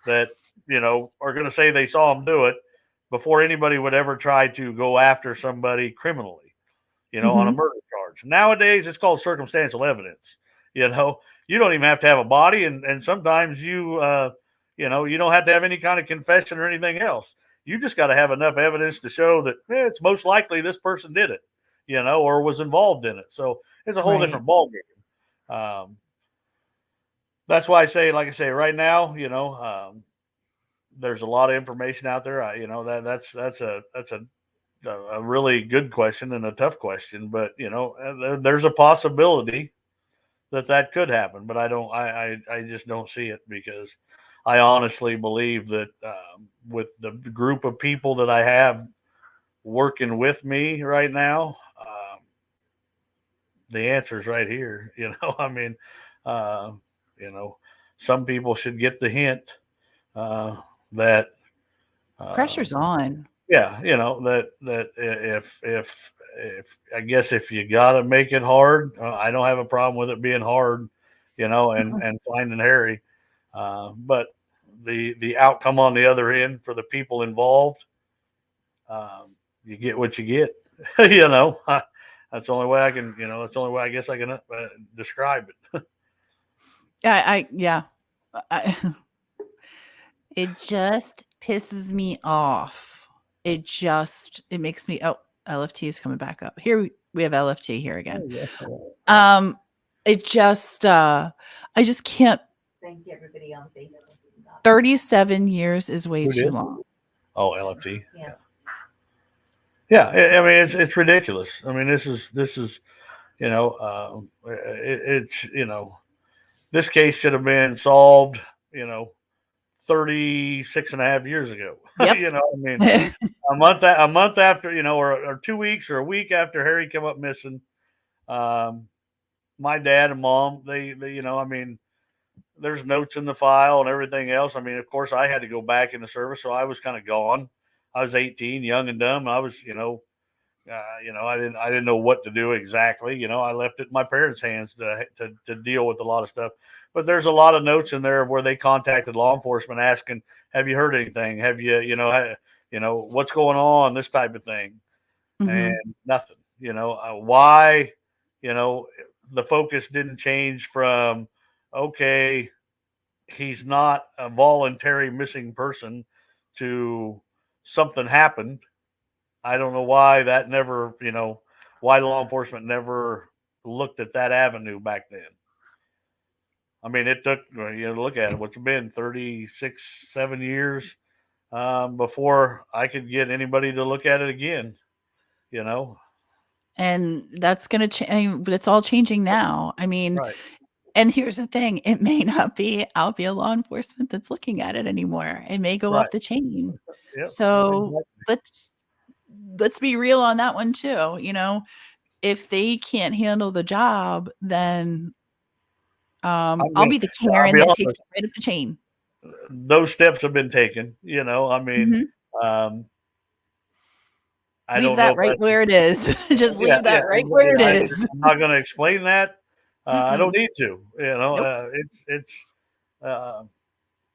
are going to say they saw him do it before anybody would ever try to go after somebody criminally, on a murder charge. Nowadays, it's called circumstantial evidence. You don't even have to have a body, and sometimes you don't have to have any kind of confession or anything else. You just got to have enough evidence to show that it's most likely this person did it, or was involved in it. So it's a whole different ballgame. That's why I say, like I say, right now, there's a lot of information out there. That's a really good question and a tough question, but there's a possibility that could happen, but I just don't see it, because I honestly believe that with the group of people that I have working with me right now, the answer's right here. I mean, some people should get the hint that pressure's on. Yeah, that if I guess if you gotta make it hard, I don't have a problem with it being hard, and finding Harry. But the outcome on the other end for the people involved, you get what you get. That's the only way I can, that's the only way I guess I can describe it. It just pisses me off. It makes me, LFT is coming back up. Here we have LFT here again. It just, I just can't. Thank everybody on Facebook. 37 years is way too long. Oh, LFT. Yeah. I mean, it's ridiculous. I mean, this is, this case should have been solved, 36 and a half years ago. Yep. I mean, a month after, or 2 weeks or a week after Harry came up missing, my dad and mom, they I mean, there's notes in the file and everything else. I mean, of course I had to go back in the service, so I was kind of gone. I was 18, young and dumb. I was, I didn't know what to do exactly. I left it in my parents' hands to deal with a lot of stuff. But there's a lot of notes in there where they contacted law enforcement asking, "Have you heard anything? Have you, what's going on?" This type of thing, and nothing. Why, the focus didn't change from, okay, he's not a voluntary missing person to something happened. I don't know why that never, why law enforcement never looked at that avenue back then. I mean, it took, look at it, what's it been, 36, 7 years before I could get anybody to look at it again, And that's going to change, but it's all changing now. I mean, Right. And here's the thing, it may not be Alpha law enforcement that's looking at it anymore. It may go up the chain. Yep. So let's be real on that one too. If they can't handle the job, then I'll be the Karen that takes it right up the chain. Those steps have been taken, I mean, I leave don't that know right where it is. Just leave that right where it is. I'm not going to explain that. I don't need to, Nope. it's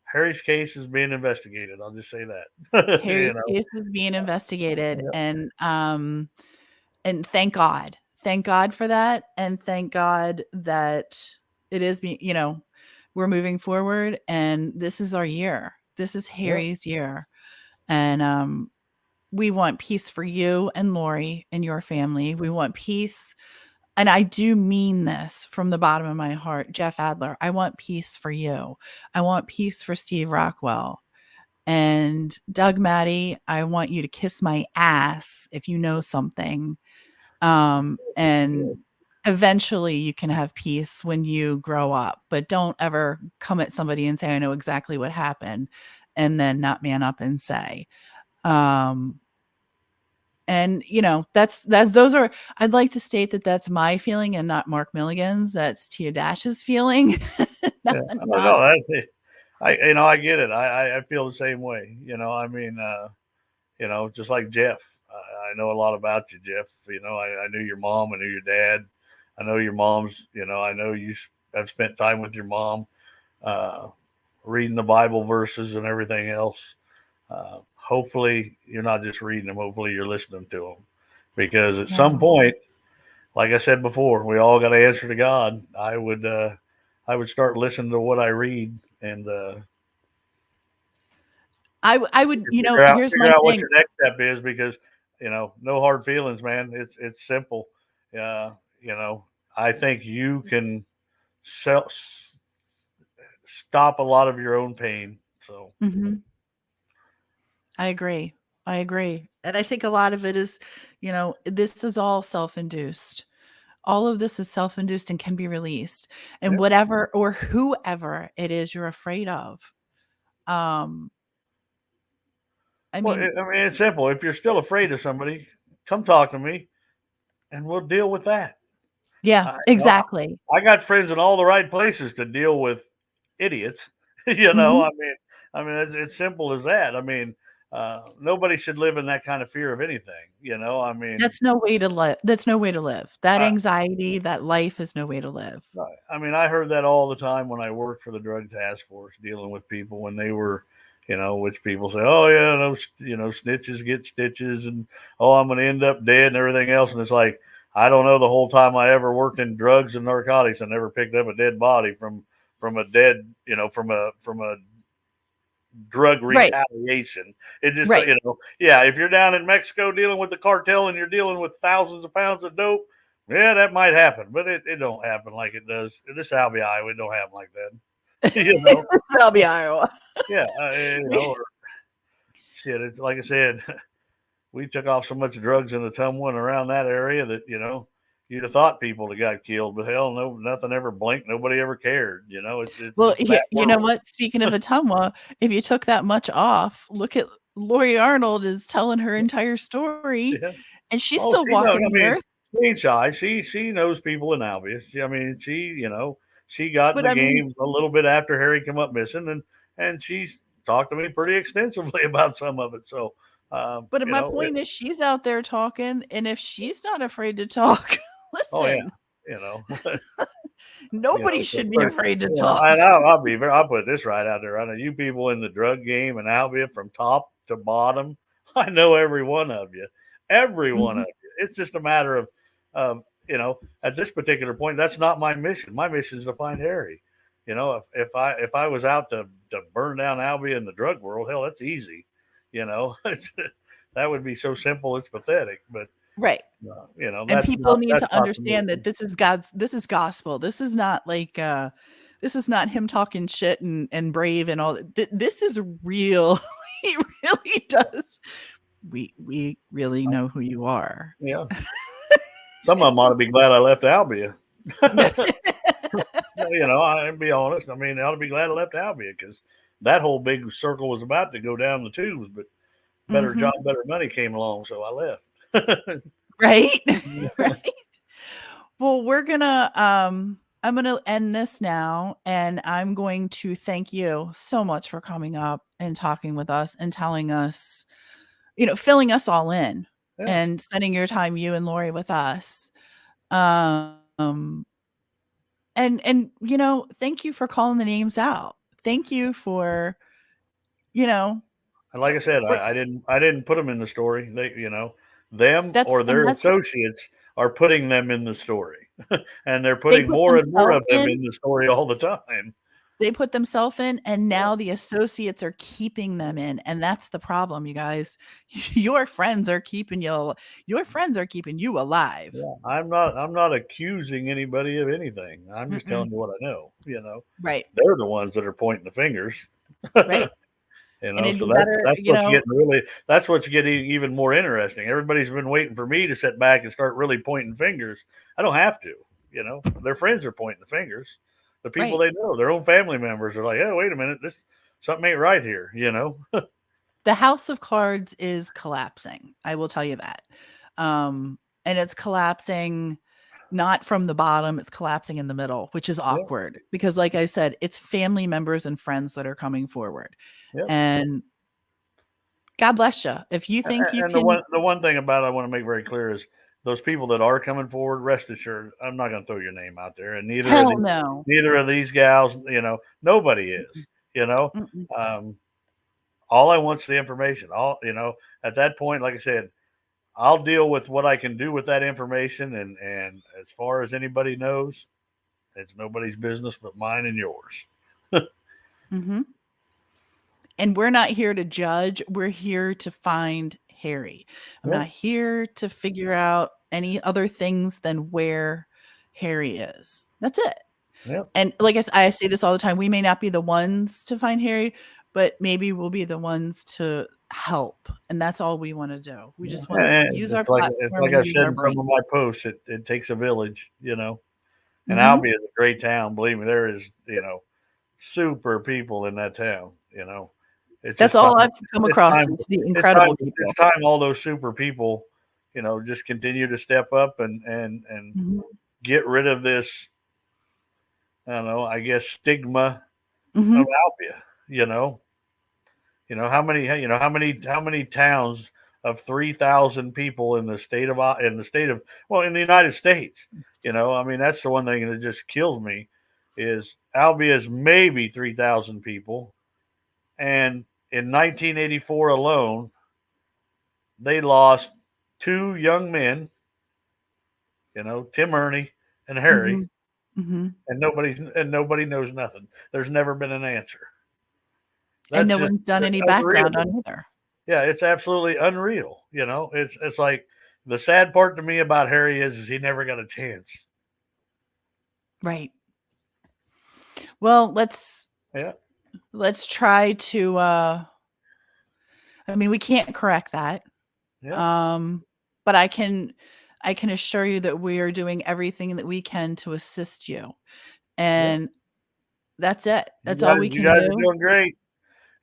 Harry's case is being investigated. I'll just say that. Harry's case is being investigated. And thank God for that. And thank God that it is being, we're moving forward, and this is our year. This is Harry's year. And we want peace for you and Lori and your family. We want peace. And I do mean this from the bottom of my heart. Jeff Adler, I want peace for you. I want peace for Steve Rockwell. And Doug Maddie, I want you to kiss my ass if you know something. And eventually you can have peace when you grow up. But don't ever come at somebody and say, I know exactly what happened, and then not man up and say. And those are, I'd like to state that that's my feeling and not Mark Milligan's. That's Tia Dash's feeling. I get it. I feel the same way. I mean, just like Jeff, I know a lot about you, Jeff. I knew your mom, I knew your dad. I know your mom's, I know you have spent time with your mom, reading the Bible verses and everything else. Hopefully you're not just reading them. Hopefully you're listening to them, because at some point, like I said before, we all got to answer to God. I would start listening to what I read, and I would, here's my out what thing. your next step is, because no hard feelings, man. It's simple. I think you can stop a lot of your own pain. So. Mm-hmm. I agree. And I think a lot of it is, this is all self-induced. All of this is self-induced and can be released. And whatever or whoever it is you're afraid of. I mean, it's simple. If you're still afraid of somebody, come talk to me and we'll deal with that. Yeah, exactly. I got friends in all the right places to deal with idiots. I mean, it's simple as that. I mean, nobody should live in that kind of fear of anything. I mean, that's no way to live. That anxiety, that life is no way to live. I mean, I heard that all the time when I worked for the drug task force, dealing with people when they were, which people say, oh yeah, snitches get stitches, and I'm going to end up dead and everything else. And it's like, I don't know, the whole time I ever worked in drugs and narcotics, I never picked up a dead body from a dead, from a drug retaliation. It just, if you're down in Mexico dealing with the cartel and you're dealing with thousands of pounds of dope, yeah, that might happen, but it don't happen like it does. This Albee, Iowa, it don't happen like that. Albee, Iowa. Yeah. Shit, it's like I said, we took off so much drugs in the Tumwa and around that area that, you'd have thought people that got killed, but hell no, nothing ever blinked. Nobody ever cared. Well, you know what? Speaking of Atumwa, if you took that much off, look at Lori Arnold is telling her entire story, and she's still walking the earth. She ain't shy. She knows people in Albee. I mean, she got in the game a little bit after Harry come up missing, and she's talked to me pretty extensively about some of it. So, but my point is, she's out there talking, and if she's not afraid to talk, listen. Nobody should be afraid to talk. I'll put this right out there. I know you people in the drug game and Albee, from top to bottom, I know every one of you. Every one of you. It's just a matter of, at this particular point, that's not my mission. My mission is to find Harry. You know, if I was out to burn down Albia in the drug world, hell, that's easy. You know, that would be so simple, it's pathetic. But Right. you know, And people need to not understand that this is gospel. This is not like this is not him talking shit and brave and all. This is real. He really does. We really know who you are. Yeah. Some of them ought to be glad I left Albia. You know, I'll be honest. I mean, they ought to be glad I left Albia because that whole big circle was about to go down the tubes, but better job, better money came along, so I left. Right? Right. Well, we're gonna I'm gonna end this now, and I'm going to thank you so much for coming up and talking with us and telling us, you know, filling us all in and spending your time, you and Lori, with us. And you know, thank you for calling the names out. Thank you for, you know, and like I said, I didn't put them in the story. They, you know, them or their associates are putting them in the story, and they're putting more and more of them in the story all the time. They put themselves in, and now the associates are keeping them in, and that's the problem, you guys. Your friends are keeping you alive. Yeah, I'm not accusing anybody of anything. I'm just telling you what I know. You know, right? They're the ones that are pointing the fingers, right? You know, so that's what's getting even more interesting. Everybody's been waiting for me to sit back and start really pointing fingers. I don't have to. You know, their friends are pointing the fingers. The people they know, their own family members, are like, "Oh, wait a minute, this something ain't right here." You know, the house of cards is collapsing. I will tell you that, and it's collapsing not from the bottom; it's collapsing in the middle, which is awkward because, like I said, it's family members and friends that are coming forward. And God bless you. If you think you can, the one thing about it I want to make very clear is those people that are coming forward, rest assured, I'm not going to throw your name out there, and neither of these gals, you know, nobody is, you know. All I want is the information. You know, at that point, like I said, I'll deal with what I can do with that information, and as far as anybody knows, it's nobody's business but mine and yours. And we're not here to judge. We're here to find Harry. I'm not here to figure out any other things than where Harry is. That's it. And like I say this all the time, we may not be the ones to find Harry, but maybe we'll be the ones to help. And that's all we want to do. We just want to use our platform. It's like I said in some of my posts, it takes a village, you know. And Albia is a great town. Believe me, there is, you know, super people in that town, you know. That's all I've come across. Is the incredible people. It's time all those super people, you know, just continue to step up and get rid of this, I don't know, I guess, stigma of Albia. You know how many towns of 3,000 people in the United States. You know, I mean, that's the one thing that just kills me is Albia is maybe 3,000 people, and in 1984 alone, they lost 2 young men, you know, Tim Ernie and Harry, and nobody knows nothing. There's never been an answer. And no one's done any background on either. Yeah, it's absolutely unreal. You know, it's like the sad part to me about Harry is he never got a chance. Right. Well, let's try to I mean, we can't correct that. But I can assure you that we are doing everything that we can to assist you. And that's it. That's all we can do. You guys are doing great.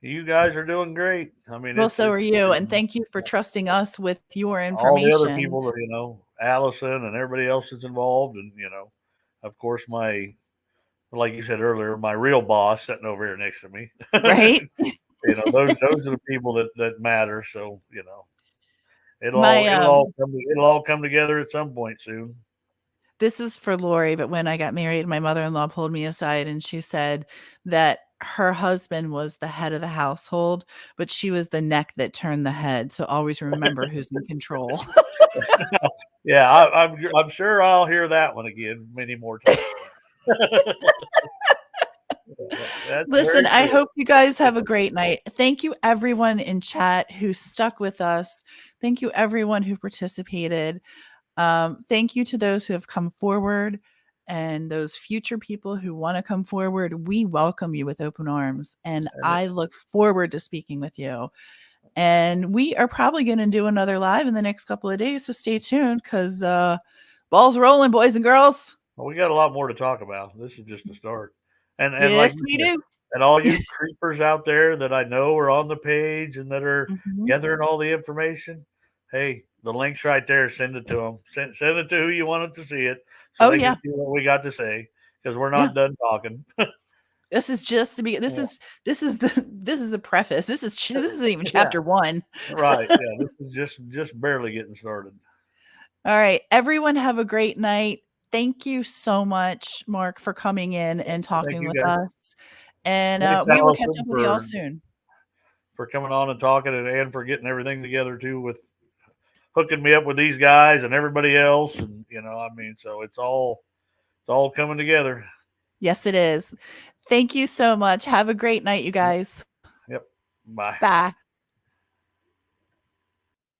You guys are doing great. I mean, well, so are you. And thank you for trusting us with your information. All the other people that, you know, Allison and everybody else that's involved. And, you know, of course, like you said earlier, my real boss sitting over here next to me. Right. You know, those are the people that matter. So, you know, it'll all come together at some point soon. This is for Lori, but when I got married, my mother-in-law pulled me aside and she said that her husband was the head of the household, but she was the neck that turned the head. So always remember who's in control. Yeah, I'm sure I'll hear that one again many more times. That's Listen, very I true. hope you guys have a great night. Thank you, everyone in chat who stuck with us. Thank you, everyone who participated. Thank you to those who have come forward and those future people who want to come forward. We welcome you with open arms, and I look forward to speaking with you. And we are probably going to do another live in the next couple of days, so stay tuned because ball's rolling, boys and girls. Well, we got a lot more to talk about. This is just the start. And Yes, like we you said, do. and all you creepers out there that I know are on the page and that are gathering all the information, hey, the link's right there. Send it to them. Send it to who you wanted to see it, so they can see what we got to say. Because we're not done talking. This is just to be. This is the preface. This isn't even chapter 1. Right. Yeah. This is just barely getting started. All right, everyone, have a great night. Thank you so much, Mark, for coming in and talking with us. And we will catch up with you all soon. For coming on and talking, and for getting everything together too, with hooking me up with these guys and everybody else, and so it's all coming together. Yes, it is. Thank you so much. Have a great night, you guys. Yep. Bye. Bye.